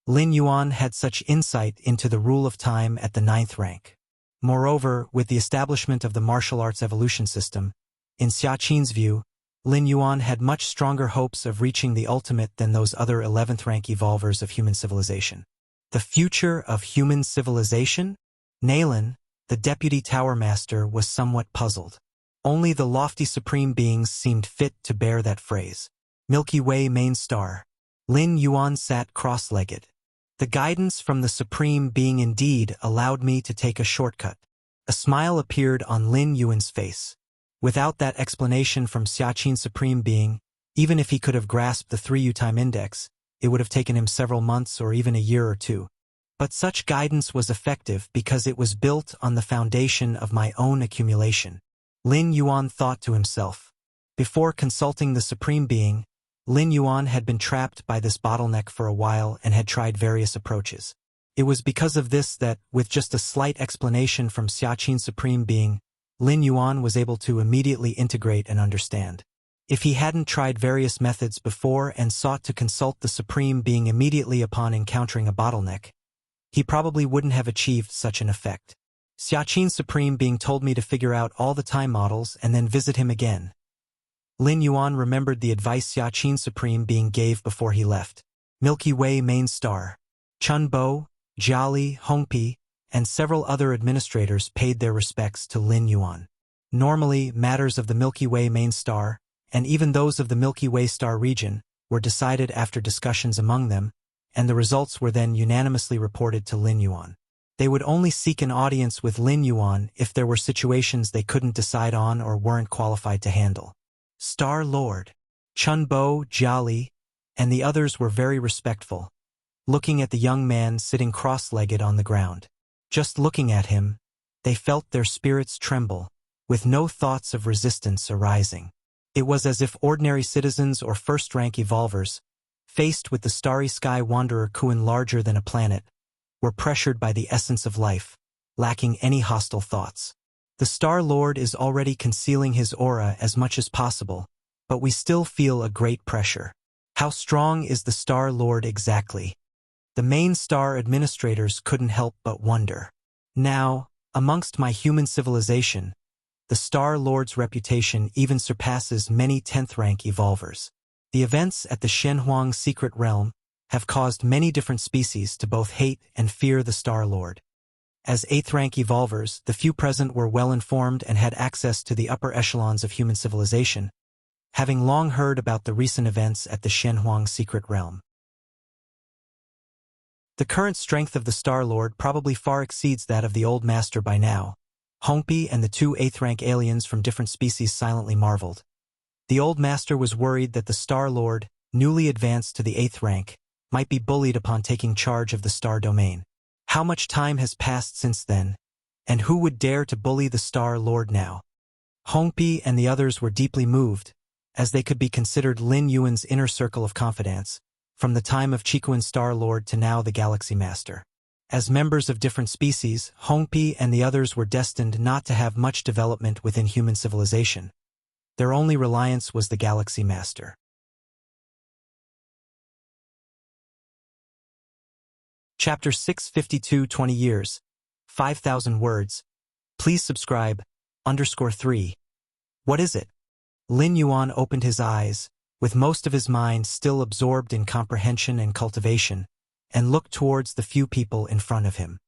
Lin Yuan had such insight into the rule of time at the 9th rank. Moreover, with the establishment of the martial arts evolution system, in Qin's view, Lin Yuan had much stronger hopes of reaching the ultimate than those other 11th rank evolvers of human civilization. The future of human civilization? Nailin, the Deputy Tower Master, was somewhat puzzled. Only the lofty Supreme Beings seemed fit to bear that phrase. Milky Way main star. Lin Yuan sat cross-legged. The guidance from the Supreme Being indeed allowed me to take a shortcut. A smile appeared on Lin Yuan's face. Without that explanation from Qin Supreme Being, even if he could have grasped the 3U time index, it would have taken him several months or even a year or two. But such guidance was effective because it was built on the foundation of my own accumulation. Lin Yuan thought to himself. Before consulting the Supreme Being, Lin Yuan had been trapped by this bottleneck for a while and had tried various approaches. It was because of this that, with just a slight explanation from Xiaqin Supreme Being, Lin Yuan was able to immediately integrate and understand. If he hadn't tried various methods before and sought to consult the Supreme Being immediately upon encountering a bottleneck, he probably wouldn't have achieved such an effect. Xiaqin Supreme Being told me to figure out all the time models and then visit him again. Lin Yuan remembered the advice Xiaqin Supreme Being gave before he left. Milky Way main star. Chun Bo, Jiali, Hongpi, and several other administrators paid their respects to Lin Yuan. Normally, matters of the Milky Way main star, and even those of the Milky Way star region, were decided after discussions among them, and the results were then unanimously reported to Lin Yuan. They would only seek an audience with Lin Yuan if there were situations they couldn't decide on or weren't qualified to handle. Star Lord, Chun Bo, Jiali, and the others were very respectful, looking at the young man sitting cross-legged on the ground. Just looking at him, they felt their spirits tremble, with no thoughts of resistance arising. It was as if ordinary citizens or first-rank evolvers, faced with the starry sky wanderer Kuan larger than a planet, were pressured by the essence of life, lacking any hostile thoughts. The Star Lord is already concealing his aura as much as possible, but we still feel a great pressure. How strong is the Star Lord exactly? The main star administrators couldn't help but wonder. Now, amongst my human civilization, the Star Lord's reputation even surpasses many 10th-rank evolvers. The events at the Shenhuang secret realm have caused many different species to both hate and fear the Star Lord. As 8th-rank evolvers, the few present were well-informed and had access to the upper echelons of human civilization, having long heard about the recent events at the Shenhuang secret realm. The current strength of the Star Lord probably far exceeds that of the Old Master by now. Hongpi and the 2 8th-rank aliens from different species silently marveled. The Old Master was worried that the Star Lord, newly advanced to the 8th rank, might be bullied upon taking charge of the star domain. How much time has passed since then, and who would dare to bully the Star Lord now? Hongpi and the others were deeply moved, as they could be considered Lin Yuan's inner circle of confidants, from the time of Chikuan Star Lord to now the Galaxy Master. As members of different species, Hongpi and the others were destined not to have much development within human civilization. Their only reliance was the Galaxy Master. Chapter 652 20 years, 5,000 words. Please subscribe, _3. What is it? Lin Yuan opened his eyes, with most of his mind still absorbed in comprehension and cultivation, and looked towards the few people in front of him.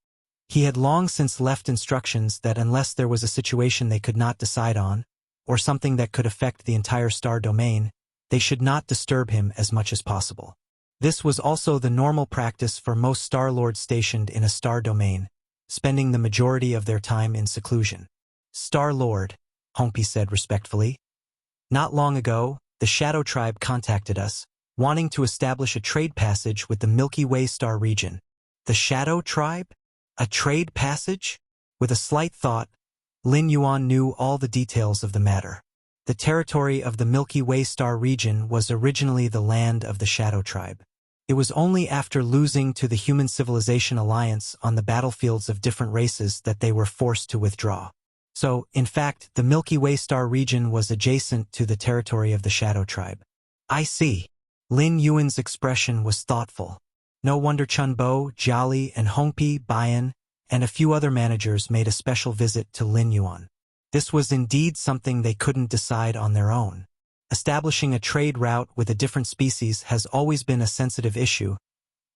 He had long since left instructions that unless there was a situation they could not decide on, or something that could affect the entire star domain, they should not disturb him as much as possible. This was also the normal practice for most Star Lords stationed in a star domain, spending the majority of their time in seclusion. Star Lord, Hongpi said respectfully. Not long ago, the Shadow Tribe contacted us, wanting to establish a trade passage with the Milky Way star region. The Shadow Tribe? A trade passage? With a slight thought, Lin Yuan knew all the details of the matter. The territory of the Milky Way star region was originally the land of the Shadow Tribe. It was only after losing to the Human Civilization Alliance on the battlefields of different races that they were forced to withdraw. So, in fact, the Milky Way star region was adjacent to the territory of the Shadow Tribe. I see. Lin Yuan's expression was thoughtful. No wonder Chun Bo, Jiali, and Hongpi, Bayan, and a few other managers made a special visit to Lin Yuan. This was indeed something they couldn't decide on their own. Establishing a trade route with a different species has always been a sensitive issue,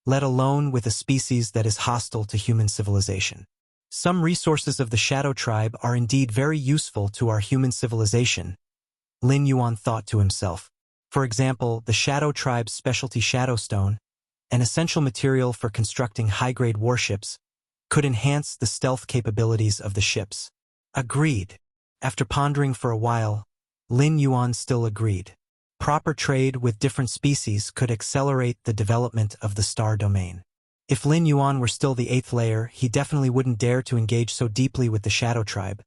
let alone with a species that is hostile to human civilization. Some resources of the Shadow Tribe are indeed very useful to our human civilization, Lin Yuan thought to himself. For example, the Shadow Tribe's specialty Shadowstone, an essential material for constructing high-grade warships, could enhance the stealth capabilities of the ships. Agreed. After pondering for a while, Lin Yuan still agreed. Proper trade with different species could accelerate the development of the star domain. If Lin Yuan were still the 8th layer, he definitely wouldn't dare to engage so deeply with the Shadow Tribe.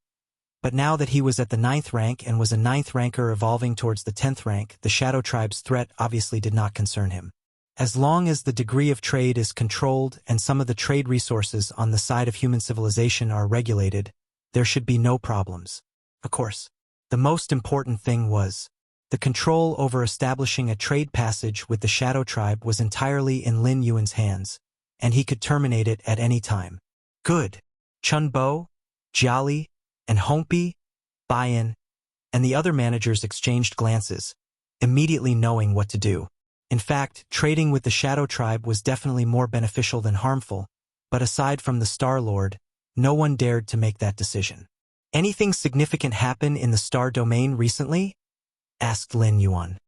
But now that he was at the 9th rank and was a 9th ranker evolving towards the 10th rank, the Shadow Tribe's threat obviously did not concern him. As long as the degree of trade is controlled and some of the trade resources on the side of human civilization are regulated, there should be no problems. Of course, the most important thing was the control over establishing a trade passage with the Shadow Tribe was entirely in Lin Yuan's hands, and he could terminate it at any time. Good. Chun Bo, Jiali, and Hongpi, Bayan, and the other managers exchanged glances, immediately knowing what to do. In fact, trading with the Shadow Tribe was definitely more beneficial than harmful, but aside from the Star Lord, no one dared to make that decision. Anything significant happen in the Star Domain recently? Asked Lin Yuan.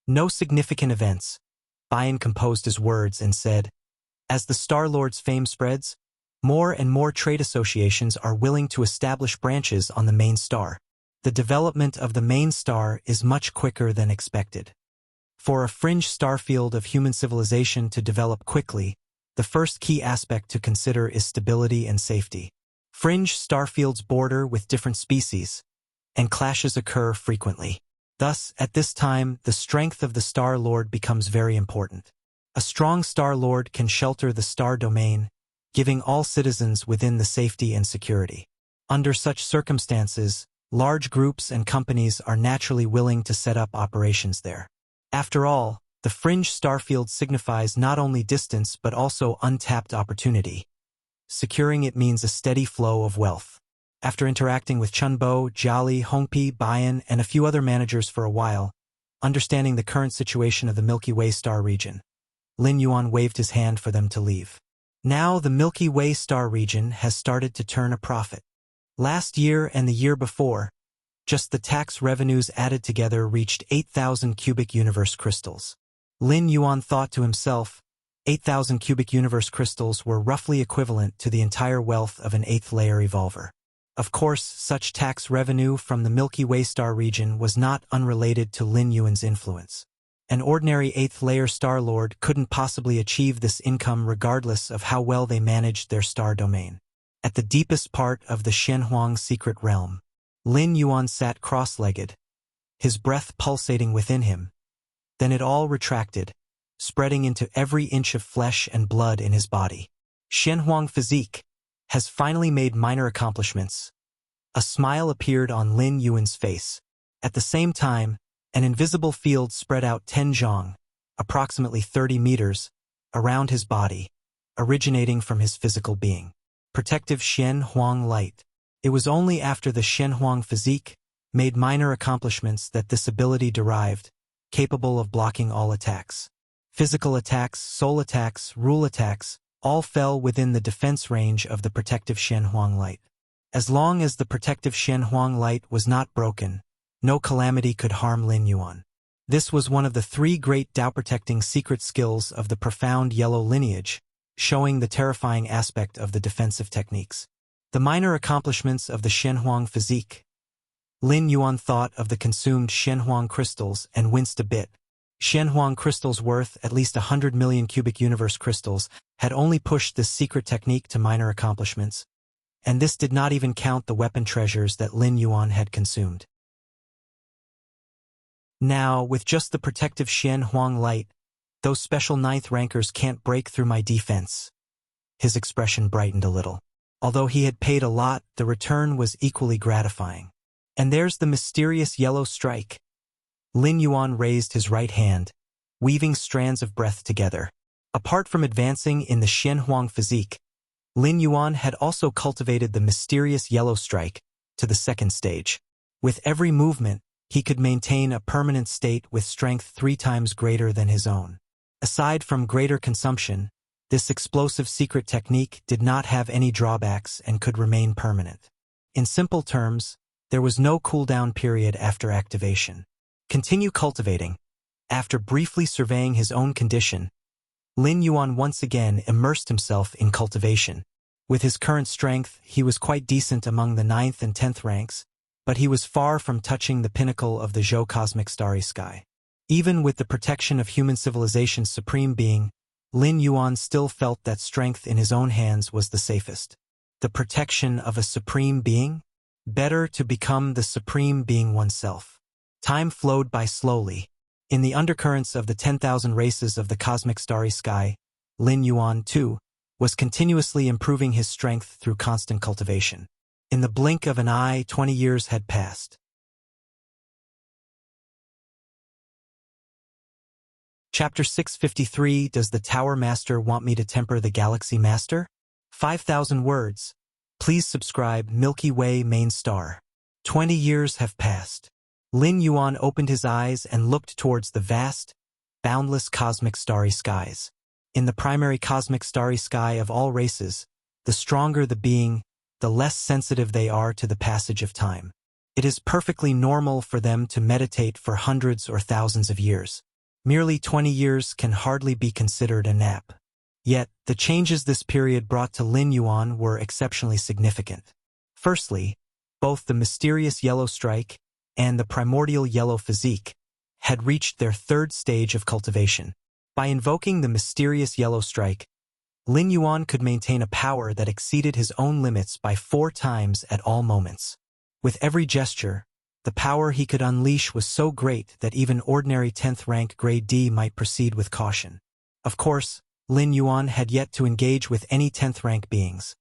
No significant events. Bayan composed his words and said, as the Star Lord's fame spreads, more and more trade associations are willing to establish branches on the main star. The development of the main star is much quicker than expected. For a fringe starfield of human civilization to develop quickly, the first key aspect to consider is stability and safety. Fringe starfields border with different species, and clashes occur frequently. Thus, at this time, the strength of the Star Lord becomes very important. A strong Star Lord can shelter the Star Domain, giving all citizens within the safety and security. Under such circumstances, large groups and companies are naturally willing to set up operations there. After all, the fringe starfield signifies not only distance but also untapped opportunity. Securing it means a steady flow of wealth. After interacting with Chun Bo, Jiali, Hongpi, Bayan, and a few other managers for a while, understanding the current situation of the Milky Way star region, Lin Yuan waved his hand for them to leave. Now the Milky Way star region has started to turn a profit. Last year and the year before, just the tax revenues added together reached 8,000 cubic universe crystals. Lin Yuan thought to himself, 8,000 cubic universe crystals were roughly equivalent to the entire wealth of an 8th layer evolver. Of course, such tax revenue from the Milky Way star region was not unrelated to Lin Yuan's influence. An ordinary 8th layer Star Lord couldn't possibly achieve this income regardless of how well they managed their star domain. At the deepest part of the Shenhuang secret realm, Lin Yuan sat cross-legged, his breath pulsating within him. Then it all retracted, spreading into every inch of flesh and blood in his body. Shenhuang Physique has finally made minor accomplishments. A smile appeared on Lin Yuan's face. At the same time, an invisible field spread out 10 zhang, approximately 30 meters, around his body, originating from his physical being. Protective Shenhuang light. It was only after the Shenhuang Physique made minor accomplishments that this ability derived, capable of blocking all attacks. Physical attacks, soul attacks, rule attacks, all fell within the defense range of the protective Shenhuang light. As long as the protective Shenhuang light was not broken, no calamity could harm Lin Yuan. This was one of the 3 great Dao-protecting secret skills of the profound yellow lineage, showing the terrifying aspect of the defensive techniques. The minor accomplishments of the Shenhuang Physique. Lin Yuan thought of the consumed Shenhuang crystals and winced a bit. Shenhuang crystals worth at least 100 million cubic universe crystals had only pushed this secret technique to minor accomplishments, and this did not even count the weapon treasures that Lin Yuan had consumed. Now, with just the protective Shenhuang light, those special 9th rankers can't break through my defense. His expression brightened a little. Although he had paid a lot, the return was equally gratifying. And there's the mysterious yellow strike. Lin Yuan raised his right hand, weaving strands of breath together. Apart from advancing in the Shenhuang Physique, Lin Yuan had also cultivated the mysterious yellow strike to the 2nd stage. With every movement, he could maintain a permanent state with strength 3 times greater than his own. Aside from greater consumption, this explosive secret technique did not have any drawbacks and could remain permanent. In simple terms, there was no cooldown period after activation. Continue cultivating. After briefly surveying his own condition, Lin Yuan once again immersed himself in cultivation. With his current strength, he was quite decent among the 9th and 10th ranks, but he was far from touching the pinnacle of the Zhou cosmic starry sky. Even with the protection of human civilization's supreme being, Lin Yuan still felt that strength in his own hands was the safest. The protection of a supreme being? Better to become the supreme being oneself. Time flowed by slowly. In the undercurrents of the 10,000 races of the cosmic starry sky, Lin Yuan, too, was continuously improving his strength through constant cultivation. In the blink of an eye, 20 years had passed. Chapter 653. Does the Tower Master want me to temper the Galaxy Master? 5,000 words. Please subscribe. Milky Way Main Star. 20 years have passed. Lin Yuan opened his eyes and looked towards the vast, boundless cosmic starry skies. In the primary cosmic starry sky of all races, the stronger the being, the less sensitive they are to the passage of time. It is perfectly normal for them to meditate for hundreds or thousands of years. Merely 20 years can hardly be considered a nap. Yet, the changes this period brought to Lin Yuan were exceptionally significant. Firstly, both the mysterious yellow strike and the primordial yellow physique had reached their third stage of cultivation. By invoking the mysterious yellow strike, Lin Yuan could maintain a power that exceeded his own limits by 4 times at all moments. With every gesture, the power he could unleash was so great that even ordinary 10th rank grade D might proceed with caution. Of course, Lin Yuan had yet to engage with any 10th rank beings.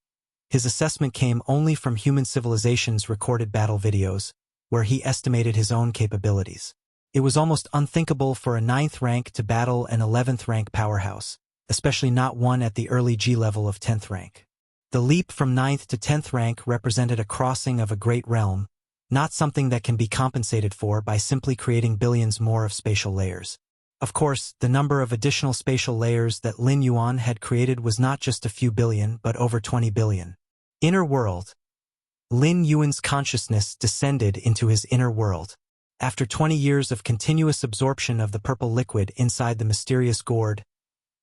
His assessment came only from human civilization's recorded battle videos, where he estimated his own capabilities. It was almost unthinkable for a 9th rank to battle an 11th rank powerhouse, especially not one at the early G level of 10th rank. The leap from 9th to 10th rank represented a crossing of a great realm, not something that can be compensated for by simply creating billions more of spatial layers. Of course, the number of additional spatial layers that Lin Yuan had created was not just a few billion, but over 20 billion. Inner world. Lin Yuan's consciousness descended into his inner world. After 20 years of continuous absorption of the purple liquid inside the mysterious gourd,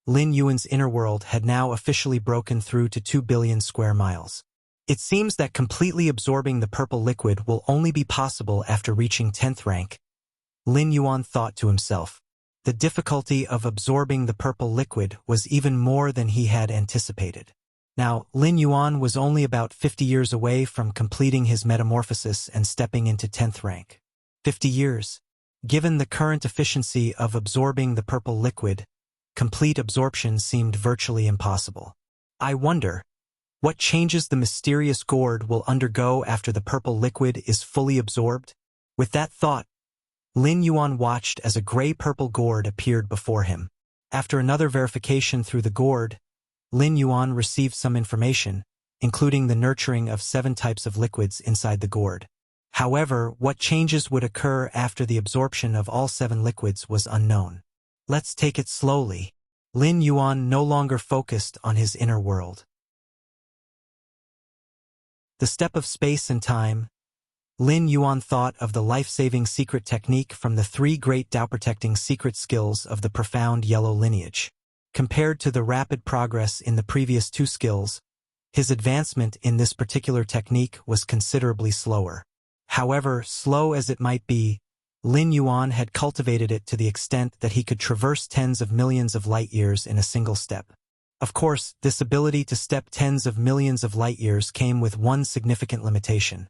Lin Yuan's inner world had now officially broken through to 2 billion square miles. It seems that completely absorbing the purple liquid will only be possible after reaching 10th rank, Lin Yuan thought to himself. The difficulty of absorbing the purple liquid was even more than he had anticipated. Now, Lin Yuan was only about 50 years away from completing his metamorphosis and stepping into 10th rank. 50 years. Given the current efficiency of absorbing the purple liquid, complete absorption seemed virtually impossible. I wonder, what changes the mysterious gourd will undergo after the purple liquid is fully absorbed? With that thought, Lin Yuan watched as a gray-purple gourd appeared before him. After another verification through the gourd, Lin Yuan received some information, including the nurturing of 7 types of liquids inside the gourd. However, what changes would occur after the absorption of all 7 liquids was unknown. Let's take it slowly. Lin Yuan no longer focused on his inner world. The step of space and time. Lin Yuan thought of the life-saving secret technique from the 3 great Tao-protecting secret skills of the profound yellow lineage. Compared to the rapid progress in the previous 2 skills, his advancement in this particular technique was considerably slower. However, slow as it might be, Lin Yuan had cultivated it to the extent that he could traverse tens of millions of light-years in a single step. Of course, this ability to step tens of millions of light-years came with one significant limitation.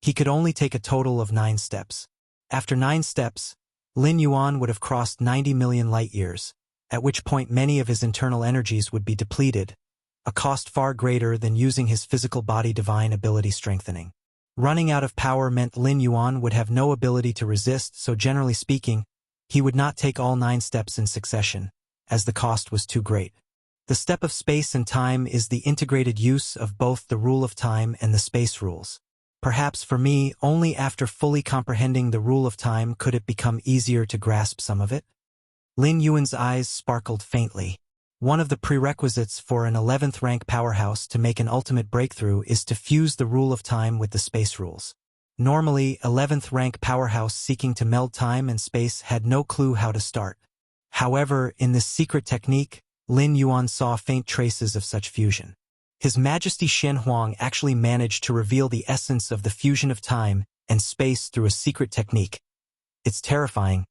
He could only take a total of 9 steps. After 9 steps, Lin Yuan would have crossed 90 million light-years, at which point many of his internal energies would be depleted, a cost far greater than using his physical body divine ability strengthening. Running out of power meant Lin Yuan would have no ability to resist, so generally speaking, he would not take all 9 steps in succession, as the cost was too great. The step of space and time is the integrated use of both the rule of time and the space rules. Perhaps for me, only after fully comprehending the rule of time could it become easier to grasp some of it. Lin Yuan's eyes sparkled faintly. One of the prerequisites for an 11th rank powerhouse to make an ultimate breakthrough is to fuse the rule of time with the space rules. Normally, 11th rank powerhouse seeking to meld time and space had no clue how to start. However, in this secret technique, Lin Yuan saw faint traces of such fusion. His Majesty Shen Huang actually managed to reveal the essence of the fusion of time and space through a secret technique. It's terrifying.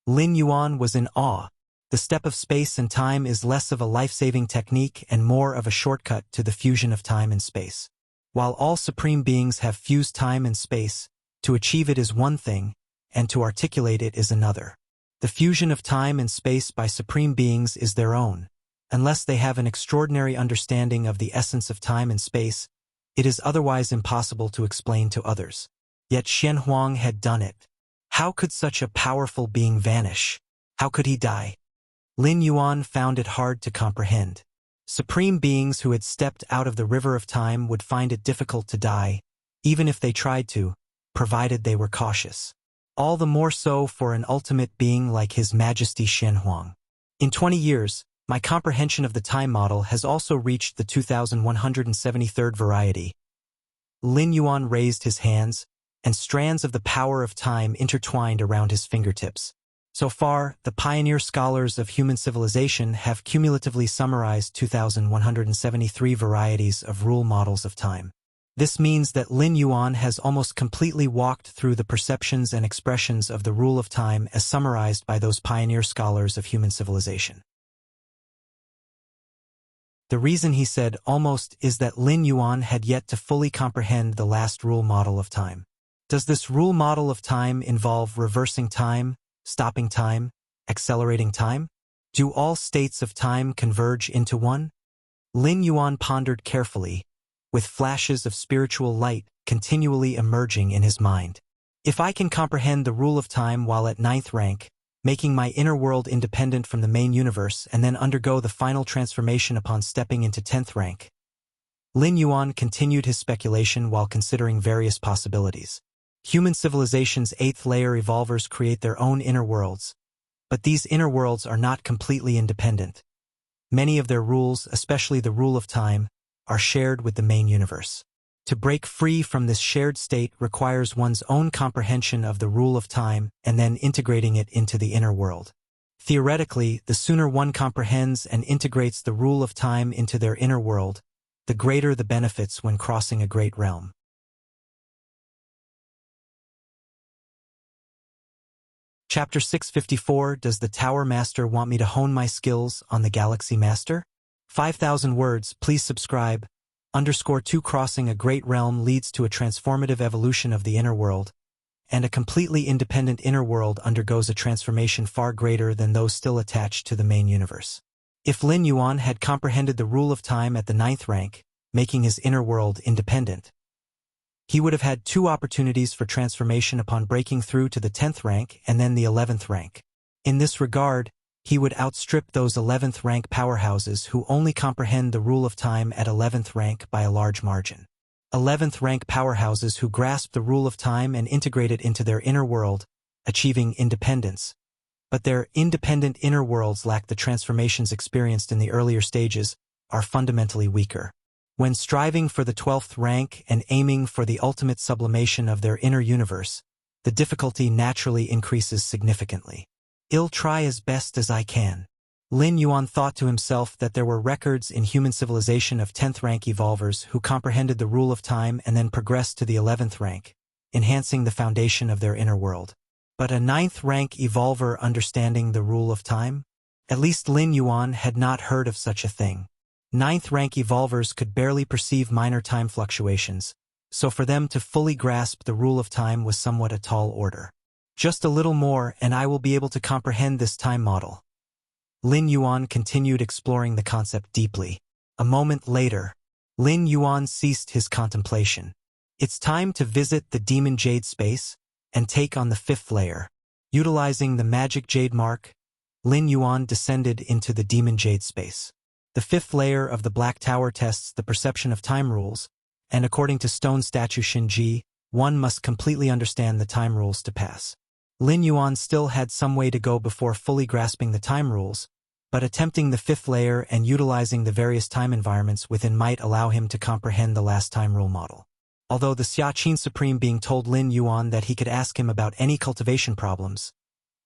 Lin Yuan was in awe. The step of space and time is less of a life-saving technique and more of a shortcut to the fusion of time and space. While all supreme beings have fused time and space, to achieve it is one thing, and to articulate it is another. The fusion of time and space by supreme beings is their own. Unless they have an extraordinary understanding of the essence of time and space, it is otherwise impossible to explain to others. Yet Xianhuang had done it. How could such a powerful being vanish? How could he die? Lin Yuan found it hard to comprehend. Supreme beings who had stepped out of the river of time would find it difficult to die, even if they tried to, provided they were cautious. All the more so for an ultimate being like His Majesty Xianhuang. In 20 years, my comprehension of the time model has also reached the 2173rd variety. Lin Yuan raised his hands, and strands of the power of time intertwined around his fingertips. So far, the pioneer scholars of human civilization have cumulatively summarized 2173 varieties of rule models of time. This means that Lin Yuan has almost completely walked through the perceptions and expressions of the rule of time as summarized by those pioneer scholars of human civilization. The reason he said almost is that Lin Yuan had yet to fully comprehend the last rule model of time. Does this rule model of time involve reversing time, stopping time, accelerating time? Do all states of time converge into one? Lin Yuan pondered carefully, with flashes of spiritual light continually emerging in his mind. If I can comprehend the rule of time while at 9th rank, making my inner world independent from the main universe and then undergo the final transformation upon stepping into 10th rank. Lin Yuan continued his speculation while considering various possibilities. Human civilization's 8th layer evolvers create their own inner worlds, but these inner worlds are not completely independent. Many of their rules, especially the rule of time, are shared with the main universe. To break free from this shared state requires one's own comprehension of the rule of time and then integrating it into the inner world. Theoretically, the sooner one comprehends and integrates the rule of time into their inner world, the greater the benefits when crossing a great realm. Chapter 654. Does the Tower Master want me to hone my skills on the Galaxy Master? 5,000 words. Please subscribe. _2 Crossing a great realm leads to a transformative evolution of the inner world, and a completely independent inner world undergoes a transformation far greater than those still attached to the main universe. If Lin Yuan had comprehended the rule of time at the 9th rank, making his inner world independent, he would have had 2 opportunities for transformation upon breaking through to the 10th rank and then the 11th rank. In this regard, he would outstrip those 11th rank powerhouses who only comprehend the rule of time at 11th rank by a large margin. 11th rank powerhouses who grasp the rule of time and integrate it into their inner world, achieving independence. But their independent inner worlds lack the transformations experienced in the earlier stages, are fundamentally weaker. When striving for the 12th rank and aiming for the ultimate sublimation of their inner universe, the difficulty naturally increases significantly. I'll try as best as I can. Lin Yuan thought to himself that there were records in human civilization of 10th rank evolvers who comprehended the rule of time and then progressed to the 11th rank, enhancing the foundation of their inner world. But a 9th rank evolver understanding the rule of time? At least Lin Yuan had not heard of such a thing. 9th rank evolvers could barely perceive minor time fluctuations, so for them to fully grasp the rule of time was somewhat a tall order. Just a little more and I will be able to comprehend this time model. Lin Yuan continued exploring the concept deeply. A moment later, Lin Yuan ceased his contemplation. It's time to visit the Demon Jade space and take on the 5th layer. Utilizing the magic jade mark, Lin Yuan descended into the Demon Jade space. The 5th layer of the Black Tower tests the perception of time rules, and according to Stone Statue Shinji, one must completely understand the time rules to pass. Lin Yuan still had some way to go before fully grasping the time rules, but attempting the 5th layer and utilizing the various time environments within might allow him to comprehend the last time rule model. Although the Xiaqin Supreme Being told Lin Yuan that he could ask him about any cultivation problems,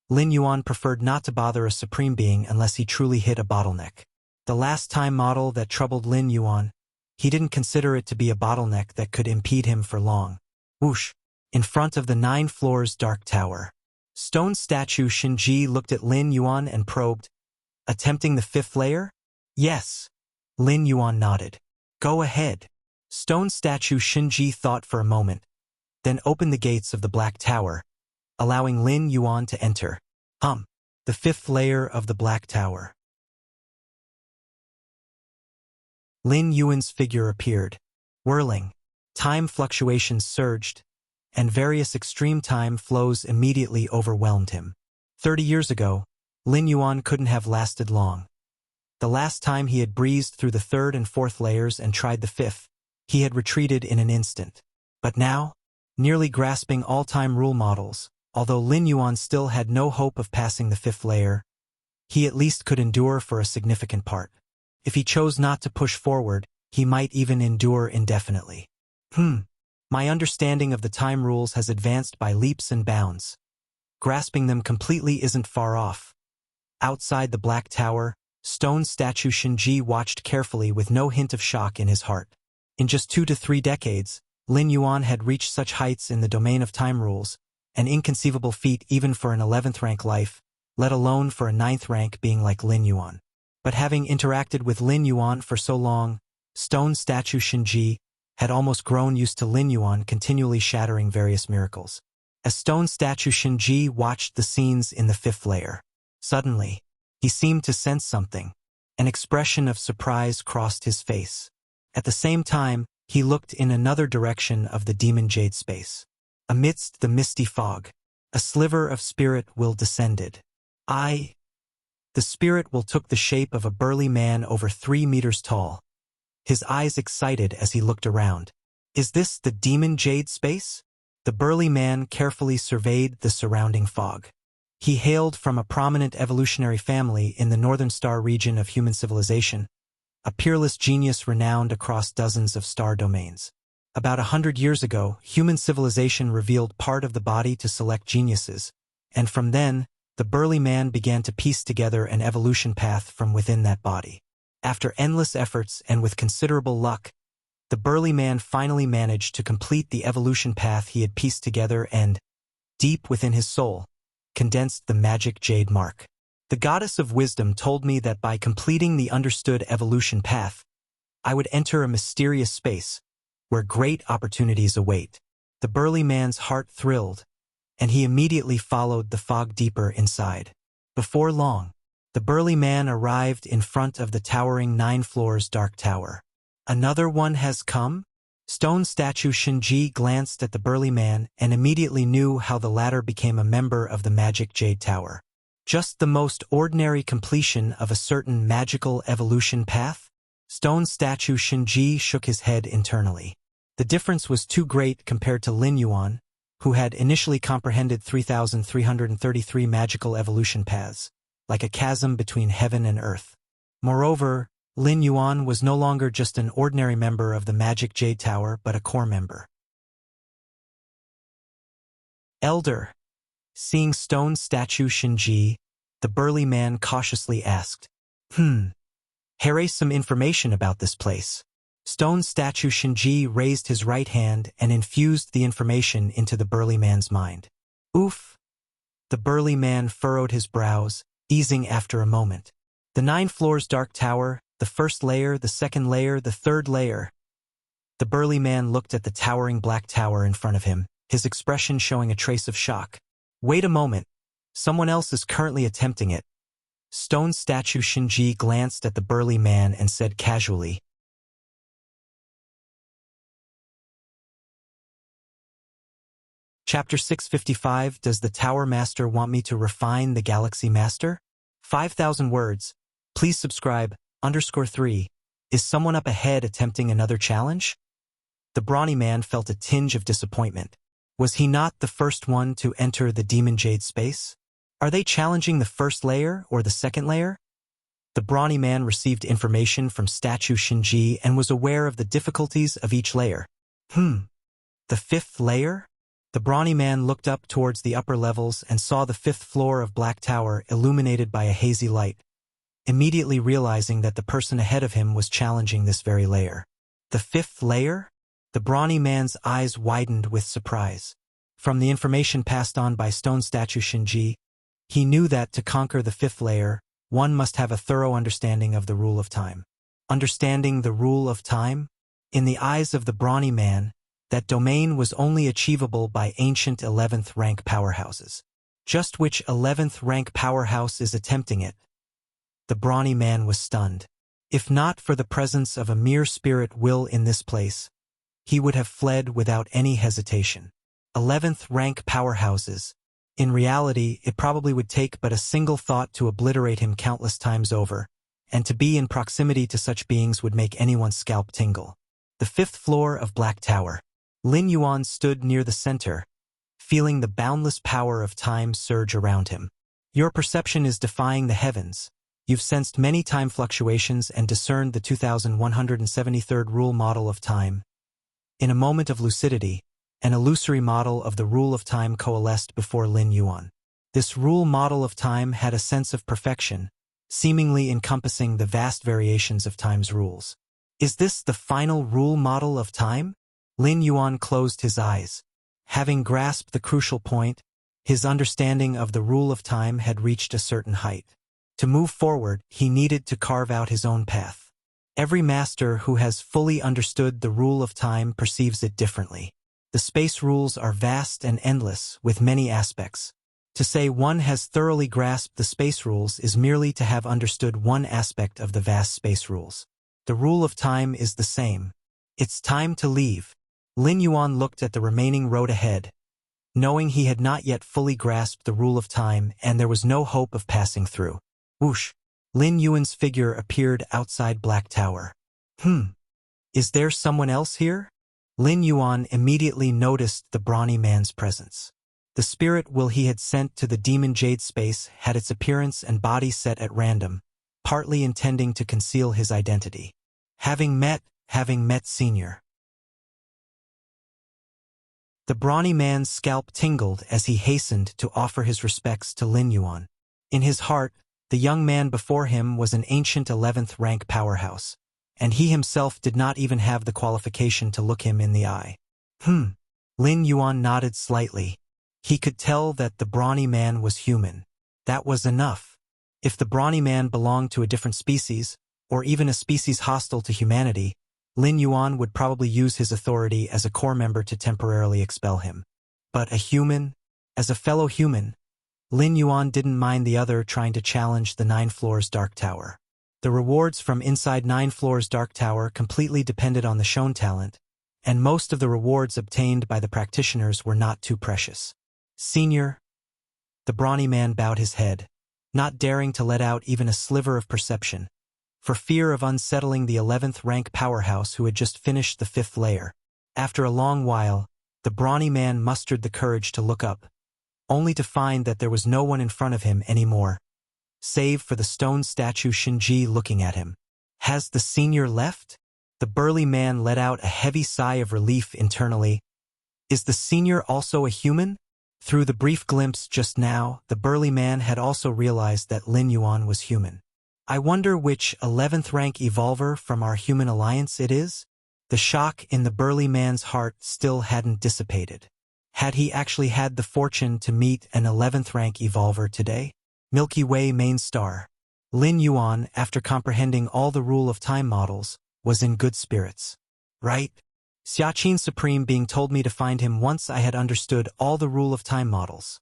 Lin Yuan preferred not to bother a Supreme Being unless he truly hit a bottleneck. The last time model that troubled Lin Yuan, he didn't consider it to be a bottleneck that could impede him for long. Whoosh! In front of the 9 floors dark tower. Stone Statue Shinji looked at Lin Yuan and probed, "Attempting the 5th layer?" "Yes." Lin Yuan nodded. "Go ahead." Stone Statue Shinji thought for a moment, then opened the gates of the Black Tower, allowing Lin Yuan to enter. The fifth layer of the Black Tower. Lin Yuan's figure appeared, whirling. Time fluctuations surged, and various extreme time flows immediately overwhelmed him. 30 years ago, Lin Yuan couldn't have lasted long. The last time he had breezed through the third and fourth layers and tried the fifth, he had retreated in an instant. But now, nearly grasping all-time rule models, although Lin Yuan still had no hope of passing the fifth layer, he at least could endure for a significant part. If he chose not to push forward, he might even endure indefinitely. My understanding of the time rules has advanced by leaps and bounds. Grasping them completely isn't far off. Outside the Black Tower, stone statue Shinji watched carefully with no hint of shock in his heart. In just 2 to 3 decades, Lin Yuan had reached such heights in the domain of time rules, an inconceivable feat even for an 11th rank life, let alone for a 9th rank being like Lin Yuan. But having interacted with Lin Yuan for so long, stone statue Shinji had almost grown used to Lin Yuan continually shattering various miracles. As stone statue Shinji watched the scenes in the fifth layer, suddenly, he seemed to sense something. An expression of surprise crossed his face. At the same time, he looked in another direction of the demon jade space. Amidst the misty fog, a sliver of spirit will descended. The spirit will took the shape of a burly man over 3 meters tall. His eyes excited as he looked around. Is this the demon jade space? The burly man carefully surveyed the surrounding fog. He hailed from a prominent evolutionary family in the Northern Star region of human civilization, a peerless genius renowned across dozens of star domains. About 100 years ago, human civilization revealed part of the body to select geniuses, and from then, the burly man began to piece together an evolution path from within that body. After endless efforts and with considerable luck, the burly man finally managed to complete the evolution path he had pieced together and, deep within his soul, condensed the magic jade mark. The goddess of wisdom told me that by completing the understood evolution path, I would enter a mysterious space where great opportunities await. The burly man's heart thrilled, and he immediately followed the fog deeper inside. Before long, the burly man arrived in front of the towering 9 floors dark tower. Another one has come? Stone statue Shinji glanced at the burly man and immediately knew how the latter became a member of the magic jade tower. Just the most ordinary completion of a certain magical evolution path? Stone statue Shinji shook his head internally. The difference was too great compared to Lin Yuan, who had initially comprehended 3,333 magical evolution paths, like a chasm between heaven and earth. Moreover, Lin Yuan was no longer just an ordinary member of the Magic Jade Tower but a core member. Elder. Seeing stone statue Shinji, the burly man cautiously asked, Here is some information about this place. Stone statue Shinji raised his right hand and infused the information into the burly man's mind. Oof! The burly man furrowed his brows, easing after a moment. The 9 floors dark tower, the first layer, the second layer, the third layer. The burly man looked at the towering black tower in front of him, his expression showing a trace of shock. Wait a moment. Someone else is currently attempting it. Stone statue Shinji glanced at the burly man and said casually, Chapter 655, Does the Tower Master want me to refine the Galaxy Master? 5,000 words. Please subscribe. _3. Is someone up ahead attempting another challenge? The brawny man felt a tinge of disappointment. Was he not the first one to enter the Demon Jade space? Are they challenging the first layer or the second layer? The brawny man received information from statue Shinji and was aware of the difficulties of each layer. The 5th layer? The brawny man looked up towards the upper levels and saw the 5th floor of Black Tower illuminated by a hazy light, immediately realizing that the person ahead of him was challenging this very layer. The 5th layer? The brawny man's eyes widened with surprise. From the information passed on by stone statue Shinji, he knew that to conquer the 5th layer, one must have a thorough understanding of the rule of time. Understanding the rule of time? In the eyes of the brawny man, that domain was only achievable by ancient 11th rank powerhouses. Just which 11th rank powerhouse is attempting it? The brawny man was stunned. If not for the presence of a mere spirit will in this place, he would have fled without any hesitation. 11th rank powerhouses. In reality, it probably would take but a single thought to obliterate him countless times over, and to be in proximity to such beings would make anyone's scalp tingle. The 5th floor of Black Tower. Lin Yuan stood near the center, feeling the boundless power of time surge around him. Your perception is defying the heavens. You've sensed many time fluctuations and discerned the 2173rd rule model of time. In a moment of lucidity, an illusory model of the rule of time coalesced before Lin Yuan. This rule model of time had a sense of perfection, seemingly encompassing the vast variations of time's rules. Is this the final rule model of time? Lin Yuan closed his eyes. Having grasped the crucial point, his understanding of the rule of time had reached a certain height. To move forward, he needed to carve out his own path. Every master who has fully understood the rule of time perceives it differently. The space rules are vast and endless, with many aspects. To say one has thoroughly grasped the space rules is merely to have understood one aspect of the vast space rules. The rule of time is the same. It's time to leave. Lin Yuan looked at the remaining road ahead, knowing he had not yet fully grasped the rule of time and there was no hope of passing through. Whoosh! Lin Yuan's figure appeared outside Black Tower. Is there someone else here? Lin Yuan immediately noticed the brawny man's presence. The spirit will he had sent to the demon jade space had its appearance and body set at random, partly intending to conceal his identity. Having met Senior. The brawny man's scalp tingled as he hastened to offer his respects to Lin Yuan. In his heart, the young man before him was an ancient 11th rank powerhouse, and he himself did not even have the qualification to look him in the eye. Lin Yuan nodded slightly. He could tell that the brawny man was human. That was enough. If the brawny man belonged to a different species, or even a species hostile to humanity, Lin Yuan would probably use his authority as a core member to temporarily expel him. But a human, as a fellow human, Lin Yuan didn't mind the other trying to challenge the 9 floors Dark Tower. The rewards from inside 9 floors Dark Tower completely depended on the shown talent, and most of the rewards obtained by the practitioners were not too precious. Senior. The brawny man bowed his head, not daring to let out even a sliver of perception, for fear of unsettling the 11th rank powerhouse who had just finished the 5th layer. After a long while, the brawny man mustered the courage to look up, only to find that there was no one in front of him anymore, save for the stone statue Shinji looking at him. Has the senior left? The burly man let out a heavy sigh of relief internally. Is the senior also a human? Through the brief glimpse just now, the burly man had also realized that Lin Yuan was human. I wonder which 11th rank evolver from our human alliance it is? The shock in the burly man's heart still hadn't dissipated. Had he actually had the fortune to meet an 11th rank evolver today? Milky Way main star. Lin Yuan, after comprehending all the rule of time models, was in good spirits. Right? Xiaqin Supreme being told me to find him once I had understood all the rule of time models.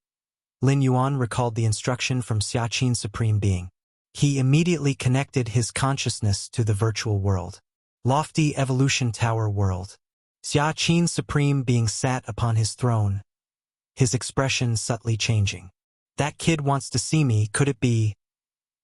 Lin Yuan recalled the instruction from Xiaqin Supreme being. He immediately connected his consciousness to the virtual world. Lofty Evolution Tower world. Xiaqin Supreme being sat upon his throne, his expression subtly changing. That kid wants to see me, could it be?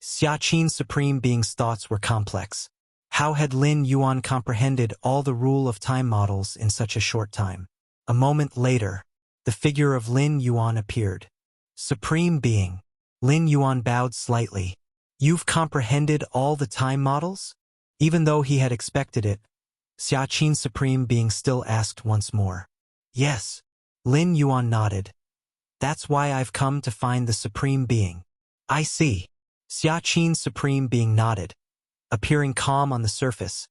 Xiaqin Supreme being's thoughts were complex. How had Lin Yuan comprehended all the rule of time models in such a short time? A moment later, the figure of Lin Yuan appeared. Supreme being. Lin Yuan bowed slightly. You've comprehended all the time models? Even though he had expected it, Xiaqin Supreme being still asked once more. Yes. Lin Yuan nodded. That's why I've come to find the Supreme Being. I see. Xiaqin Supreme Being nodded, appearing calm on the surface,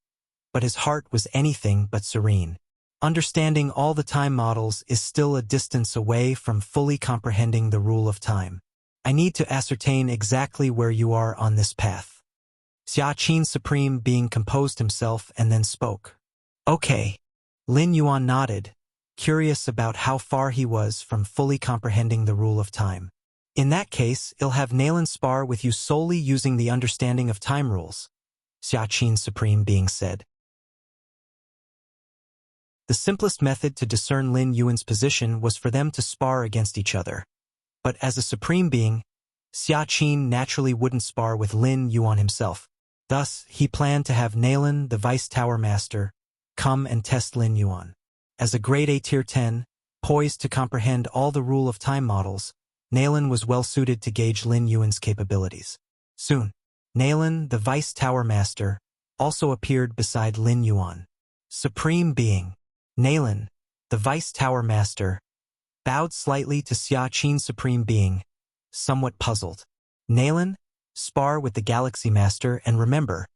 but his heart was anything but serene. Understanding all the time models is still a distance away from fully comprehending the rule of time. I need to ascertain exactly where you are on this path. Xiaqin Supreme Being composed himself and then spoke. Okay. Lin Yuan nodded, curious about how far he was from fully comprehending the rule of time. In that case, I'll have Nalan spar with you solely using the understanding of time rules, Xia Qin Supreme Being said. The simplest method to discern Lin Yuan's position was for them to spar against each other. But as a Supreme Being, Xia Qin naturally wouldn't spar with Lin Yuan himself. Thus, he planned to have Nalan, the Vice Tower Master, come and test Lin Yuan. As a Grade A Tier 10, poised to comprehend all the rule of time models, Nalan was well-suited to gauge Lin Yuan's capabilities. Soon, Nalan, the Vice Tower Master, also appeared beside Lin Yuan. Supreme Being, Nalan, the Vice Tower Master, bowed slightly to Xia Qin Supreme Being, somewhat puzzled. Nalan, spar with the Galaxy Master and remember,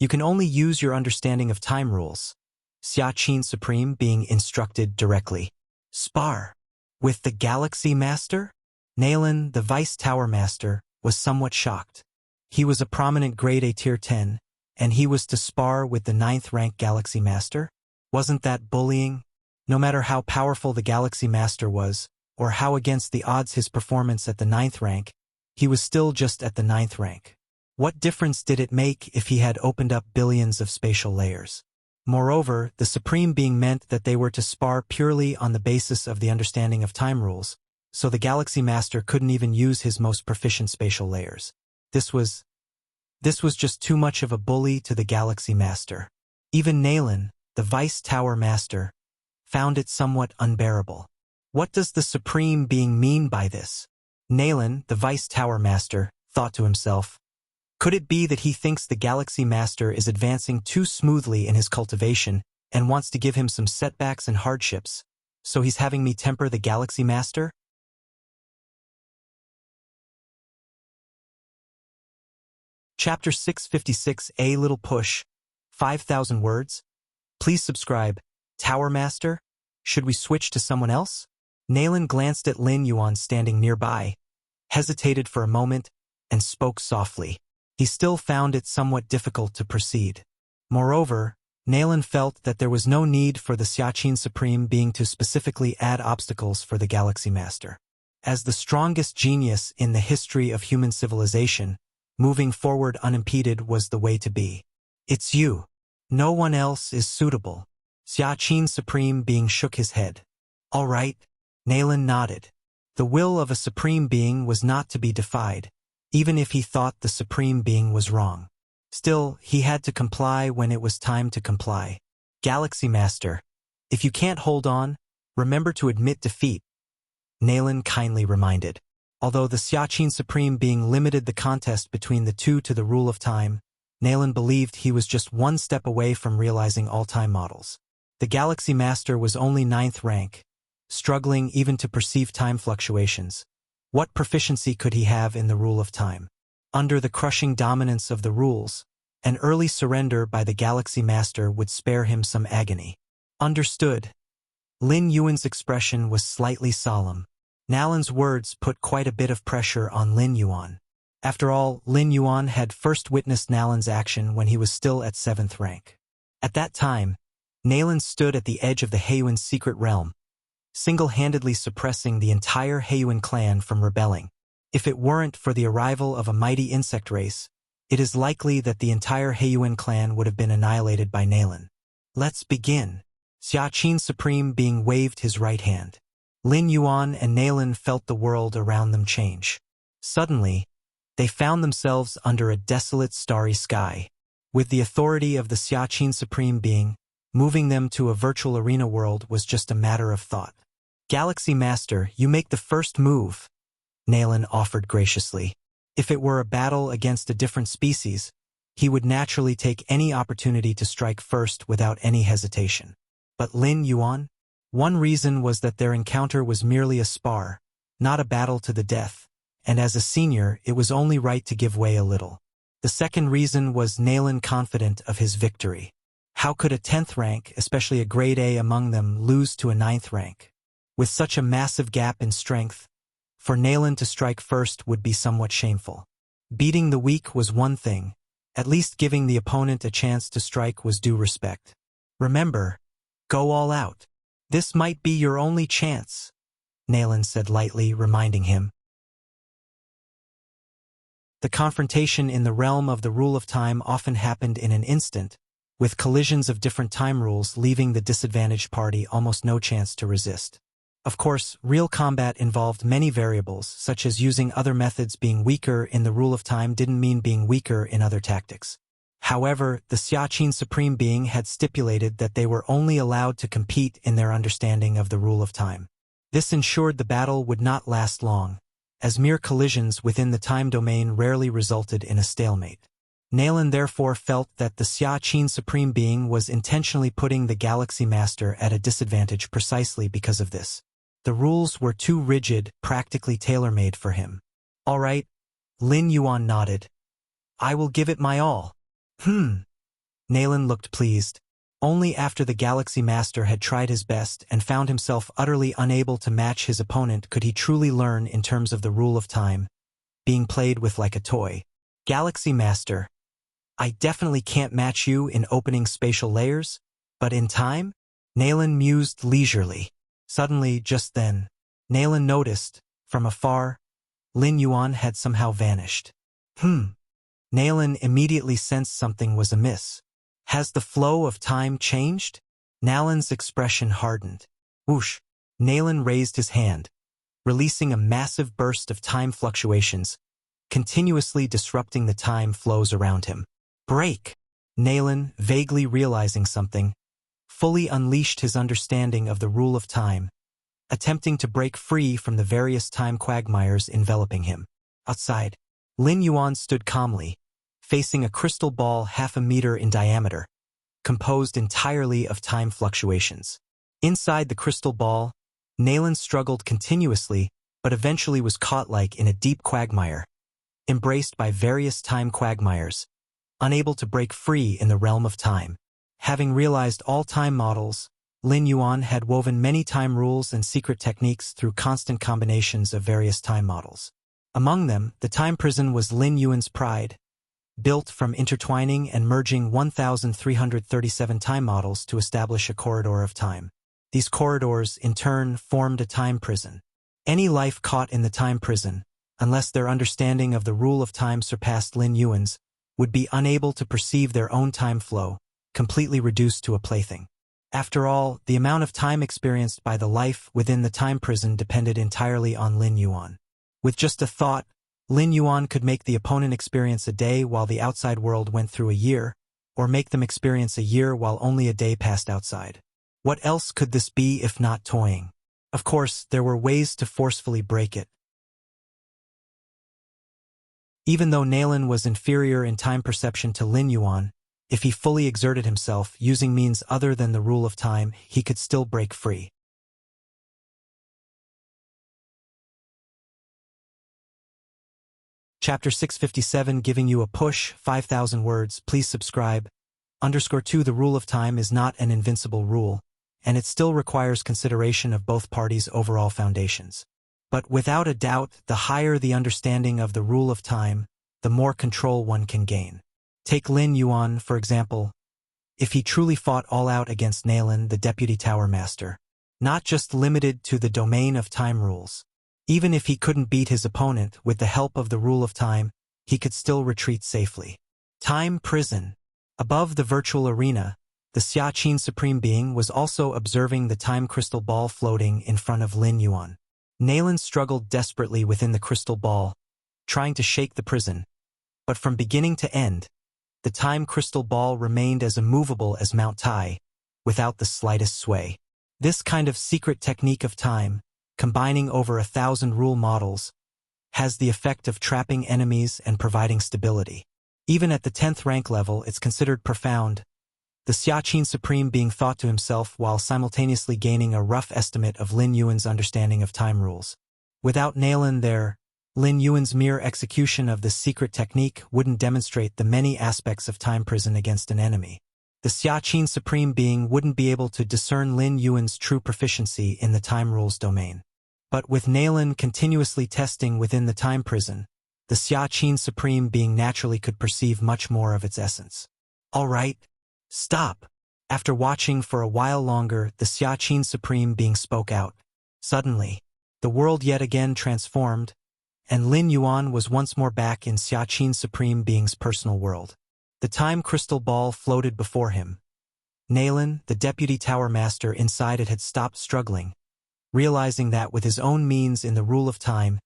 you can only use your understanding of time rules, Xia Qin Supreme Being instructed directly. Spar with the Galaxy Master? Nalan, the Vice Tower Master, was somewhat shocked. He was a prominent Grade A Tier 10, and he was to spar with the 9th rank Galaxy Master? Wasn't that bullying? No matter how powerful the Galaxy Master was, or how against the odds his performance at the 9th rank, he was still just at the 9th rank. What difference did it make if he had opened up billions of spatial layers? Moreover, the Supreme Being meant that they were to spar purely on the basis of the understanding of time rules, so the Galaxy Master couldn't even use his most proficient spatial layers. This was just too much of a bully to the Galaxy Master. Even Nalan, the Vice Tower Master, found it somewhat unbearable. What does the Supreme Being mean by this? Nalan, the Vice Tower Master, thought to himself. Could it be that he thinks the Galaxy Master is advancing too smoothly in his cultivation and wants to give him some setbacks and hardships, so he's having me temper the Galaxy Master? Chapter 656 A Little Push, 5,000 words. Please subscribe. Tower Master? Should we switch to someone else? Nalan glanced at Lin Yuan standing nearby, hesitated for a moment, and spoke softly. He still found it somewhat difficult to proceed. Moreover, Nalan felt that there was no need for the Xia Qin Supreme Being to specifically add obstacles for the Galaxy Master. As the strongest genius in the history of human civilization, moving forward unimpeded was the way to be. It's you. No one else is suitable. Xia Qin Supreme Being shook his head. All right, Nalan nodded. The will of a Supreme Being was not to be defied, even if he thought the Supreme Being was wrong. Still, he had to comply when it was time to comply. Galaxy Master, if you can't hold on, remember to admit defeat, Nalan kindly reminded. Although the Xia Qin Supreme Being limited the contest between the two to the rule of time, Nalan believed he was just one step away from realizing all time models. The Galaxy Master was only 9th rank, struggling even to perceive time fluctuations. What proficiency could he have in the rule of time? Under the crushing dominance of the rules, an early surrender by the Galaxy Master would spare him some agony. Understood. Lin Yuan's expression was slightly solemn. Nalan's words put quite a bit of pressure on Lin Yuan. After all, Lin Yuan had first witnessed Nalan's action when he was still at 7th rank. At that time, Nalan stood at the edge of the Heiyuan secret realm, single-handedly suppressing the entire Heiyuan clan from rebelling. If it weren't for the arrival of a mighty insect race, it is likely that the entire Heiyuan clan would have been annihilated by Nalan. Let's begin. Xia Qin Supreme Being waved his right hand. Lin Yuan and Nalan felt the world around them change. Suddenly, they found themselves under a desolate starry sky. With the authority of the Xia Qin Supreme Being, moving them to a virtual arena world was just a matter of thought. Galaxy Master, you make the first move, Nalan offered graciously. If it were a battle against a different species, he would naturally take any opportunity to strike first without any hesitation. But Lin Yuan? One reason was that their encounter was merely a spar, not a battle to the death, and as a senior, it was only right to give way a little. The second reason was Nalan confident of his victory. How could a 10th rank, especially a Grade A among them, lose to a 9th rank? With such a massive gap in strength, for Nalan to strike first would be somewhat shameful. Beating the weak was one thing, at least giving the opponent a chance to strike was due respect. Remember, go all out. This might be your only chance, Nalan said lightly, reminding him. The confrontation in the realm of the rule of time often happened in an instant, with collisions of different time rules leaving the disadvantaged party almost no chance to resist. Of course, real combat involved many variables, such as using other methods. Being weaker in the rule of time didn't mean being weaker in other tactics. However, the Xiaqin Supreme Being had stipulated that they were only allowed to compete in their understanding of the rule of time. This ensured the battle would not last long, as mere collisions within the time domain rarely resulted in a stalemate. Nalan therefore felt that the Xiaqin Supreme Being was intentionally putting the Galaxy Master at a disadvantage precisely because of this. The rules were too rigid, practically tailor-made for him. "All right," Lin Yuan nodded. "I will give it my all." Nalan looked pleased. Only after the Galaxy Master had tried his best and found himself utterly unable to match his opponent could he truly learn in terms of the rule of time, being played with like a toy. "Galaxy Master, I definitely can't match you in opening spatial layers, but in time?" Nalan mused leisurely. Suddenly, just then, Nalan noticed, from afar, Lin Yuan had somehow vanished. Nalan immediately sensed something was amiss. Has the flow of time changed? Nalan's expression hardened. Whoosh! Nalan raised his hand, releasing a massive burst of time fluctuations, continuously disrupting the time flows around him. Break! Nalan, vaguely realizing something, fully unleashed his understanding of the rule of time, attempting to break free from the various time quagmires enveloping him. Outside, Lin Yuan stood calmly, facing a crystal ball 1/2 meter in diameter, composed entirely of time fluctuations. Inside the crystal ball, Nalan struggled continuously, but eventually was caught like in a deep quagmire, embraced by various time quagmires, unable to break free in the realm of time. Having realized all time models, Lin Yuan had woven many time rules and secret techniques through constant combinations of various time models. Among them, the time prison was Lin Yuan's pride, built from intertwining and merging 1,337 time models to establish a corridor of time. These corridors, in turn, formed a time prison. Any life caught in the time prison, unless their understanding of the rule of time surpassed Lin Yuan's, would be unable to perceive their own time flow, completely reduced to a plaything. After all, the amount of time experienced by the life within the time prison depended entirely on Lin Yuan. With just a thought, Lin Yuan could make the opponent experience a day while the outside world went through a year, or make them experience a year while only a day passed outside. What else could this be if not toying? Of course, there were ways to forcefully break it. Even though Nalan was inferior in time perception to Lin Yuan, if he fully exerted himself using means other than the rule of time, he could still break free. Chapter 657, giving you a push, 5,000 words, please subscribe. _2 The rule of time is not an invincible rule, and it still requires consideration of both parties' overall foundations. But without a doubt, the higher the understanding of the rule of time, the more control one can gain. Take Lin Yuan, for example. If he truly fought all out against Nalan, the Deputy Tower Master, not just limited to the domain of time rules. Even if he couldn't beat his opponent with the help of the rule of time, he could still retreat safely. Time prison. Above the virtual arena, the Xiaqin Supreme Being was also observing the time crystal ball floating in front of Lin Yuan. Nalan struggled desperately within the crystal ball, trying to shake the prison, but from beginning to end, the time crystal ball remained as immovable as Mount Tai, without the slightest sway. This kind of secret technique of time, combining over 1,000 rule models, has the effect of trapping enemies and providing stability. Even at the 10th rank level, it's considered profound, the Xiaqin Supreme Being thought to himself while simultaneously gaining a rough estimate of Lin Yuan's understanding of time rules. Without Nalan there, Lin Yuan's mere execution of this secret technique wouldn't demonstrate the many aspects of time prison against an enemy. The Xiaqin Supreme Being wouldn't be able to discern Lin Yuan's true proficiency in the time rules domain. But with Nalan continuously testing within the time prison, the Xiaqin Supreme Being naturally could perceive much more of its essence. All right, stop. After watching for a while longer, the Xiaqin Supreme Being spoke out. Suddenly, the world yet again transformed, and Lin Yuan was once more back in Xia Qin's Supreme Being's personal world. The time crystal ball floated before him. Nalan, the deputy tower master inside it, had stopped struggling, realizing that with his own means in the rule of time,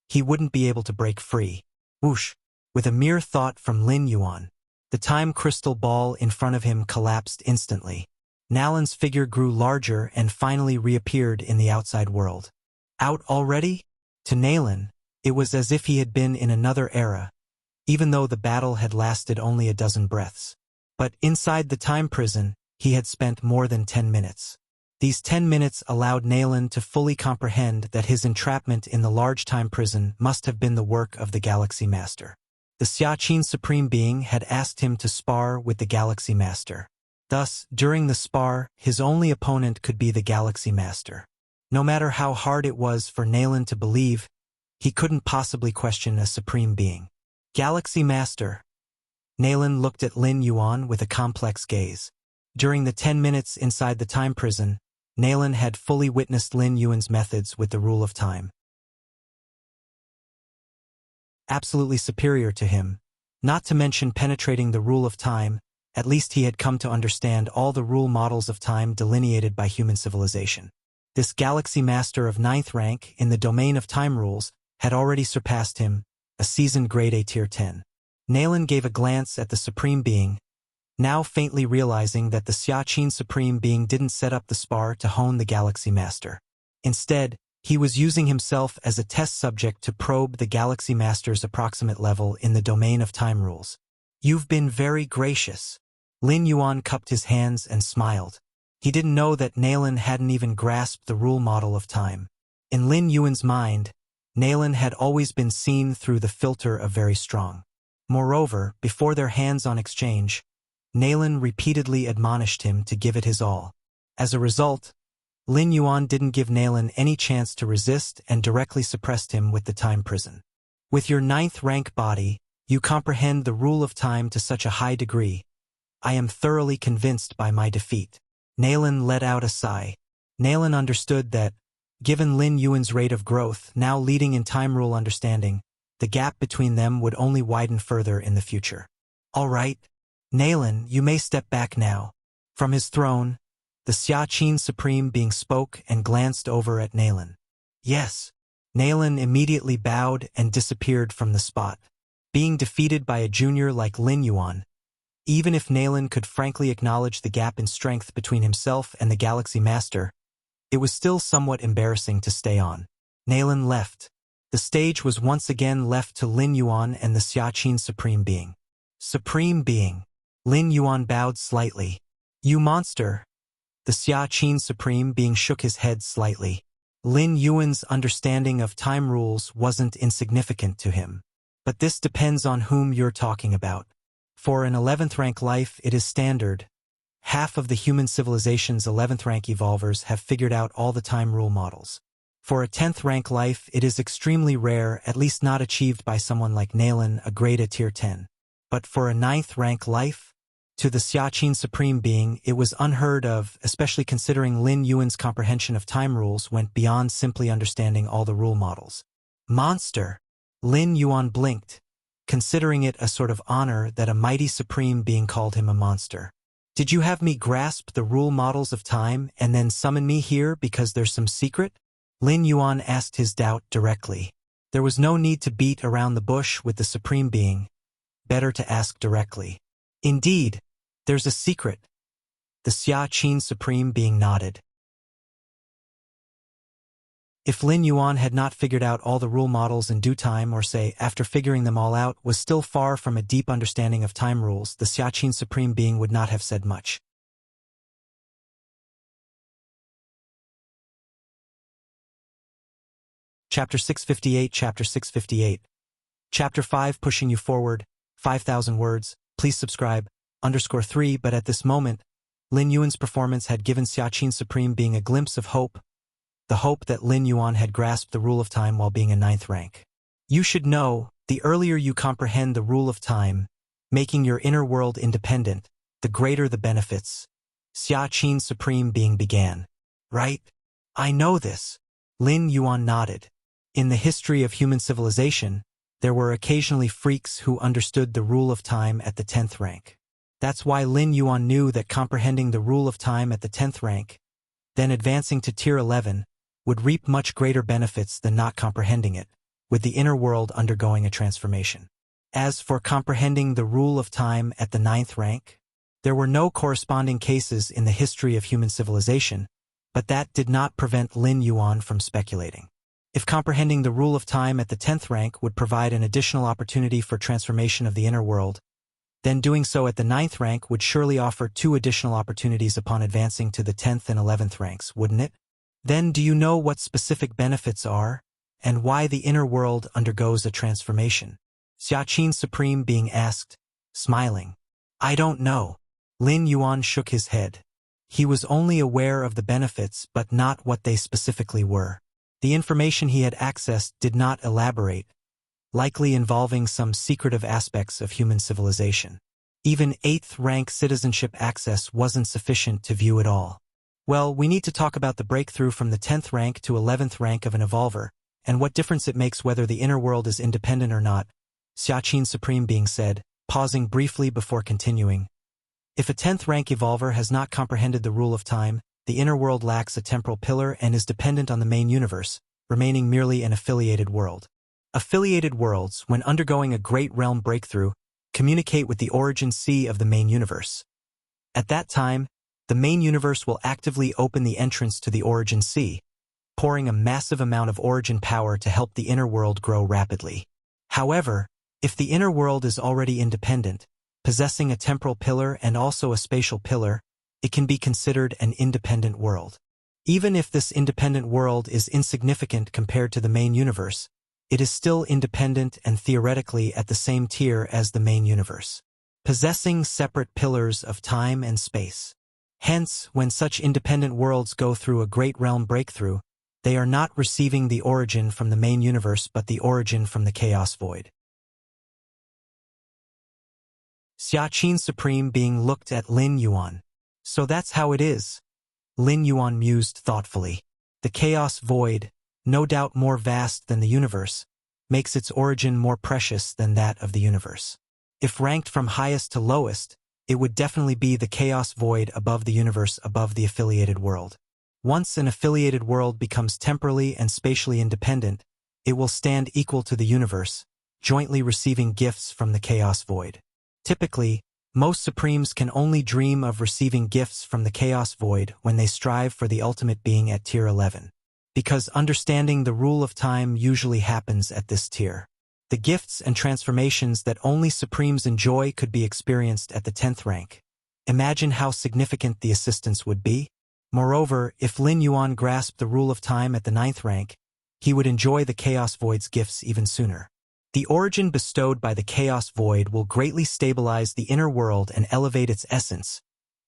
he wouldn't be able to break free. Whoosh! With a mere thought from Lin Yuan, the time crystal ball in front of him collapsed instantly. Nalan's figure grew larger and finally reappeared in the outside world. Out already? To Nalan, it was as if he had been in another era, even though the battle had lasted only a dozen breaths. But inside the time prison, he had spent more than 10 minutes. These 10 minutes allowed Nalan to fully comprehend that his entrapment in the large time prison must have been the work of the Galaxy Master. The Xia Qin Supreme Being had asked him to spar with the Galaxy Master. Thus, during the spar, his only opponent could be the Galaxy Master. No matter how hard it was for Nalan to believe, he couldn't possibly question a Supreme Being. Galaxy Master. Nalan looked at Lin Yuan with a complex gaze. During the 10 minutes inside the time prison, Nalan had fully witnessed Lin Yuan's methods with the rule of time. Absolutely superior to him, not to mention penetrating the rule of time. At least he had come to understand all the rule models of time delineated by human civilization. This Galaxy Master of 9th rank in the domain of time rules had already surpassed him, a seasoned grade A tier 10. Nalan gave a glance at the Supreme Being, now faintly realizing that the Xia Qin Supreme Being didn't set up the spar to hone the Galaxy Master. Instead, he was using himself as a test subject to probe the Galaxy Master's approximate level in the domain of time rules. You've been very gracious. Lin Yuan cupped his hands and smiled. He didn't know that Nalan hadn't even grasped the rule model of time. In Lin Yuan's mind, Nalan had always been seen through the filter of very strong. Moreover, before their hands-on exchange, Nalan repeatedly admonished him to give it his all. As a result, Lin Yuan didn't give Nalan any chance to resist and directly suppressed him with the time prison. With your 9th rank body, you comprehend the rule of time to such a high degree. I am thoroughly convinced by my defeat. Nalan let out a sigh. Nalan understood that, given Lin Yuan's rate of growth, now leading in time rule understanding, the gap between them would only widen further in the future. All right, Nalan, you may step back now. From his throne, the Xia Qin Supreme Being spoke and glanced over at Nalan. Yes. Nalan immediately bowed and disappeared from the spot. Being defeated by a junior like Lin Yuan, even if Nalan could frankly acknowledge the gap in strength between himself and the Galaxy Master, it was still somewhat embarrassing to stay on. Nalan left. The stage was once again left to Lin Yuan and the Xia Qin Supreme Being. Supreme Being. Lin Yuan bowed slightly. You monster. The Xia Qin Supreme Being shook his head slightly. Lin Yuan's understanding of time rules wasn't insignificant to him. But this depends on whom you're talking about. For an 11th rank life, it is standard. Half of the human civilization's 11th rank evolvers have figured out all the time rule models. For a 10th rank life, it is extremely rare, at least not achieved by someone like Nalan, a grade A tier 10. But for a 9th rank life, to the Xia Qin Supreme Being, it was unheard of, especially considering Lin Yuan's comprehension of time rules went beyond simply understanding all the rule models. Monster! Lin Yuan blinked, considering it a sort of honor that a mighty Supreme Being called him a monster. Did you have me grasp the rule models of time and then summon me here because there's some secret? Lin Yuan asked his doubt directly. There was no need to beat around the bush with the Supreme Being. Better to ask directly. Indeed, there's a secret. The Xia Qin Supreme Being nodded. If Lin Yuan had not figured out all the rule models in due time, or say, after figuring them all out, was still far from a deep understanding of time rules, the Xia Qin Supreme Being would not have said much. Chapter 658. Chapter 658. Chapter 5, pushing you forward, 5,000 words, please subscribe, _3. But at this moment, Lin Yuan's performance had given Xia Qin Supreme Being a glimpse of hope, the hope that Lin Yuan had grasped the rule of time while being a 9th rank. You should know, the earlier you comprehend the rule of time, making your inner world independent, the greater the benefits. Xia Qin Supreme Being began. Right? I know this. Lin Yuan nodded. In the history of human civilization, there were occasionally freaks who understood the rule of time at the 10th rank. That's why Lin Yuan knew that comprehending the rule of time at the 10th rank, then advancing to tier 11, would reap much greater benefits than not comprehending it, with the inner world undergoing a transformation. As for comprehending the rule of time at the 9th rank, there were no corresponding cases in the history of human civilization, but that did not prevent Lin Yuan from speculating. If comprehending the rule of time at the 10th rank would provide an additional opportunity for transformation of the inner world, then doing so at the 9th rank would surely offer 2 additional opportunities upon advancing to the 10th and 11th ranks, wouldn't it? Then do you know what specific benefits are, and why the inner world undergoes a transformation? Xiaqin Supreme being asked, smiling. I don't know. Lin Yuan shook his head. He was only aware of the benefits but not what they specifically were. The information he had accessed did not elaborate, likely involving some secretive aspects of human civilization. Even 8th rank citizenship access wasn't sufficient to view it all. Well, we need to talk about the breakthrough from the 10th rank to 11th rank of an evolver, and what difference it makes whether the inner world is independent or not, Xiaqin Supreme being said, pausing briefly before continuing. If a 10th rank evolver has not comprehended the rule of time, the inner world lacks a temporal pillar and is dependent on the main universe, remaining merely an affiliated world. Affiliated worlds, when undergoing a great realm breakthrough, communicate with the origin sea of the main universe. At that time, the main universe will actively open the entrance to the origin sea, pouring a massive amount of origin power to help the inner world grow rapidly. However, if the inner world is already independent, possessing a temporal pillar and also a spatial pillar, it can be considered an independent world. Even if this independent world is insignificant compared to the main universe, it is still independent and theoretically at the same tier as the main universe, possessing separate pillars of time and space. Hence, when such independent worlds go through a great realm breakthrough, they are not receiving the origin from the main universe but the origin from the chaos void. Xiaqin Supreme being looked at Lin Yuan. So that's how it is. Lin Yuan mused thoughtfully. The chaos void, no doubt more vast than the universe, makes its origin more precious than that of the universe. If ranked from highest to lowest, it would definitely be the chaos void above the universe above the affiliated world. Once an affiliated world becomes temporally and spatially independent, it will stand equal to the universe, jointly receiving gifts from the chaos void. Typically, most Supremes can only dream of receiving gifts from the chaos void when they strive for the ultimate being at tier 11. Because understanding the rule of time usually happens at this tier. The gifts and transformations that only Supremes enjoy could be experienced at the 10th rank. Imagine how significant the assistance would be. Moreover, if Lin Yuan grasped the rule of time at the 9th rank, he would enjoy the chaos void's gifts even sooner. The origin bestowed by the chaos void will greatly stabilize the inner world and elevate its essence,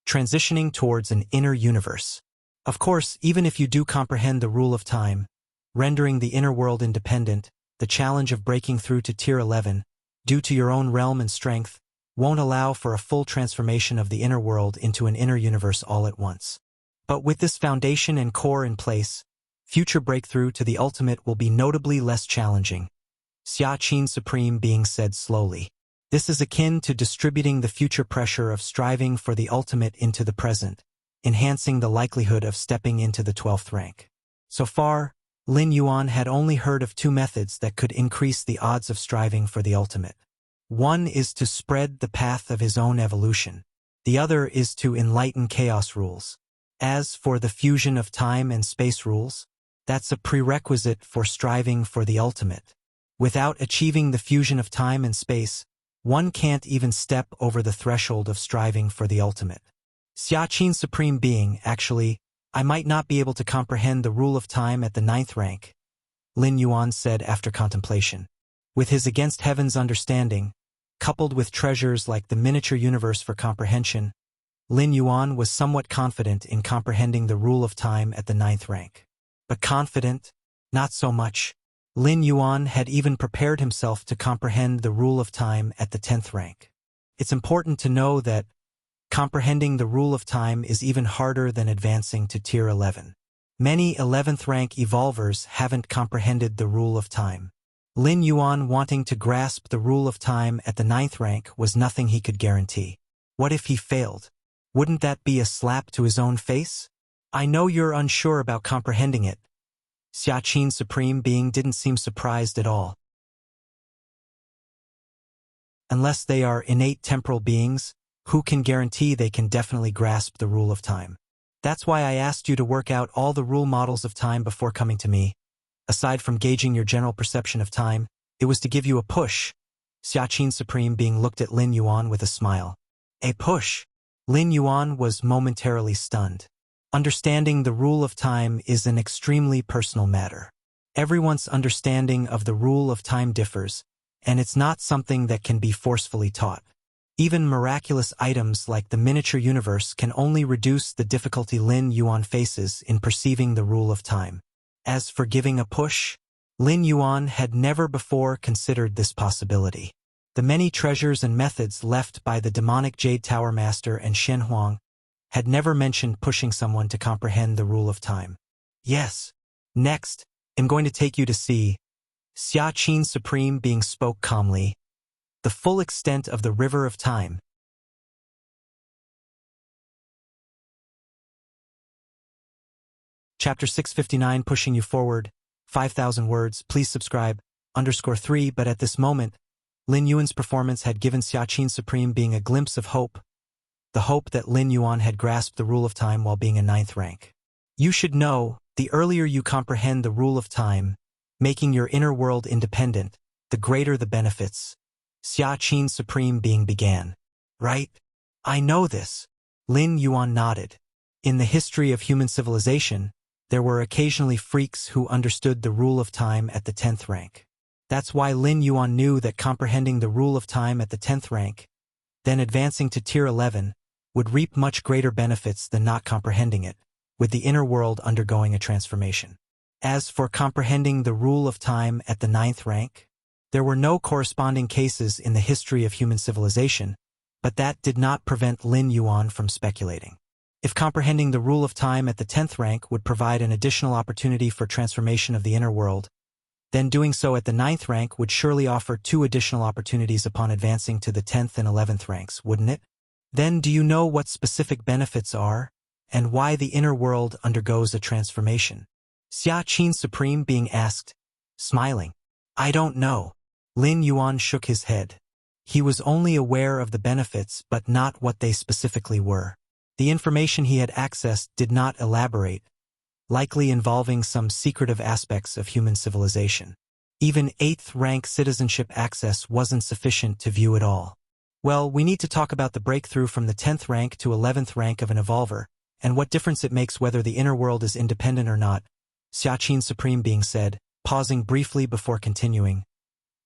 transitioning towards an inner universe. Of course, even if you do comprehend the rule of time, rendering the inner world independent, the challenge of breaking through to tier 11, due to your own realm and strength, won't allow for a full transformation of the inner world into an inner universe all at once. But with this foundation and core in place, future breakthrough to the ultimate will be notably less challenging. Xiaqin Supreme being said slowly. This is akin to distributing the future pressure of striving for the ultimate into the present, enhancing the likelihood of stepping into the 12th rank. So far, Lin Yuan had only heard of 2 methods that could increase the odds of striving for the ultimate. One is to spread the path of his own evolution. The other is to enlighten chaos rules. As for the fusion of time and space rules, that's a prerequisite for striving for the ultimate. Without achieving the fusion of time and space, one can't even step over the threshold of striving for the ultimate. Xiaqin Supreme Being, actually, I might not be able to comprehend the rule of time at the 9th rank, Lin Yuan said after contemplation. With his against heaven's understanding, coupled with treasures like the miniature universe for comprehension, Lin Yuan was somewhat confident in comprehending the rule of time at the 9th rank. But confident? Not so much. Lin Yuan had even prepared himself to comprehend the rule of time at the 10th rank. It's important to know that comprehending the rule of time is even harder than advancing to tier 11. Many 11th rank evolvers haven't comprehended the rule of time. Lin Yuan wanting to grasp the rule of time at the 9th rank was nothing he could guarantee. What if he failed? Wouldn't that be a slap to his own face? I know you're unsure about comprehending it. Xia Qin's Supreme Being didn't seem surprised at all. Unless they are innate temporal beings, who can guarantee they can definitely grasp the rule of time? That's why I asked you to work out all the rule models of time before coming to me. Aside from gauging your general perception of time, it was to give you a push. Xia Qin's Supreme Being looked at Lin Yuan with a smile. A push? Lin Yuan was momentarily stunned. Understanding the rule of time is an extremely personal matter. Everyone's understanding of the rule of time differs, and it's not something that can be forcefully taught. Even miraculous items like the miniature universe can only reduce the difficulty Lin Yuan faces in perceiving the rule of time. As for giving a push, Lin Yuan had never before considered this possibility. The many treasures and methods left by the demonic Jade Tower Master and Shen Huang had never mentioned pushing someone to comprehend the rule of time. Yes. Next, I'm going to take you to see. Xia Qin's Supreme Being spoke calmly. The full extent of the river of time. Chapter 659 Pushing You Forward, 5,000 words, please subscribe, _3 But at this moment, Lin Yuan's performance had given Xia Qin's Supreme Being a glimpse of hope. The hope that Lin Yuan had grasped the rule of time while being a 9th rank. You should know, the earlier you comprehend the rule of time, making your inner world independent, the greater the benefits. Xia Qin's Supreme Being began. Right? I know this. Lin Yuan nodded. In the history of human civilization, there were occasionally freaks who understood the rule of time at the 10th rank. That's why Lin Yuan knew that comprehending the rule of time at the 10th rank, then advancing to tier 11, would reap much greater benefits than not comprehending it, with the inner world undergoing a transformation. As for comprehending the rule of time at the 9th rank, there were no corresponding cases in the history of human civilization, but that did not prevent Lin Yuan from speculating. If comprehending the rule of time at the 10th rank would provide an additional opportunity for transformation of the inner world, then doing so at the 9th rank would surely offer 2 additional opportunities upon advancing to the 10th and 11th ranks, wouldn't it? Then do you know what specific benefits are, and why the inner world undergoes a transformation? Xia Qin's Supreme Being asked, smiling. I don't know. Lin Yuan shook his head. He was only aware of the benefits but not what they specifically were. The information he had accessed did not elaborate, likely involving some secretive aspects of human civilization. Even 8th rank citizenship access wasn't sufficient to view it all. Well, we need to talk about the breakthrough from the 10th rank to 11th rank of an evolver, and what difference it makes whether the inner world is independent or not, Xia Qin's Supreme Being said, pausing briefly before continuing.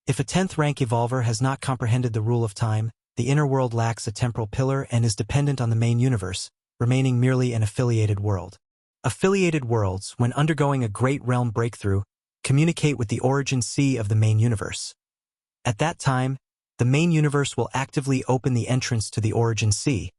If a 10th rank evolver has not comprehended the rule of time, the inner world lacks a temporal pillar and is dependent on the main universe, remaining merely an affiliated world. Affiliated worlds, when undergoing a great realm breakthrough, communicate with the origin sea of the main universe. At that time, the main universe will actively open the entrance to the origin sea,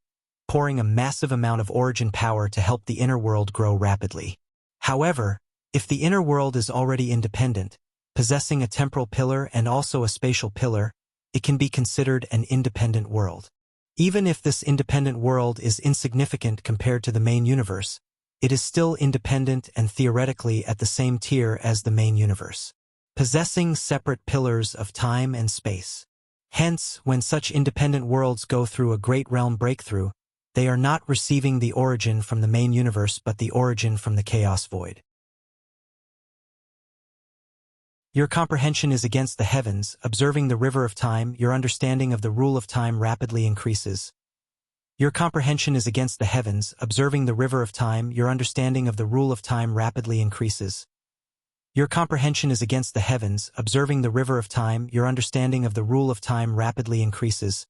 pouring a massive amount of origin power to help the inner world grow rapidly. However, if the inner world is already independent, possessing a temporal pillar and also a spatial pillar, it can be considered an independent world. Even if this independent world is insignificant compared to the main universe, it is still independent and theoretically at the same tier as the main universe, possessing separate pillars of time and space. Hence, when such independent worlds go through a great realm breakthrough, they are not receiving the origin from the main universe but the origin from the chaos void. Your comprehension is against the heavens, observing the river of time, your understanding of the rule of time rapidly increases. Your comprehension is against the heavens, observing the river of time, your understanding of the rule of time rapidly increases. Your comprehension is against the heavens, observing the river of time, your understanding of the rule of time rapidly increases.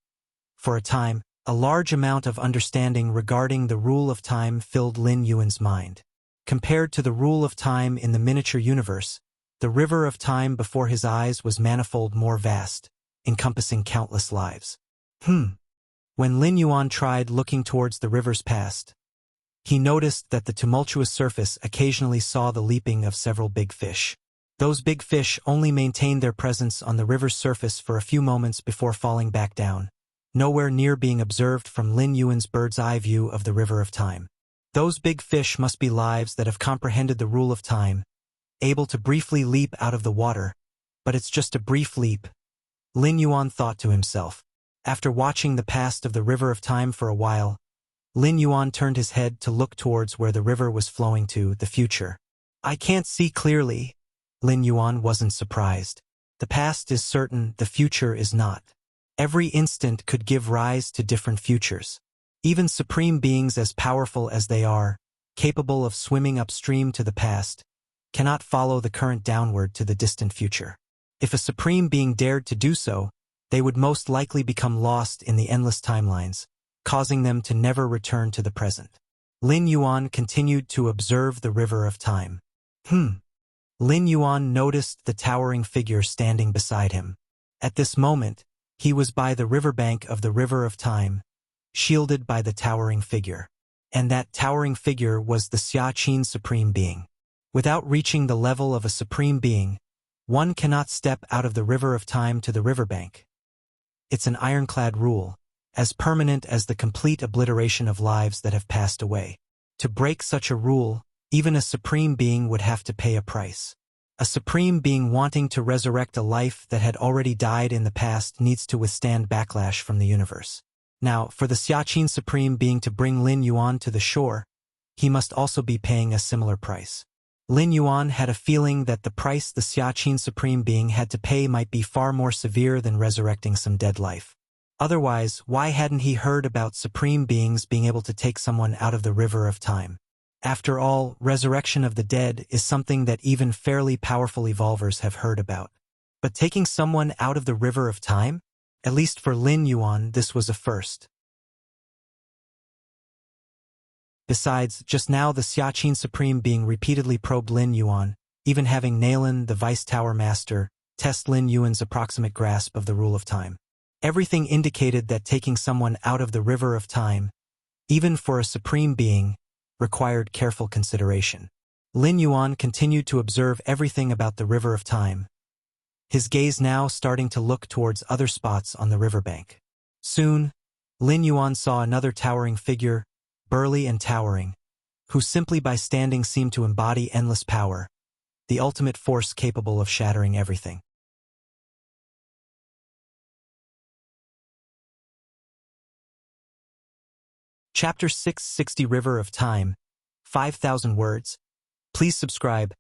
For a time, a large amount of understanding regarding the rule of time filled Lin Yuan's mind. Compared to the rule of time in the miniature universe, the river of time before his eyes was manifold more vast, encompassing countless lives. When Lin Yuan tried looking towards the river's past, he noticed that the tumultuous surface occasionally saw the leaping of several big fish. Those big fish only maintained their presence on the river's surface for a few moments before falling back down, nowhere near being observed from Lin Yuan's bird's-eye view of the river of time. Those big fish must be lives that have comprehended the rule of time, able to briefly leap out of the water, but it's just a brief leap, Lin Yuan thought to himself. After watching the past of the river of time for a while, Lin Yuan turned his head to look towards where the river was flowing to, the future. I can't see clearly. Lin Yuan wasn't surprised. The past is certain, the future is not. Every instant could give rise to different futures. Even supreme beings as powerful as they are, capable of swimming upstream to the past, cannot follow the current downward to the distant future. If a supreme being dared to do so, they would most likely become lost in the endless timelines, causing them to never return to the present. Lin Yuan continued to observe the river of time. Lin Yuan noticed the towering figure standing beside him. At this moment, he was by the riverbank of the river of time, shielded by the towering figure. And that towering figure was the Xiaqin Supreme Being. Without reaching the level of a Supreme Being, one cannot step out of the river of time to the riverbank. It's an ironclad rule, as permanent as the complete obliteration of lives that have passed away. To break such a rule, even a supreme being would have to pay a price. A supreme being wanting to resurrect a life that had already died in the past needs to withstand backlash from the universe. Now, for the Xiaqin Supreme Being to bring Lin Yuan to the shore, he must also be paying a similar price. Lin Yuan had a feeling that the price the Xiaqin Supreme Being had to pay might be far more severe than resurrecting some dead life. Otherwise, why hadn't he heard about supreme beings being able to take someone out of the river of time? After all, resurrection of the dead is something that even fairly powerful evolvers have heard about. But taking someone out of the river of time? At least for Lin Yuan, this was a first. Besides, just now the Xiaqin Supreme Being repeatedly probed Lin Yuan, even having Nailin, the Vice Tower Master, test Lin Yuan's approximate grasp of the rule of time. Everything indicated that taking someone out of the river of time, even for a supreme being, required careful consideration. Lin Yuan continued to observe everything about the river of time, his gaze now starting to look towards other spots on the riverbank. Soon, Lin Yuan saw another towering figure, burly and towering, who simply by standing seemed to embody endless power, the ultimate force capable of shattering everything. Chapter 660 River of Time, 5,000 words. Please subscribe.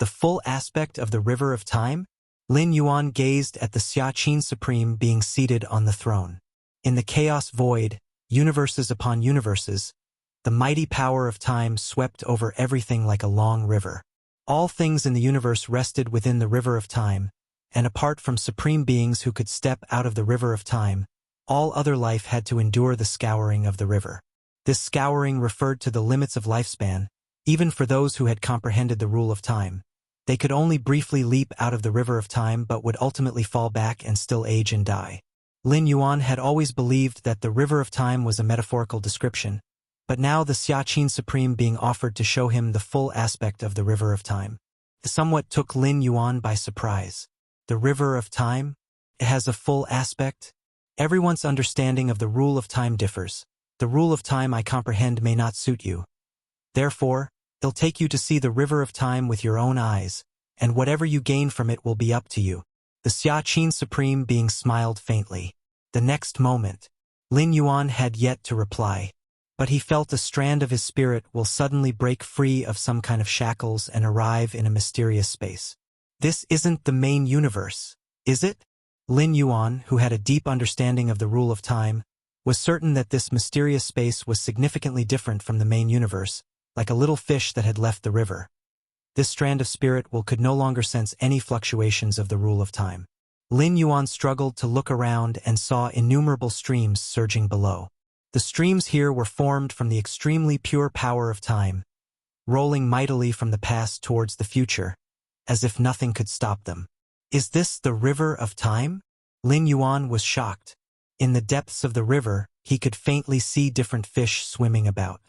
The full aspect of the River of Time? Lin Yuan gazed at the Xiaqin Supreme Being seated on the throne. In the chaos void, universes upon universes, the mighty power of time swept over everything like a long river. All things in the universe rested within the river of time, and apart from supreme beings who could step out of the river of time, all other life had to endure the scouring of the river. This scouring referred to the limits of lifespan, even for those who had comprehended the rule of time. They could only briefly leap out of the river of time but would ultimately fall back and still age and die. Lin Yuan had always believed that the river of time was a metaphorical description, but now the Xiaqin Supreme Being offered to show him the full aspect of the river of time. It somewhat took Lin Yuan by surprise. The river of time? It has a full aspect? Everyone's understanding of the rule of time differs. The rule of time I comprehend may not suit you. Therefore, it'll take you to see the river of time with your own eyes, and whatever you gain from it will be up to you. The Xiaqin Supreme Being smiled faintly. The next moment, Lin Yuan had yet to reply, but he felt a strand of his spirit will suddenly break free of some kind of shackles and arrive in a mysterious space. This isn't the main universe, is it? Lin Yuan, who had a deep understanding of the rule of time, was certain that this mysterious space was significantly different from the main universe, like a little fish that had left the river. This strand of spirit could no longer sense any fluctuations of the rule of time. Lin Yuan struggled to look around and saw innumerable streams surging below. The streams here were formed from the extremely pure power of time, rolling mightily from the past towards the future, as if nothing could stop them. Is this the river of time? Lin Yuan was shocked. In the depths of the river, he could faintly see different fish swimming about.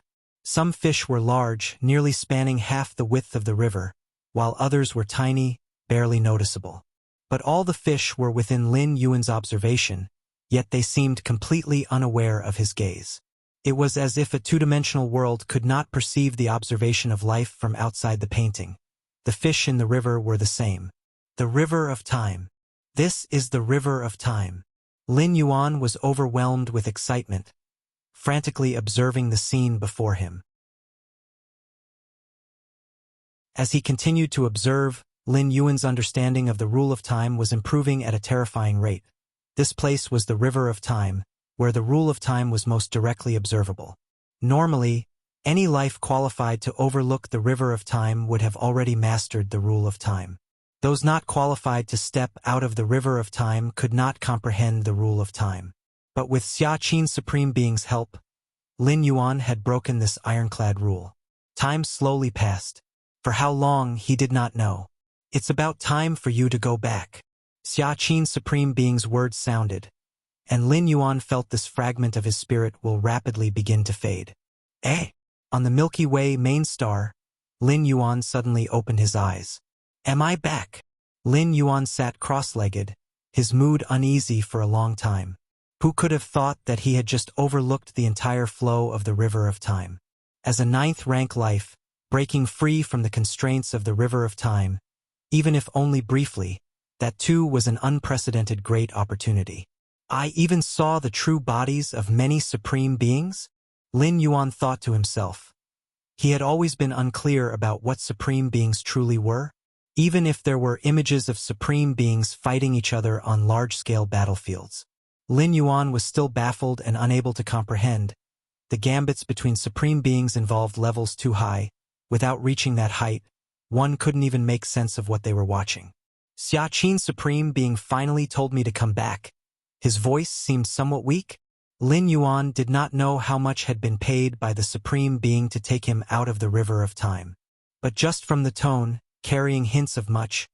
Some fish were large, nearly spanning half the width of the river, while others were tiny, barely noticeable. But all the fish were within Lin Yuan's observation, yet they seemed completely unaware of his gaze. It was as if a two-dimensional world could not perceive the observation of life from outside the painting. The fish in the river were the same. The river of time. This is the river of time. Lin Yuan was overwhelmed with excitement, frantically observing the scene before him. As he continued to observe, Lin Yuan's understanding of the rule of time was improving at a terrifying rate. This place was the river of time, where the rule of time was most directly observable. Normally, any life qualified to overlook the river of time would have already mastered the rule of time. Those not qualified to step out of the river of time could not comprehend the rule of time. But with Xia Qin's Supreme Being's help, Lin Yuan had broken this ironclad rule. Time slowly passed. For how long, he did not know. It's about time for you to go back. Xia Qin's Supreme Being's words sounded, and Lin Yuan felt this fragment of his spirit will rapidly begin to fade. On the Milky Way main star, Lin Yuan suddenly opened his eyes. Am I back? Lin Yuan sat cross-legged, his mood uneasy for a long time. Who could have thought that he had just overlooked the entire flow of the river of time? As a ninth-rank life, breaking free from the constraints of the river of time, even if only briefly, that too was an unprecedented great opportunity. I even saw the true bodies of many supreme beings? Lin Yuan thought to himself. He had always been unclear about what supreme beings truly were, even if there were images of supreme beings fighting each other on large-scale battlefields. Lin Yuan was still baffled and unable to comprehend. The gambits between supreme beings involved levels too high. Without reaching that height, one couldn't even make sense of what they were watching. Xia Qin's Supreme Being finally told me to come back. His voice seemed somewhat weak. Lin Yuan did not know how much had been paid by the Supreme Being to take him out of the river of time. But just from the tone, carrying hints of much,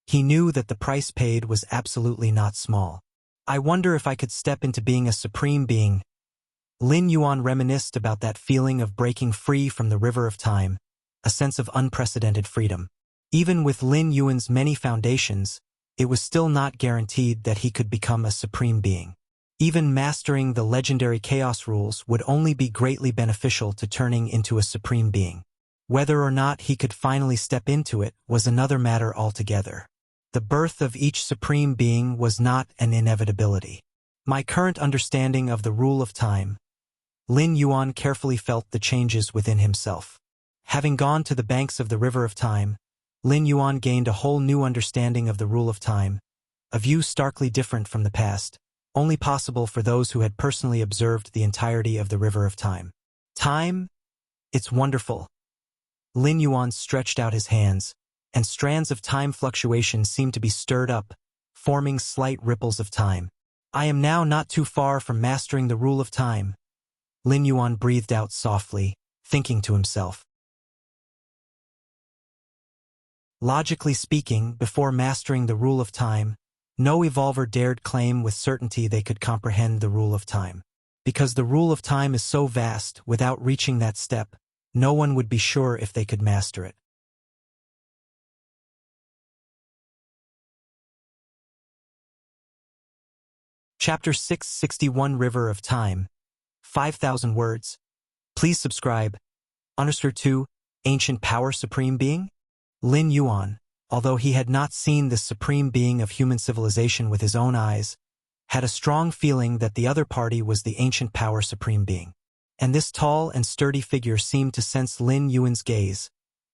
he knew that the price paid was absolutely not small. I wonder if I could step into being a Supreme Being. Lin Yuan reminisced about that feeling of breaking free from the river of time, a sense of unprecedented freedom. Even with Lin Yuan's many foundations, it was still not guaranteed that he could become a Supreme Being. Even mastering the legendary chaos rules would only be greatly beneficial to turning into a Supreme Being. Whether or not he could finally step into it was another matter altogether. The birth of each Supreme Being was not an inevitability. My current understanding of the rule of time. Lin Yuan carefully felt the changes within himself. Having gone to the banks of the river of time, Lin Yuan gained a whole new understanding of the rule of time, a view starkly different from the past, only possible for those who had personally observed the entirety of the river of time. Time? It's wonderful. Lin Yuan stretched out his hands, and strands of time fluctuation seemed to be stirred up, forming slight ripples of time. I am now not too far from mastering the rule of time. Lin Yuan breathed out softly, thinking to himself. Logically speaking, before mastering the rule of time, no evolver dared claim with certainty they could comprehend the rule of time. Because the rule of time is so vast, without reaching that step, no one would be sure if they could master it. Chapter 661 River of Time. 5,000 words. Please subscribe. Underscore 2. Ancient Power Supreme Being? Lin Yuan, although he had not seen this supreme being of human civilization with his own eyes, had a strong feeling that the other party was the ancient power supreme being. And this tall and sturdy figure seemed to sense Lin Yuan's gaze,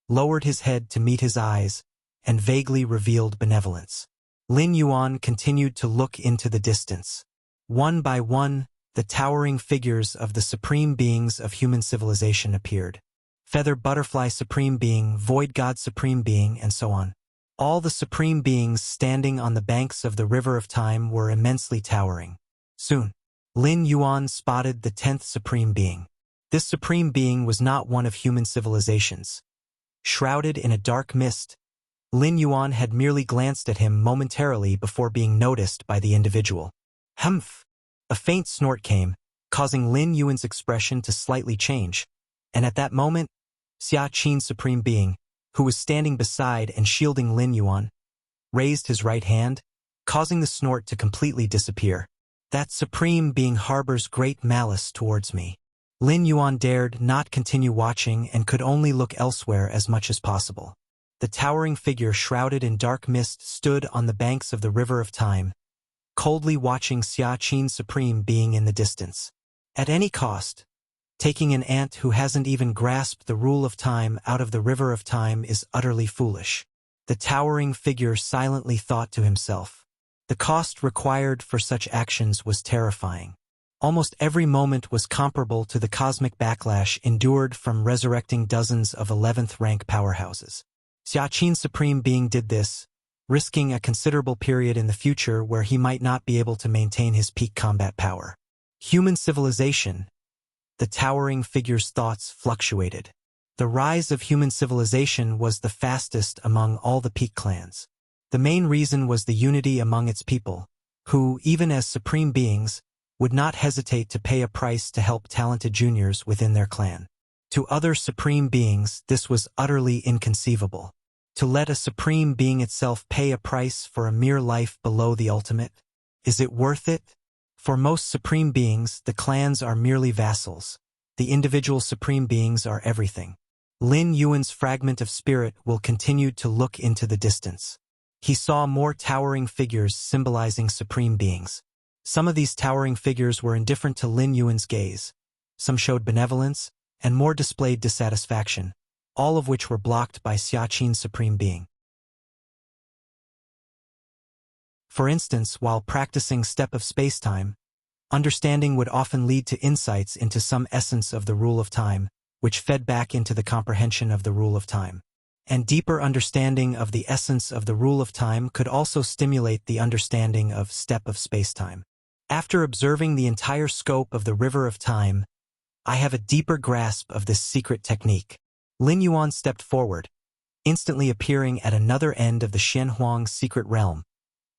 lowered his head to meet his eyes, and vaguely revealed benevolence. Lin Yuan continued to look into the distance. One by one, the towering figures of the supreme beings of human civilization appeared. Feather Butterfly Supreme Being, Void God Supreme Being, and so on. All the supreme beings standing on the banks of the river of time were immensely towering. Soon, Lin Yuan spotted the 10th supreme being. This supreme being was not one of human civilizations. Shrouded in a dark mist, Lin Yuan had merely glanced at him momentarily before being noticed by the individual. Humph! A faint snort came, causing Lin Yuan's expression to slightly change. And at that moment, Xia Qin's supreme being, who was standing beside and shielding Lin Yuan, raised his right hand, causing the snort to completely disappear. That supreme being harbors great malice towards me. Lin Yuan dared not continue watching and could only look elsewhere as much as possible. The towering figure shrouded in dark mist stood on the banks of the river of time, coldly watching Xia Qin's supreme being in the distance. At any cost, taking an ant who hasn't even grasped the rule of time out of the river of time is utterly foolish. The towering figure silently thought to himself. The cost required for such actions was terrifying. Almost every moment was comparable to the cosmic backlash endured from resurrecting dozens of 11th rank powerhouses. Xia Qin's supreme being did this, risking a considerable period in the future where he might not be able to maintain his peak combat power. Human civilization. The towering figure's thoughts fluctuated. The rise of human civilization was the fastest among all the peak clans. The main reason was the unity among its people, who, even as supreme beings, would not hesitate to pay a price to help talented juniors within their clan. To other supreme beings, this was utterly inconceivable. To let a supreme being itself pay a price for a mere life below the ultimate? Is it worth it? For most supreme beings, the clans are merely vassals. The individual supreme beings are everything. Lin Yuan's fragment of spirit will continue to look into the distance. He saw more towering figures symbolizing supreme beings. Some of these towering figures were indifferent to Lin Yuan's gaze. Some showed benevolence, and more displayed dissatisfaction, all of which were blocked by Xia Qin's supreme being. For instance, while practicing Step of Spacetime, understanding would often lead to insights into some essence of the rule of time, which fed back into the comprehension of the rule of time. And deeper understanding of the essence of the rule of time could also stimulate the understanding of Step of Spacetime. After observing the entire scope of the river of time, I have a deeper grasp of this secret technique. Lin Yuan stepped forward, instantly appearing at another end of the Shenhuang secret realm,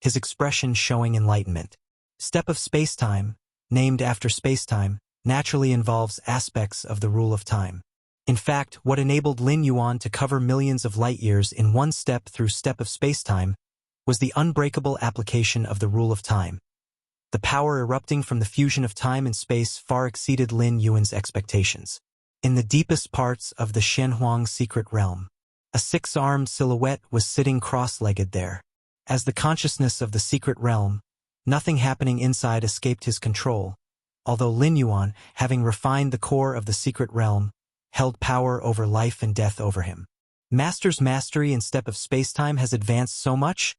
his expression showing enlightenment. Step of Spacetime, named after spacetime, naturally involves aspects of the rule of time. In fact, what enabled Lin Yuan to cover millions of light-years in one step through Step of Spacetime was the unbreakable application of the rule of time. The power erupting from the fusion of time and space far exceeded Lin Yuan's expectations. In the deepest parts of the Shenhuang secret realm, a six-armed silhouette was sitting cross-legged there. As the consciousness of the secret realm, nothing happening inside escaped his control, although Lin Yuan, having refined the core of the secret realm, held power over life and death over him. Master's mastery in Step of Spacetime has advanced so much?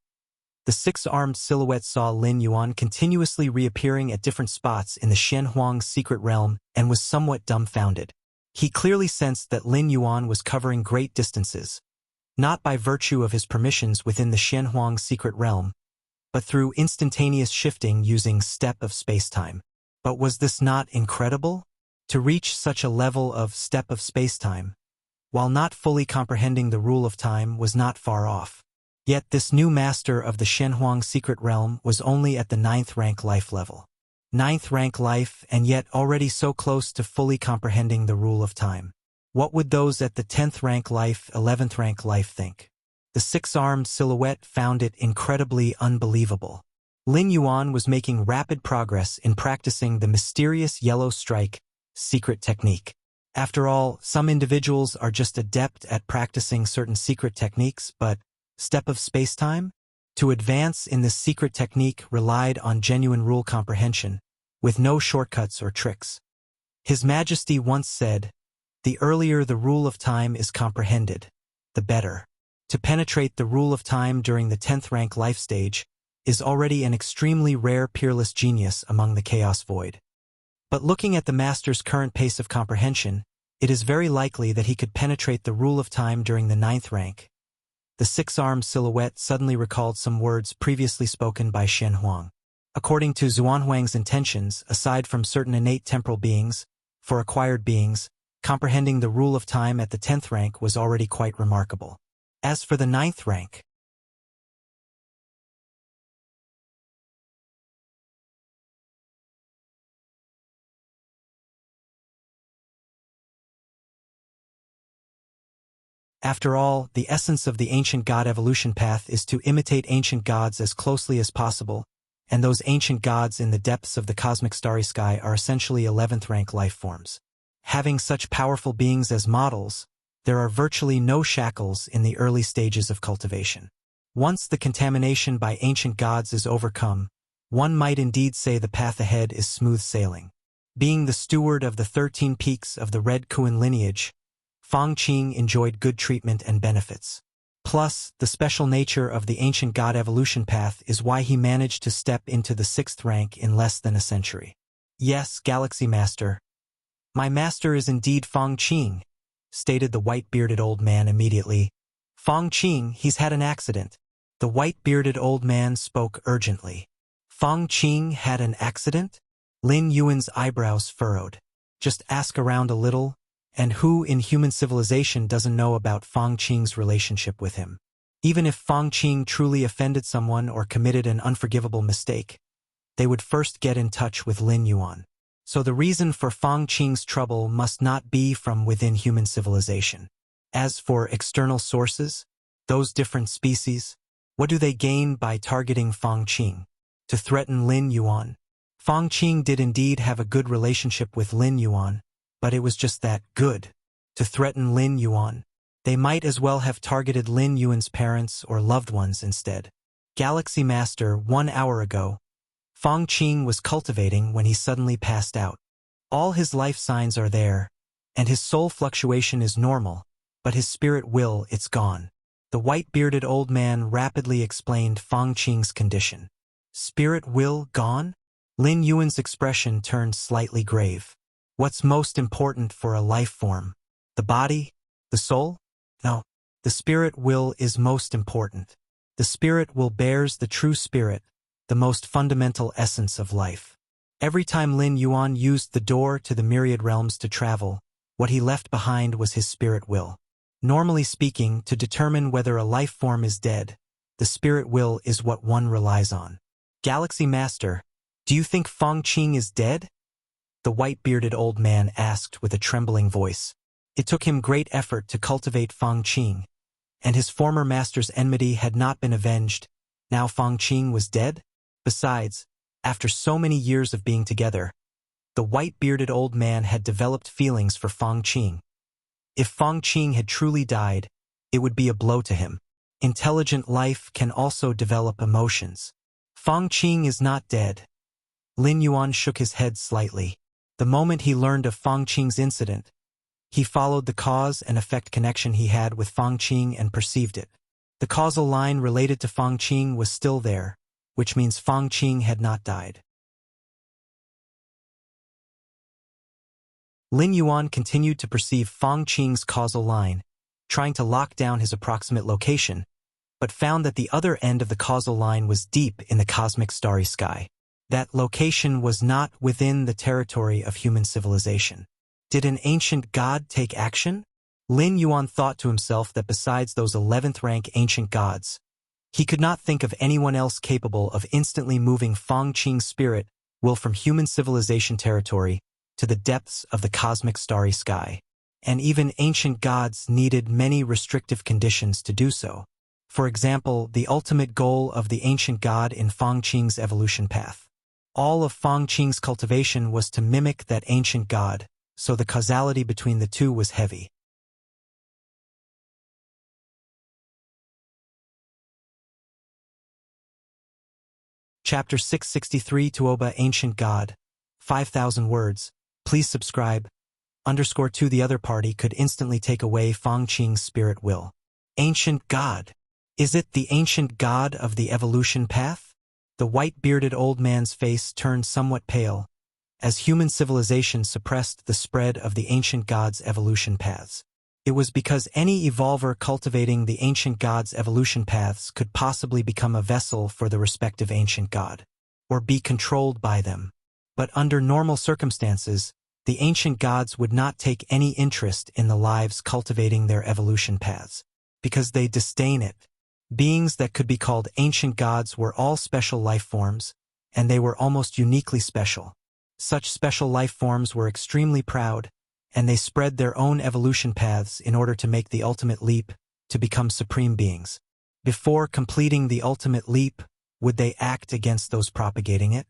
The six-armed silhouette saw Lin Yuan continuously reappearing at different spots in the Shenhuang secret realm and was somewhat dumbfounded. He clearly sensed that Lin Yuan was covering great distances, not by virtue of his permissions within the Shenhuang secret realm, but through instantaneous shifting using Step of Spacetime. But was this not incredible? To reach such a level of Step of Spacetime, while not fully comprehending the rule of time, was not far off. Yet this new master of the Shenhuang secret realm was only at the 9th rank life level. 9th rank life, and yet already so close to fully comprehending the rule of time. What would those at the 10th rank life, 11th rank life think? The six-armed silhouette found it incredibly unbelievable. Lin Yuan was making rapid progress in practicing the mysterious yellow strike secret technique. After all, some individuals are just adept at practicing certain secret techniques, but Step of Spacetime? To advance in this secret technique relied on genuine rule comprehension, with no shortcuts or tricks. His Majesty once said, "The earlier the rule of time is comprehended, the better." To penetrate the rule of time during the 10th rank life stage is already an extremely rare peerless genius among the Chaos Void. But looking at the Master's current pace of comprehension, it is very likely that he could penetrate the rule of time during the 9th rank. The six-armed silhouette suddenly recalled some words previously spoken by Shenhuang. According to Xuanhuang's intentions, aside from certain innate temporal beings, for acquired beings, comprehending the rule of time at the 10th rank was already quite remarkable. As for the 9th rank, After all, the essence of the ancient god evolution path is to imitate ancient gods as closely as possible, and those ancient gods in the depths of the cosmic starry sky are essentially 11th rank life forms. Having such powerful beings as models, there are virtually no shackles in the early stages of cultivation. Once the contamination by ancient gods is overcome, one might indeed say the path ahead is smooth sailing. Being the steward of the 13 peaks of the Red Kuan lineage, Feng Qing enjoyed good treatment and benefits. Plus, the special nature of the ancient god evolution path is why he managed to step into the 6th rank in less than a century. Yes, Galaxy Master. My master is indeed Feng Qing, stated the white-bearded old man immediately. Feng Qing, he's had an accident. The white-bearded old man spoke urgently. Feng Qing had an accident? Lin Yuan's eyebrows furrowed. Just ask around a little, and who in human civilization doesn't know about Feng Qing's relationship with him? Even if Feng Qing truly offended someone or committed an unforgivable mistake, they would first get in touch with Lin Yuan. So the reason for Feng Qing's trouble must not be from within human civilization. As for external sources, those different species, what do they gain by targeting Feng Qing? To threaten Lin Yuan? Feng Qing did indeed have a good relationship with Lin Yuan, but it was just that good. To threaten Lin Yuan, they might as well have targeted Lin Yuan's parents or loved ones instead. Galaxy Master, 1 hour ago, Feng Qing was cultivating when he suddenly passed out. All his life signs are there, and his soul fluctuation is normal, but his spirit will, it's gone. The white-bearded old man rapidly explained Feng Qing's condition. Spirit will gone? Lin Yuan's expression turned slightly grave. What's most important for a life form? The body? The soul? No. The spirit will is most important. The spirit will bears the true spirit, the most fundamental essence of life. Every time Lin Yuan used the door to the myriad realms to travel, what he left behind was his spirit will. Normally speaking, to determine whether a life form is dead, the spirit will is what one relies on. Galaxy Master, do you think Feng Qing is dead? The white-bearded old man asked with a trembling voice. It took him great effort to cultivate Feng Qing, and his former master's enmity had not been avenged. Now Feng Qing was dead? Besides, after so many years of being together, the white-bearded old man had developed feelings for Feng Qing. If Feng Qing had truly died, it would be a blow to him. Intelligent life can also develop emotions. Feng Qing is not dead. Lin Yuan shook his head slightly. The moment he learned of Feng Qing's incident, he followed the cause and effect connection he had with Feng Qing and perceived it. The causal line related to Feng Qing was still there, which means Feng Qing had not died. Lin Yuan continued to perceive Feng Qing's causal line, trying to lock down his approximate location, but found that the other end of the causal line was deep in the cosmic starry sky. That location was not within the territory of human civilization. Did an ancient god take action? Lin Yuan thought to himself that besides those 11th rank ancient gods, he could not think of anyone else capable of instantly moving Feng Qing's spirit will from human civilization territory to the depths of the cosmic starry sky. And even ancient gods needed many restrictive conditions to do so. For example, the ultimate goal of the ancient god in Feng Qing's evolution path. All of Feng Qing's cultivation was to mimic that ancient god, so the causality between the two was heavy. Chapter 663 Tuoba Ancient God. 5,000 words. Please subscribe. _2 The other party could instantly take away Feng Qing's spirit will. Ancient God. Is it the ancient god of the evolution path? The white-bearded old man's face turned somewhat pale, as human civilization suppressed the spread of the ancient god's evolution paths. It was because any evolver cultivating the ancient god's evolution paths could possibly become a vessel for the respective ancient god, or be controlled by them. But under normal circumstances, the ancient gods would not take any interest in the lives cultivating their evolution paths, because they disdain it. Beings that could be called ancient gods were all special life forms, and they were almost uniquely special. Such special life forms were extremely proud, and they spread their own evolution paths in order to make the ultimate leap to become supreme beings. Before completing the ultimate leap, would they act against those propagating it?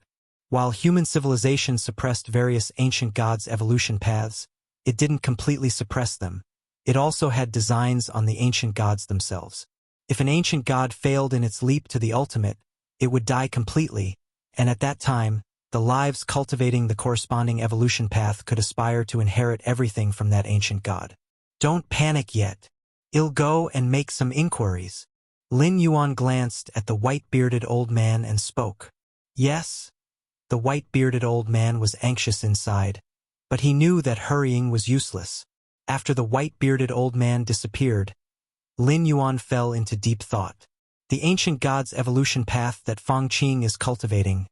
While human civilization suppressed various ancient gods' evolution paths, it didn't completely suppress them. It also had designs on the ancient gods themselves. If an ancient god failed in its leap to the ultimate, it would die completely, and at that time, the lives cultivating the corresponding evolution path could aspire to inherit everything from that ancient god. Don't panic yet. I'll go and make some inquiries. Lin Yuan glanced at the white-bearded old man and spoke. Yes? The white-bearded old man was anxious inside, but he knew that hurrying was useless. After the white-bearded old man disappeared, Lin Yuan fell into deep thought. The ancient god's evolution path that Feng Qing is cultivating.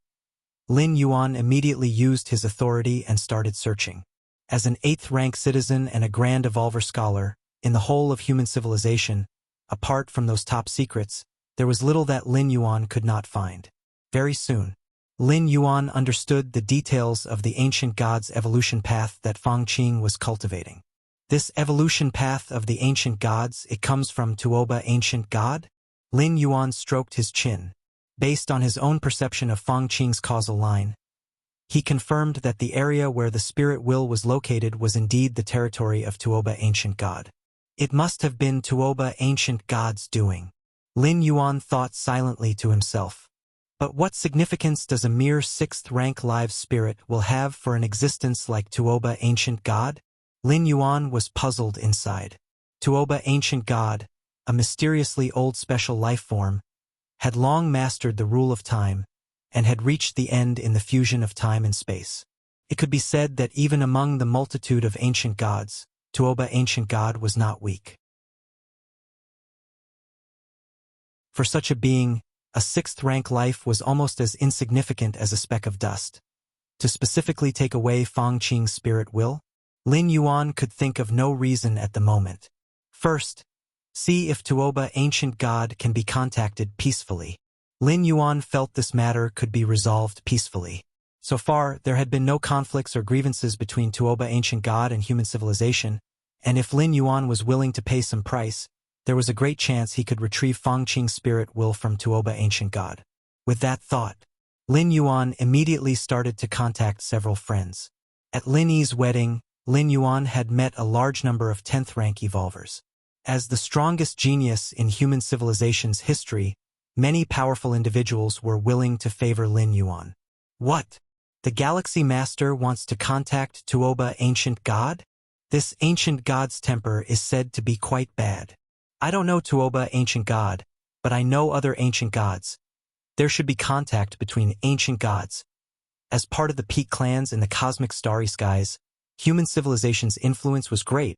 Lin Yuan immediately used his authority and started searching. As an 8th-rank citizen and a grand evolver scholar, in the whole of human civilization, apart from those top secrets, there was little that Lin Yuan could not find. Very soon, Lin Yuan understood the details of the ancient god's evolution path that Feng Qing was cultivating. This evolution path of the ancient gods, it comes from Tuoba ancient god? Lin Yuan stroked his chin. Based on his own perception of Feng Qing's causal line, he confirmed that the area where the spirit will was located was indeed the territory of Tuoba ancient god. It must have been Tuoba ancient god's doing. Lin Yuan thought silently to himself. But what significance does a mere 6th-rank live spirit will have for an existence like Tuoba ancient god? Lin Yuan was puzzled inside. Tuoba ancient god, a mysteriously old special life form, had long mastered the rule of time, and had reached the end in the fusion of time and space. It could be said that even among the multitude of ancient gods, Tuoba ancient god was not weak. For such a being, a 6th-rank life was almost as insignificant as a speck of dust. To specifically take away Feng Qing's spirit will, Lin Yuan could think of no reason at the moment. First, see if Tuoba ancient god can be contacted peacefully. Lin Yuan felt this matter could be resolved peacefully. So far, there had been no conflicts or grievances between Tuoba ancient god and human civilization, and if Lin Yuan was willing to pay some price, there was a great chance he could retrieve Feng Qing's spirit will from Tuoba ancient god. With that thought, Lin Yuan immediately started to contact several friends. At Lin Yi's wedding, Lin Yuan had met a large number of 10th-rank evolvers. As the strongest genius in human civilization's history, many powerful individuals were willing to favor Lin Yuan. What? The Galaxy Master wants to contact Tuoba ancient god? This ancient god's temper is said to be quite bad. I don't know Tuoba ancient god, but I know other ancient gods. There should be contact between ancient gods. As part of the peak clans in the cosmic starry skies, human civilization's influence was great,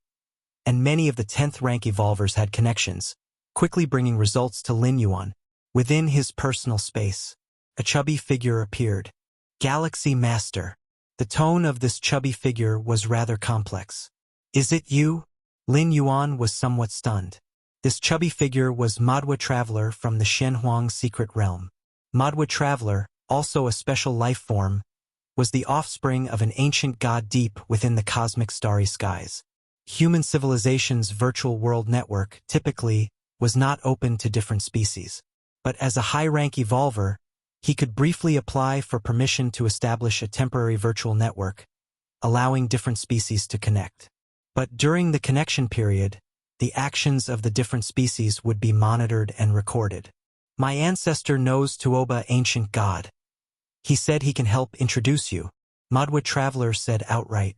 and many of the 10th-rank evolvers had connections, quickly bringing results to Lin Yuan. Within his personal space, a chubby figure appeared. Galaxy Master. The tone of this chubby figure was rather complex. Is it you? Lin Yuan was somewhat stunned. This chubby figure was Madwa Traveler from the Shenhuang secret realm. Madwa Traveler, also a special life form, was the offspring of an ancient god deep within the cosmic starry skies. Human civilization's virtual world network, typically, was not open to different species. But as a high-rank evolver, he could briefly apply for permission to establish a temporary virtual network, allowing different species to connect. But during the connection period, the actions of the different species would be monitored and recorded. My ancestor knows Tuoba ancient god. He said he can help introduce you, Madwa Traveler said outright.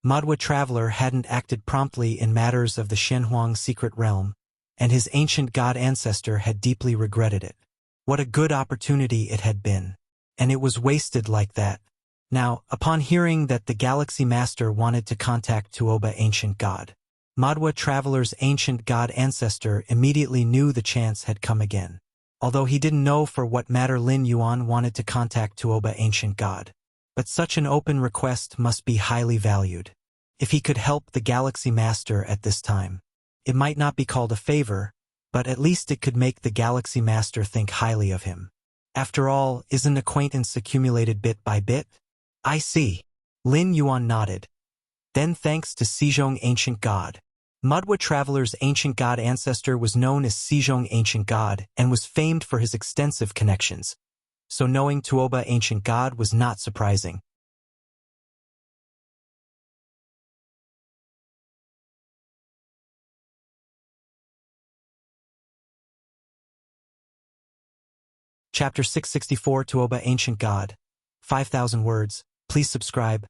Madwa Traveler hadn't acted promptly in matters of the Shenhuang secret realm, and his ancient god ancestor had deeply regretted it. What a good opportunity it had been. And it was wasted like that. Now, upon hearing that the Galaxy Master wanted to contact Tuoba ancient god, Madwa Traveler's ancient god ancestor immediately knew the chance had come again. Although he didn't know for what matter Lin Yuan wanted to contact Tuoba ancient god. But such an open request must be highly valued. If he could help the Galaxy Master at this time, it might not be called a favor, but at least it could make the Galaxy Master think highly of him. After all, isn't acquaintance accumulated bit by bit? I see. Lin Yuan nodded. Then thanks to Sejong Ancient God. Mudwa Traveler's ancient god ancestor was known as Sejong Ancient God and was famed for his extensive connections. So knowing Tuoba Ancient God was not surprising. Chapter 664 Tuoba Ancient God. 5,000 words. Please subscribe.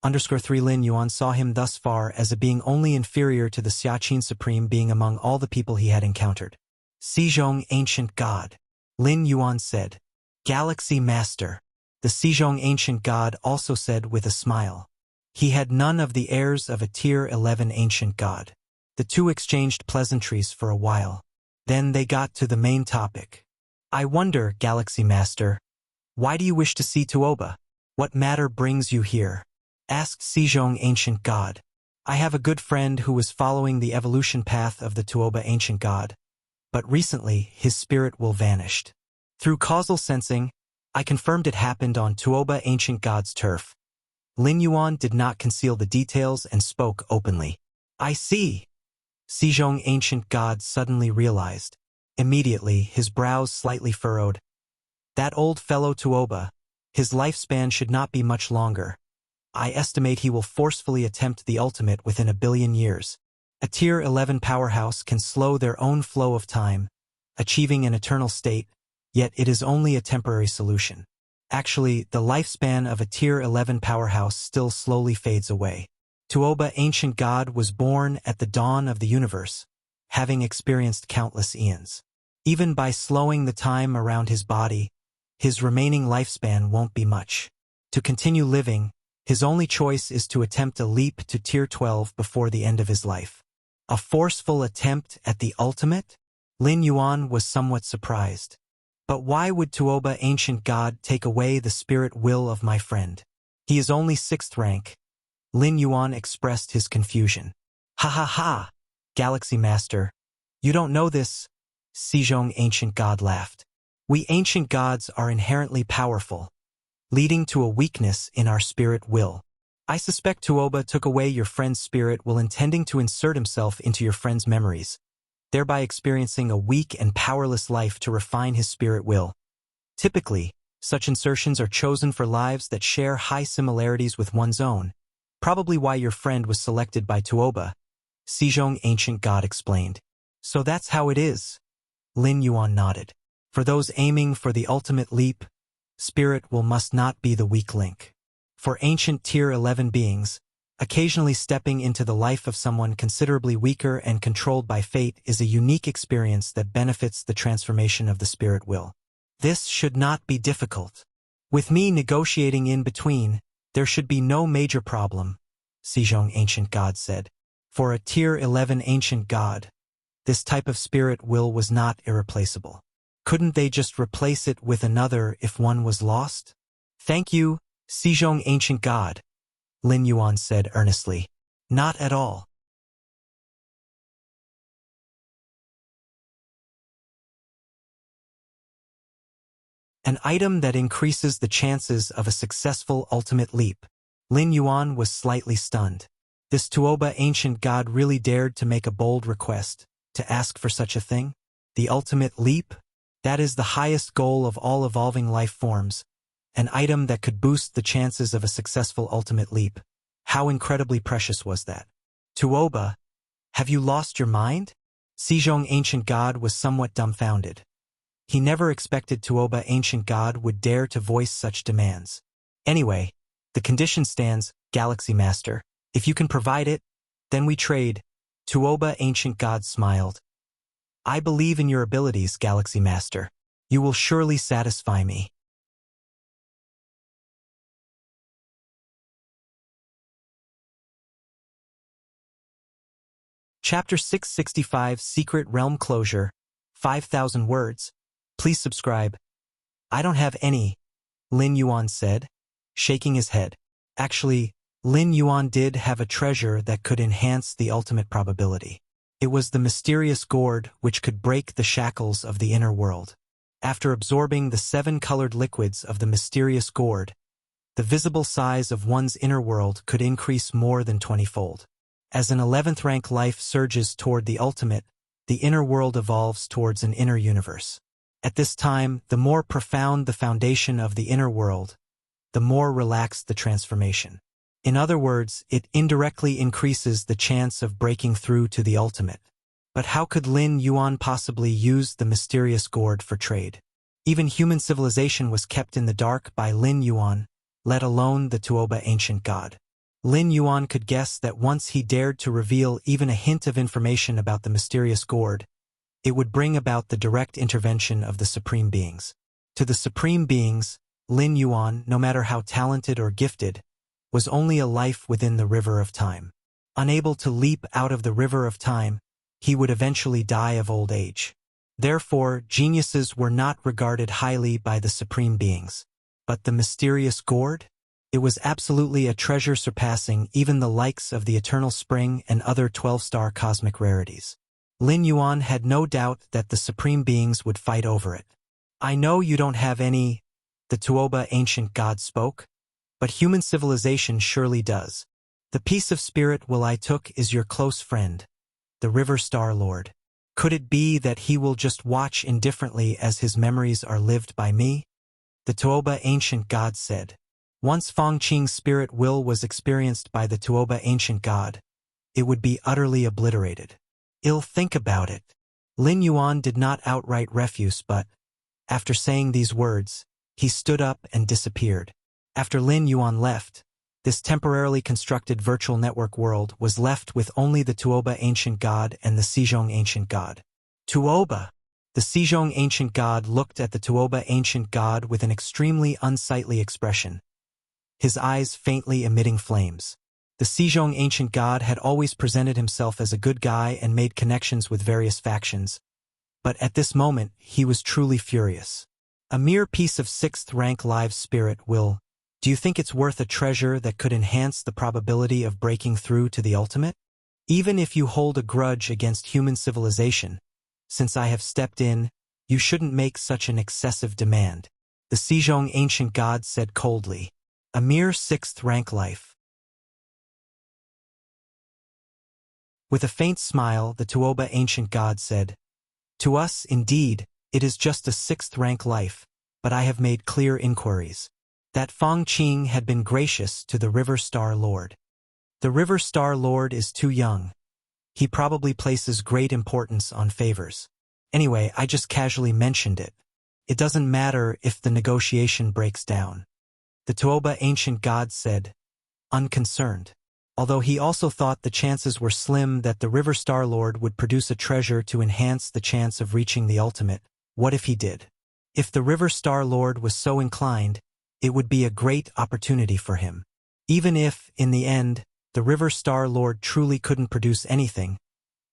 _3 Lin Yuan saw him thus far as a being only inferior to the Xiaqin Supreme being among all the people he had encountered. Sejong Ancient God. Lin Yuan said. Galaxy Master. The Sejong Ancient God also said with a smile. He had none of the airs of a Tier 11 Ancient God. The two exchanged pleasantries for a while. Then they got to the main topic. I wonder, Galaxy Master, why do you wish to see Tuoba? What matter brings you here? Asked Sejong Ancient God. I have a good friend who was following the evolution path of the Tuoba Ancient God, but recently his spirit will vanished. Through causal sensing, I confirmed it happened on Tuoba Ancient God's turf. Lin Yuan did not conceal the details and spoke openly. I see. Sejong Ancient God suddenly realized. Immediately, his brows slightly furrowed. That old fellow Tuoba, his lifespan should not be much longer. I estimate he will forcefully attempt the ultimate within 1 billion years. A Tier 11 powerhouse can slow their own flow of time, achieving an eternal state, yet it is only a temporary solution. Actually, the lifespan of a Tier 11 powerhouse still slowly fades away. Tuoba Ancient God was born at the dawn of the universe, having experienced countless eons. Even by slowing the time around his body, his remaining lifespan won't be much. To continue living, his only choice is to attempt a leap to Tier 12 before the end of his life. A forceful attempt at the ultimate? Lin Yuan was somewhat surprised. But why would Tuoba Ancient God take away the spirit will of my friend? He is only 6th rank. Lin Yuan expressed his confusion. Ha ha ha! Galaxy Master, you don't know this? Sejong Ancient God laughed. We ancient gods are inherently powerful, leading to a weakness in our spirit will. I suspect Tuoba took away your friend's spirit while intending to insert himself into your friend's memories, thereby experiencing a weak and powerless life to refine his spirit will. Typically, such insertions are chosen for lives that share high similarities with one's own, probably why your friend was selected by Tuoba, Sejong Ancient God explained. So that's how it is. Lin Yuan nodded. For those aiming for the ultimate leap, spirit will must not be the weak link. For ancient Tier 11 beings, occasionally stepping into the life of someone considerably weaker and controlled by fate is a unique experience that benefits the transformation of the spirit will. This should not be difficult. With me negotiating in between, there should be no major problem, Sejong Ancient God said. For a Tier 11 Ancient God, this type of spirit will was not irreplaceable. Couldn't they just replace it with another if one was lost? Thank you, Sejong Ancient God, Lin Yuan said earnestly. Not at all. An item that increases the chances of a successful ultimate leap. Lin Yuan was slightly stunned. This Tuoba Ancient God really dared to make a bold request, to ask for such a thing? The ultimate leap? That is the highest goal of all evolving life forms, an item that could boost the chances of a successful ultimate leap. How incredibly precious was that? Tuoba, have you lost your mind? Sejong Ancient God was somewhat dumbfounded. He never expected Tuoba Ancient God would dare to voice such demands. Anyway, the condition stands, Galaxy Master. If you can provide it, then we trade. Tuoba Ancient God smiled. I believe in your abilities, Galaxy Master. You will surely satisfy me. Chapter 665 Secret Realm Closure. 5,000 words. Please subscribe. I don't have any, Lin Yuan said, shaking his head. Actually, Lin Yuan did have a treasure that could enhance the ultimate probability. It was the mysterious gourd which could break the shackles of the inner world. After absorbing the 7 colored liquids of the mysterious gourd, the visible size of one's inner world could increase more than 20-fold. As an 11th rank life surges toward the ultimate, the inner world evolves towards an inner universe. At this time, the more profound the foundation of the inner world, the more relaxed the transformation. In other words, it indirectly increases the chance of breaking through to the ultimate. But how could Lin Yuan possibly use the mysterious gourd for trade? Even human civilization was kept in the dark by Lin Yuan, let alone the Tuoba ancient god. Lin Yuan could guess that once he dared to reveal even a hint of information about the mysterious gourd, it would bring about the direct intervention of the Supreme Beings. To the Supreme Beings, Lin Yuan, no matter how talented or gifted, was only a life within the river of time. Unable to leap out of the river of time, he would eventually die of old age. Therefore, geniuses were not regarded highly by the Supreme Beings. But the mysterious gourd? It was absolutely a treasure surpassing even the likes of the Eternal Spring and other 12-star cosmic rarities. Lin Yuan had no doubt that the Supreme Beings would fight over it. I know you don't have any, the Tuoba ancient god spoke, but human civilization surely does. The piece of spirit will I took is your close friend, the River Star Lord. Could it be that he will just watch indifferently as his memories are lived by me? The Tuoba ancient god said. Once Feng Qing's spirit will was experienced by the Tuoba ancient god, it would be utterly obliterated. Think about it. Lin Yuan did not outright refuse, but, after saying these words, he stood up and disappeared. After Lin Yuan left, this temporarily constructed virtual network world was left with only the Tuoba ancient god and the Xizhong ancient god. Tuoba! The Xizhong ancient god looked at the Tuoba ancient god with an extremely unsightly expression, his eyes faintly emitting flames. The Xizhong ancient god had always presented himself as a good guy and made connections with various factions, but at this moment he was truly furious. A mere piece of 6th rank live spirit will. Do you think it's worth a treasure that could enhance the probability of breaking through to the ultimate? Even if you hold a grudge against human civilization, since I have stepped in, you shouldn't make such an excessive demand. The Xizhong ancient god said coldly. A mere 6th rank life. With a faint smile, the Tuoba ancient god said, To us, indeed, it is just a 6th rank life, but I have made clear inquiries. That Feng Qing had been gracious to the River Star Lord. The River Star Lord is too young. He probably places great importance on favors. Anyway, I just casually mentioned it. It doesn't matter if the negotiation breaks down. The Tuoba ancient god said, unconcerned. Although he also thought the chances were slim that the River Star Lord would produce a treasure to enhance the chance of reaching the ultimate. What if he did? If the River Star Lord was so inclined, it would be a great opportunity for him. Even if, in the end, the River Star Lord truly couldn't produce anything,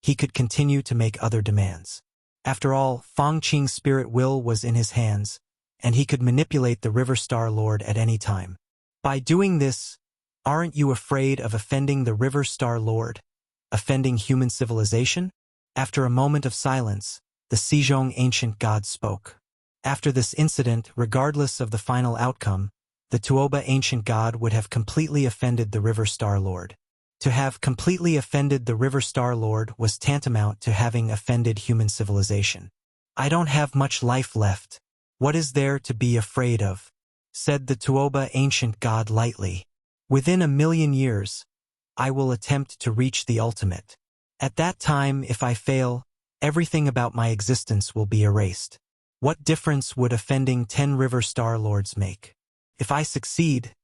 he could continue to make other demands. After all, Feng Qing's spirit will was in his hands, and he could manipulate the River Star Lord at any time. By doing this, aren't you afraid of offending the River Star Lord? Offending human civilization? After a moment of silence, the Xizhong ancient god spoke. After this incident, regardless of the final outcome, the Tuoba ancient god would have completely offended the River Star Lord. To have completely offended the River Star Lord was tantamount to having offended human civilization. I don't have much life left. What is there to be afraid of? Said the Tuoba ancient god lightly. Within 1,000,000 years, I will attempt to reach the ultimate. At that time, if I fail, everything about my existence will be erased. What difference would offending 10 River Star Lords make? If I succeed,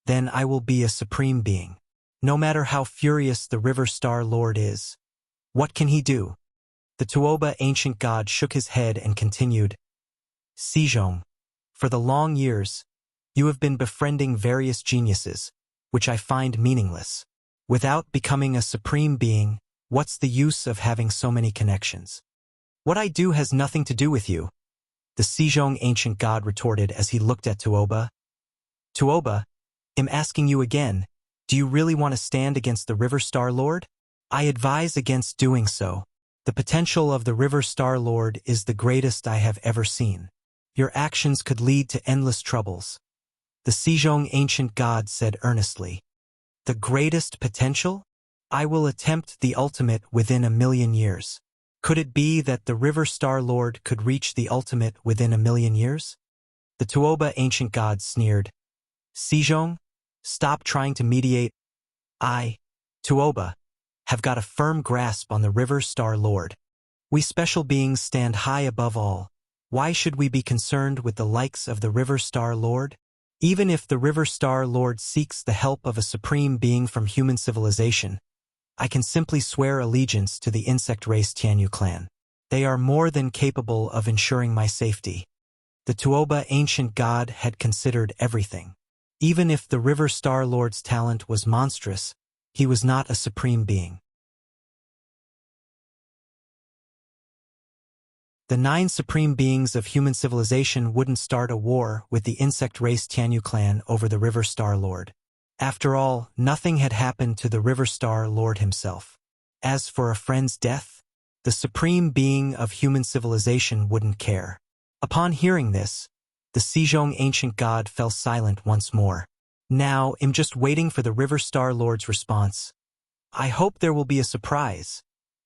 then I will be a supreme being. No matter how furious the River Star Lord is, what can he do? The Tuoba ancient god shook his head and continued, Xizhong, for the long years, you have been befriending various geniuses, which I find meaningless. Without becoming a supreme being, what's the use of having so many connections? What I do has nothing to do with you. The Xizhong ancient god retorted as he looked at Tuoba. Tuoba, I'm asking you again, do you really want to stand against the River Star Lord? I advise against doing so. The potential of the River Star Lord is the greatest I have ever seen. Your actions could lead to endless troubles. The Sejong ancient god said earnestly. The greatest potential? I will attempt the ultimate within 1,000,000 years. Could it be that the River Star Lord could reach the ultimate within 1,000,000 years? The Tuoba ancient god sneered. Sejong, stop trying to mediate. I, Tuoba, have got a firm grasp on the River Star Lord. We special beings stand high above all. Why should we be concerned with the likes of the River Star Lord? Even if the River Star Lord seeks the help of a supreme being from human civilization, I can simply swear allegiance to the insect race Tianyu clan. They are more than capable of ensuring my safety. The Tuoba ancient god had considered everything. Even if the River Star Lord's talent was monstrous, he was not a supreme being. The 9 supreme beings of human civilization wouldn't start a war with the insect race Tianyu clan over the River Star Lord. After all, nothing had happened to the River Star Lord himself. As for a friend's death, the supreme being of human civilization wouldn't care. Upon hearing this, the Sejong ancient god fell silent once more. Now, I'm just waiting for the River Star Lord's response. I hope there will be a surprise,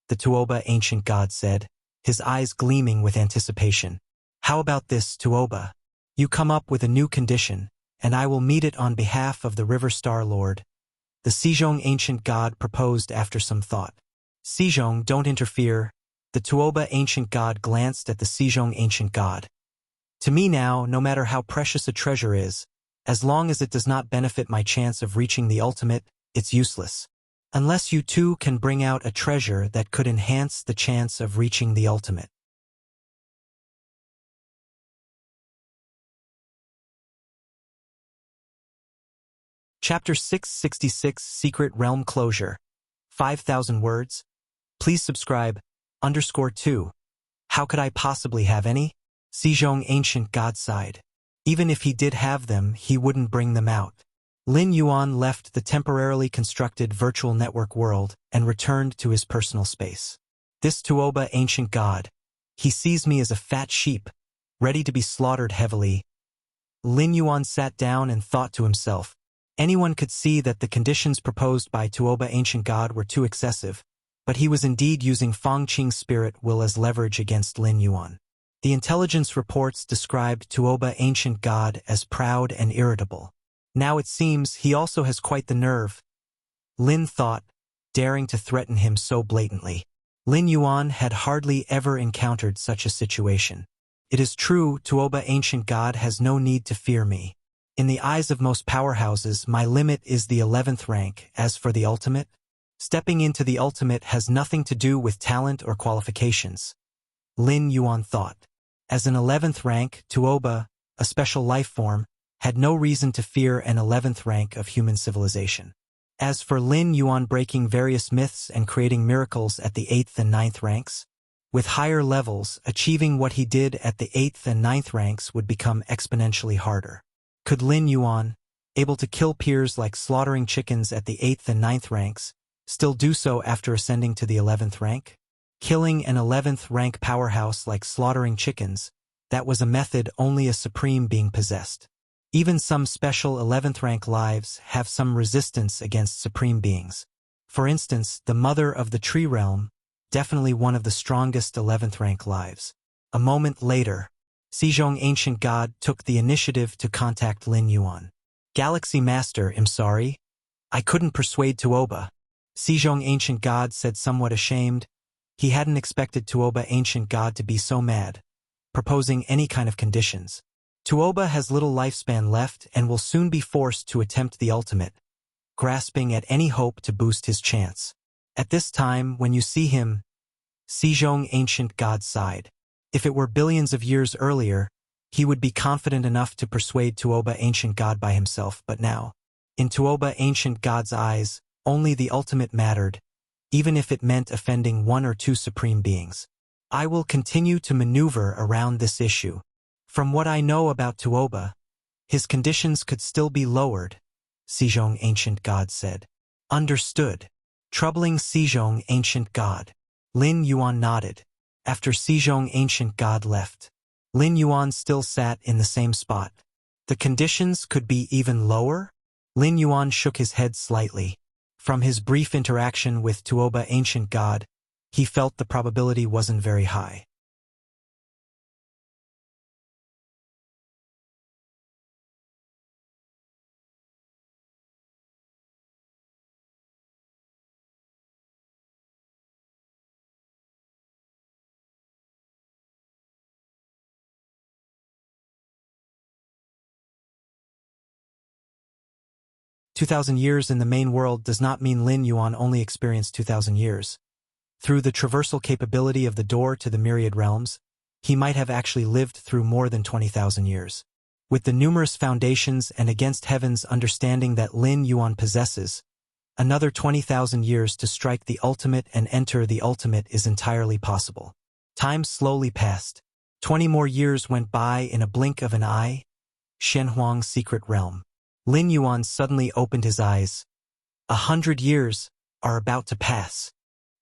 the Tuoba ancient god said, his eyes gleaming with anticipation. How about this, Tuoba? You come up with a new condition, and I will meet it on behalf of the River Star Lord. The Sejong ancient god proposed after some thought. Sejong, don't interfere. The Tuoba ancient god glanced at the Sejong ancient god. To me now, no matter how precious a treasure is, as long as it does not benefit my chance of reaching the ultimate, it's useless. Unless you two can bring out a treasure that could enhance the chance of reaching the ultimate. Chapter 666 Secret Realm Closure. 5,000 words. Please subscribe. _2. How could I possibly have any? Sejong ancient god sighed. Even if he did have them, he wouldn't bring them out. Lin Yuan left the temporarily constructed virtual network world and returned to his personal space. This Tuoba ancient god, he sees me as a fat sheep, ready to be slaughtered heavily. Lin Yuan sat down and thought to himself. Anyone could see that the conditions proposed by Tuoba ancient god were too excessive, but he was indeed using Feng Qing's spirit will as leverage against Lin Yuan. The intelligence reports described Tuoba ancient god as proud and irritable. Now it seems he also has quite the nerve. Lin thought, daring to threaten him so blatantly. Lin Yuan had hardly ever encountered such a situation. It is true, Tuoba ancient god has no need to fear me. In the eyes of most powerhouses, my limit is the 11th rank. As for the ultimate, stepping into the ultimate has nothing to do with talent or qualifications. Lin Yuan thought. As an 11th rank, Tuoba, a special life form, had no reason to fear an 11th rank of human civilization. As for Lin Yuan breaking various myths and creating miracles at the 8th and 9th ranks, with higher levels, achieving what he did at the 8th and 9th ranks would become exponentially harder. Could Lin Yuan, able to kill peers like slaughtering chickens at the 8th and 9th ranks, still do so after ascending to the 11th rank? Killing an 11th rank powerhouse like slaughtering chickens, that was a method only a supreme being possessed. Even some special 11th rank lives have some resistance against supreme beings. For instance, the mother of the tree realm, definitely one of the strongest 11th rank lives. A moment later, Sejong ancient god took the initiative to contact Lin Yuan. Galaxy Master, I'm sorry. I couldn't persuade Tuoba. Sejong ancient god said somewhat ashamed. He hadn't expected Tuoba ancient god to be so mad, proposing any kind of conditions. Tuoba has little lifespan left and will soon be forced to attempt the ultimate, grasping at any hope to boost his chance. At this time, when you see him, Sejong ancient god sighed. If it were billions of years earlier, he would be confident enough to persuade Tuoba ancient god by himself, but now, in Tuoba ancient god's eyes, only the ultimate mattered, even if it meant offending 1 or 2 supreme beings. I will continue to maneuver around this issue. From what I know about Tuoba, his conditions could still be lowered, Sejong ancient god said. Understood. Troubling Sejong ancient god. Lin Yuan nodded. After Sejong ancient god left, Lin Yuan still sat in the same spot. The conditions could be even lower? Lin Yuan shook his head slightly. From his brief interaction with Tuoba ancient god, he felt the probability wasn't very high. "2,000 years in the main world does not mean Lin Yuan only experienced 2,000 years. Through the traversal capability of the door to the myriad realms, he might have actually lived through more than 20,000 years. With the numerous foundations and against heaven's understanding that Lin Yuan possesses, another 20,000 years to strike the ultimate and enter the ultimate is entirely possible." Time slowly passed. 20 more years went by in a blink of an eye. Shenhuang's secret realm. Lin Yuan suddenly opened his eyes. 100 years are about to pass.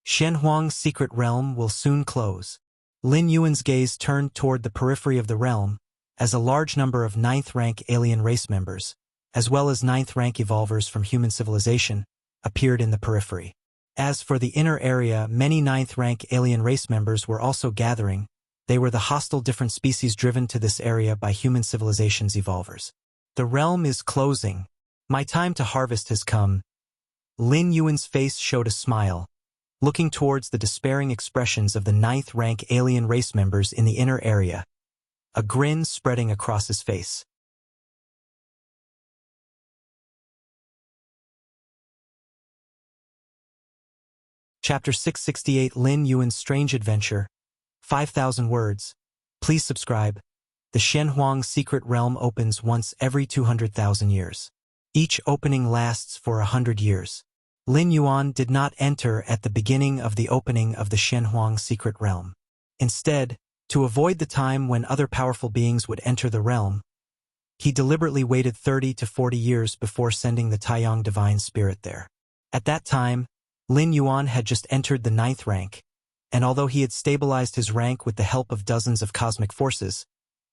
Shenhuang's secret realm will soon close. Lin Yuan's gaze turned toward the periphery of the realm, as a large number of 9th-rank alien race members, as well as 9th-rank evolvers from human civilization, appeared in the periphery. As for the inner area, many 9th-rank alien race members were also gathering. They were the hostile different species driven to this area by human civilization's evolvers. "The realm is closing. My time to harvest has come." Lin Yuan's face showed a smile, looking towards the despairing expressions of the 9th-rank alien race members in the inner area, a grin spreading across his face. Chapter 668 Lin Yuan's Strange Adventure. 5,000 words. Please subscribe. The Shenhuang secret realm opens once every 200,000 years. Each opening lasts for 100 years. Lin Yuan did not enter at the beginning of the opening of the Shenhuang secret realm. Instead, to avoid the time when other powerful beings would enter the realm, he deliberately waited 30 to 40 years before sending the Taiyang divine spirit there. At that time, Lin Yuan had just entered the 9th rank, and although he had stabilized his rank with the help of dozens of cosmic forces,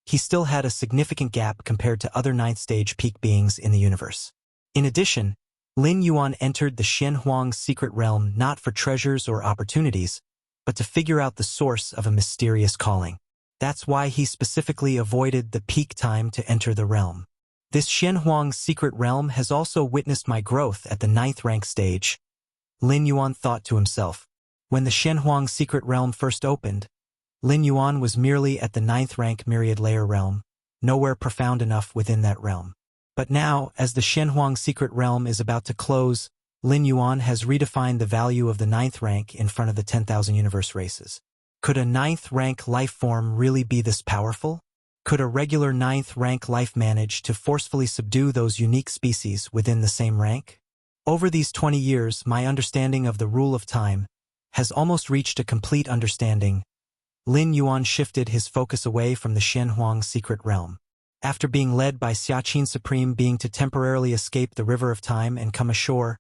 he still had a significant gap compared to other 9th-stage peak beings in the universe. In addition, Lin Yuan entered the Shenhuang secret realm not for treasures or opportunities, but to figure out the source of a mysterious calling. That's why he specifically avoided the peak time to enter the realm. This Shenhuang secret realm has also witnessed my growth at the 9th rank stage, Lin Yuan thought to himself. When the Shenhuang secret realm first opened, Lin Yuan was merely at the 9th rank myriad layer realm, nowhere profound enough within that realm. But now, as the Shenhuang secret realm is about to close, Lin Yuan has redefined the value of the 9th rank in front of the 10,000 universe races. Could a 9th rank life form really be this powerful? Could a regular 9th rank life manage to forcefully subdue those unique species within the same rank? Over these 20 years, my understanding of the rule of time has almost reached a complete understanding. Lin Yuan shifted his focus away from the Shenhuang secret realm. After being led by Xiaqin Supreme Being to temporarily escape the river of time and come ashore,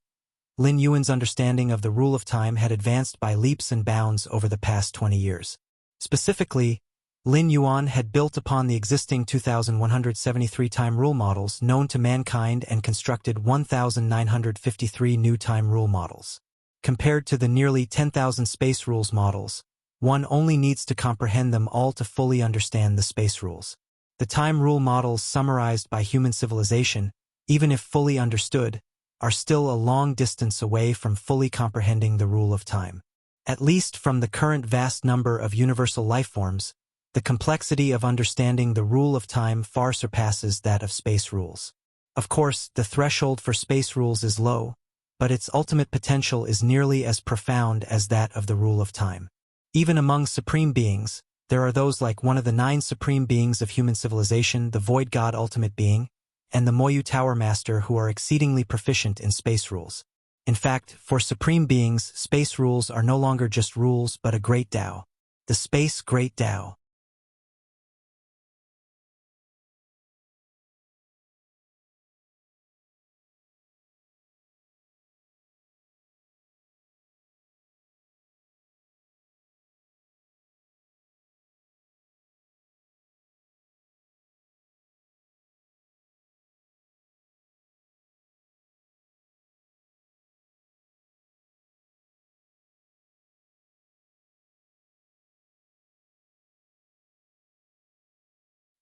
Lin Yuan's understanding of the rule of time had advanced by leaps and bounds over the past 20 years. Specifically, Lin Yuan had built upon the existing 2,173 time rule models known to mankind and constructed 1,953 new time rule models. Compared to the nearly 10,000 space rules models, one only needs to comprehend them all to fully understand the space rules. The time rule models summarized by human civilization, even if fully understood, are still a long distance away from fully comprehending the rule of time. At least from the current vast number of universal lifeforms, the complexity of understanding the rule of time far surpasses that of space rules. Of course, the threshold for space rules is low, but its ultimate potential is nearly as profound as that of the rule of time. Even among supreme beings, there are those like one of the 9 supreme beings of human civilization, the Void God Ultimate Being, and the Moyu Tower Master, who are exceedingly proficient in space rules. In fact, for supreme beings, space rules are no longer just rules but a great Tao. The Space Great Tao.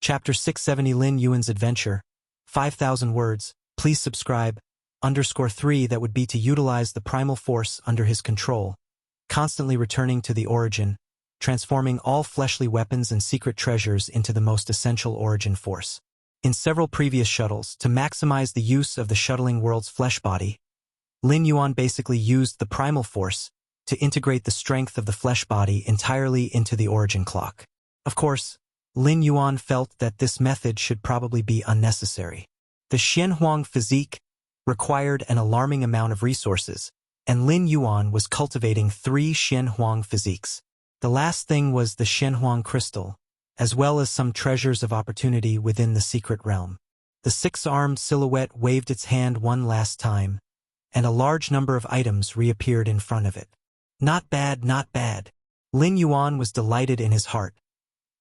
Chapter 670 Lin Yuan's Adventure. 5,000 words. Please subscribe. _3 That would be to utilize the primal force under his control, constantly returning to the origin, transforming all fleshly weapons and secret treasures into the most essential origin force. In several previous shuttles, to maximize the use of the shuttling world's flesh body, Lin Yuan basically used the primal force to integrate the strength of the flesh body entirely into the origin clock. Of course, Lin Yuan felt that this method should probably be unnecessary. The Xianhuang physique required an alarming amount of resources, and Lin Yuan was cultivating 3 Xianhuang physiques. The last thing was the Xianhuang crystal, as well as some treasures of opportunity within the secret realm. The 6-armed silhouette waved its hand one last time, and a large number of items reappeared in front of it. Not bad, not bad. Lin Yuan was delighted in his heart.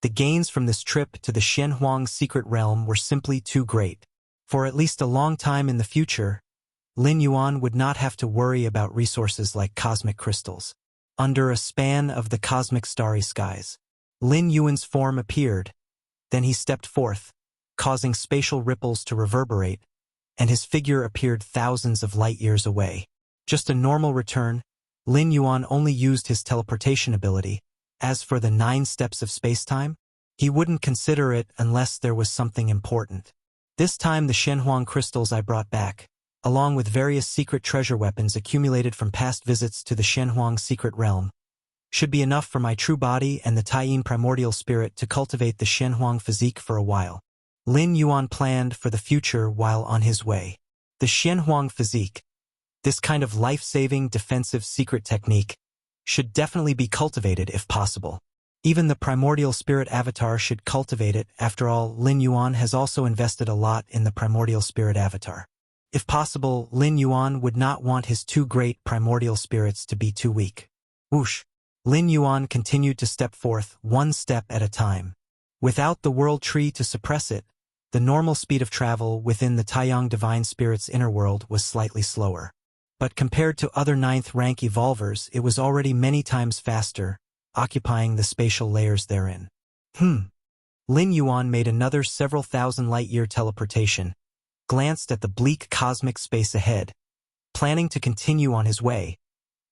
The gains from this trip to the Xianhuang secret realm were simply too great. For at least a long time in the future, Lin Yuan would not have to worry about resources like cosmic crystals. Under a span of the cosmic starry skies, Lin Yuan's form appeared, then he stepped forth, causing spatial ripples to reverberate, and his figure appeared thousands of light-years away. Just a normal return, Lin Yuan only used his teleportation ability. As for the 9 steps of space-time, he wouldn't consider it unless there was something important. This time the Xianhuang crystals I brought back, along with various secret treasure weapons accumulated from past visits to the Xianhuang secret realm, should be enough for my true body and the Taiyin primordial spirit to cultivate the Xianhuang physique for a while. Lin Yuan planned for the future while on his way. The Xianhuang physique, this kind of life-saving defensive secret technique, should definitely be cultivated if possible. Even the primordial spirit avatar should cultivate it. After all, Lin Yuan has also invested a lot in the primordial spirit avatar. If possible, Lin Yuan would not want his 2 great primordial spirits to be too weak. Whoosh! Lin Yuan continued to step forth, 1 step at a time. Without the world tree to suppress it, the normal speed of travel within the Taiyang divine spirit's inner world was slightly slower. But compared to other 9th rank evolvers, it was already many times faster, occupying the spatial layers therein. Lin Yuan made another several thousand light-year teleportation, glanced at the bleak cosmic space ahead, planning to continue on his way,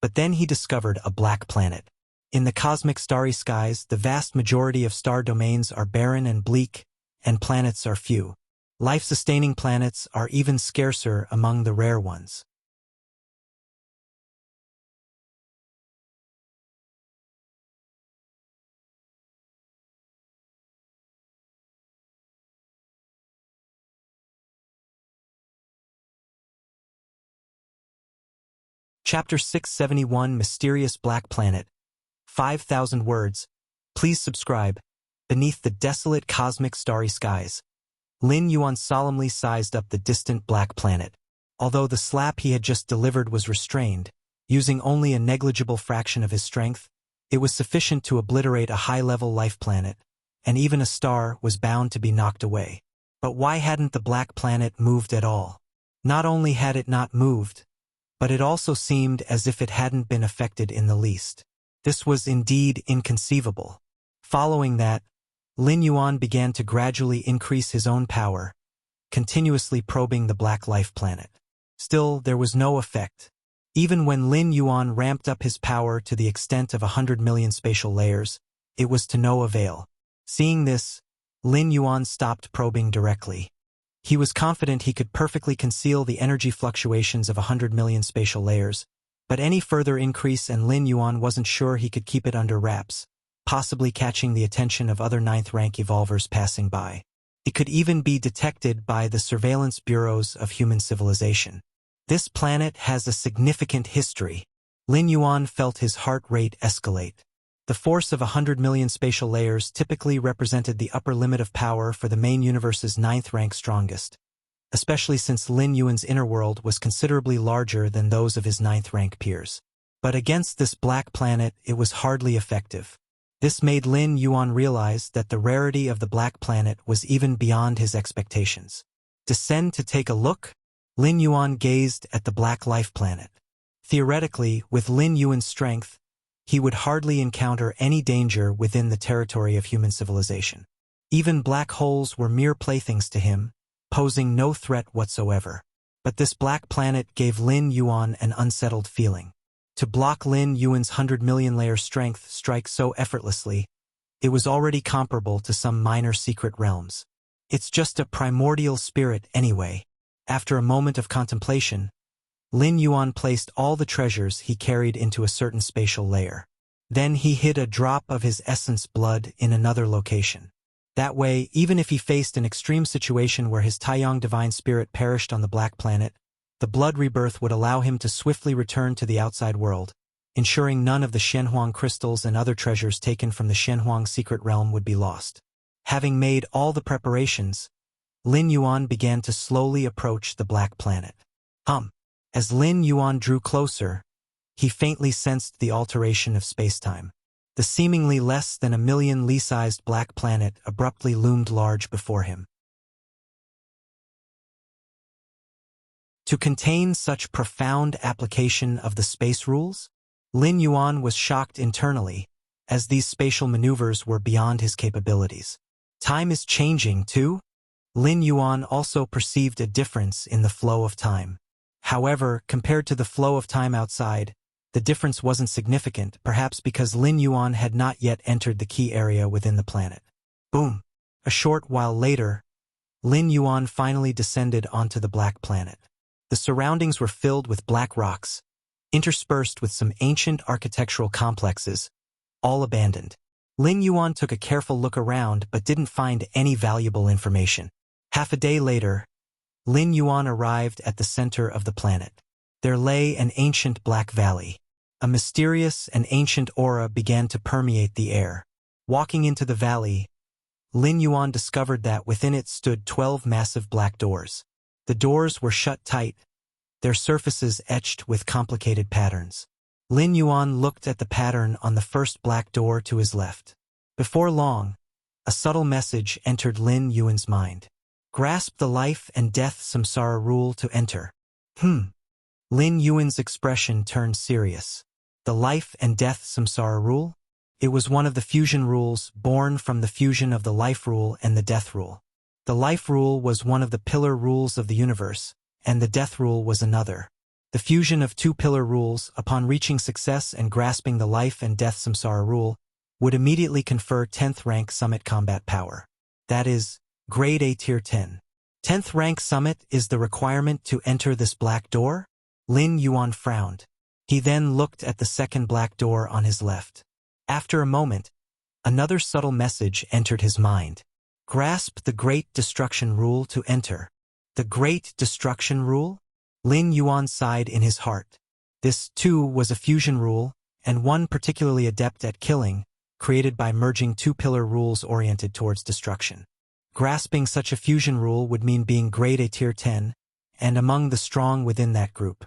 but then he discovered a black planet. In the cosmic starry skies, the vast majority of star domains are barren and bleak, and planets are few. Life-sustaining planets are even scarcer among the rare ones. Chapter 671 Mysterious Black Planet. 5,000 words. Please subscribe. Beneath the desolate cosmic starry skies, Lin Yuan solemnly sized up the distant black planet. Although the slap he had just delivered was restrained, using only a negligible fraction of his strength, it was sufficient to obliterate a high-level life planet, and even a star was bound to be knocked away. But why hadn't the black planet moved at all? Not only had it not moved, but it also seemed as if it hadn't been affected in the least. This was indeed inconceivable. Following that, Lin Yuan began to gradually increase his own power, continuously probing the black life planet. Still, there was no effect. Even when Lin Yuan ramped up his power to the extent of 100 million spatial layers, it was to no avail. Seeing this, Lin Yuan stopped probing directly. He was confident he could perfectly conceal the energy fluctuations of 100 million spatial layers, but any further increase and Lin Yuan wasn't sure he could keep it under wraps, possibly catching the attention of other 9th rank evolvers passing by. It could even be detected by the surveillance bureaus of human civilization. This planet has a significant history. Lin Yuan felt his heart rate escalate. The force of 100 million spatial layers typically represented the upper limit of power for the main universe's 9th rank strongest, especially since Lin Yuan's inner world was considerably larger than those of his 9th rank peers. But against this black planet, it was hardly effective. This made Lin Yuan realize that the rarity of the black planet was even beyond his expectations. Descend to take a look? Lin Yuan gazed at the black life planet. Theoretically, with Lin Yuan's strength, he would hardly encounter any danger within the territory of human civilization. Even black holes were mere playthings to him, posing no threat whatsoever. But this black planet gave Lin Yuan an unsettled feeling. To block Lin Yuan's 100 million-layer strength strike so effortlessly, it was already comparable to some minor secret realms. It's just a primordial spirit anyway. After a moment of contemplation, Lin Yuan placed all the treasures he carried into a certain spatial layer. Then he hid a drop of his essence blood in another location. That way, even if he faced an extreme situation where his Taiyang divine spirit perished on the black planet, the blood rebirth would allow him to swiftly return to the outside world, ensuring none of the Shenhuang crystals and other treasures taken from the Shenhuang secret realm would be lost. Having made all the preparations, Lin Yuan began to slowly approach the black planet. As Lin Yuan drew closer, he faintly sensed the alteration of spacetime. The seemingly less than 1 million Li-sized black planet abruptly loomed large before him. To contain such profound application of the space rules, Lin Yuan was shocked internally, as these spatial maneuvers were beyond his capabilities. Time is changing, too? Lin Yuan also perceived a difference in the flow of time. However, compared to the flow of time outside, the difference wasn't significant, perhaps because Lin Yuan had not yet entered the key area within the planet. Boom! A short while later, Lin Yuan finally descended onto the black planet. The surroundings were filled with black rocks, interspersed with some ancient architectural complexes, all abandoned. Lin Yuan took a careful look around but didn't find any valuable information. Half a day later, Lin Yuan arrived at the center of the planet. There lay an ancient black valley. A mysterious and ancient aura began to permeate the air. Walking into the valley, Lin Yuan discovered that within it stood 12 massive black doors. The doors were shut tight, their surfaces etched with complicated patterns. Lin Yuan looked at the pattern on the first black door to his left. Before long, a subtle message entered Lin Yuan's mind. Grasp the life and death samsara rule to enter. Lin Yuan's expression turned serious. The life and death samsara rule? It was one of the fusion rules born from the fusion of the life rule and the death rule. The life rule was one of the pillar rules of the universe, and the death rule was another. The fusion of two pillar rules, upon reaching success and grasping the life and death samsara rule, would immediately confer 10th rank summit combat power. That is, Grade A Tier 10. 10th rank summit is the requirement to enter this black door? Lin Yuan frowned. He then looked at the second black door on his left. After a moment, another subtle message entered his mind. Grasp the Great Destruction Rule to enter. The Great Destruction Rule? Lin Yuan sighed in his heart. This, too, was a fusion rule, and one particularly adept at killing, created by merging two pillar rules oriented towards destruction. Grasping such a fusion rule would mean being Grade A Tier 10, and among the strong within that group.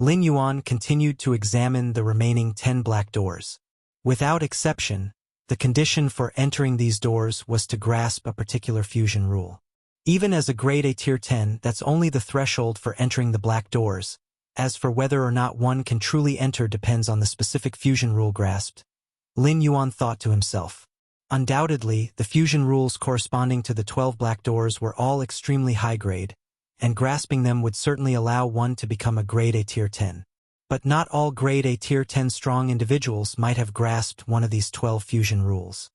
Lin Yuan continued to examine the remaining 10 black doors. Without exception, the condition for entering these doors was to grasp a particular fusion rule. Even as a Grade A Tier 10, that's only the threshold for entering the black doors. As for whether or not one can truly enter depends on the specific fusion rule grasped. Lin Yuan thought to himself. Undoubtedly, the fusion rules corresponding to the 12 black doors were all extremely high grade, and grasping them would certainly allow one to become a Grade A Tier 10. But not all Grade A Tier 10 strong individuals might have grasped one of these 12 fusion rules.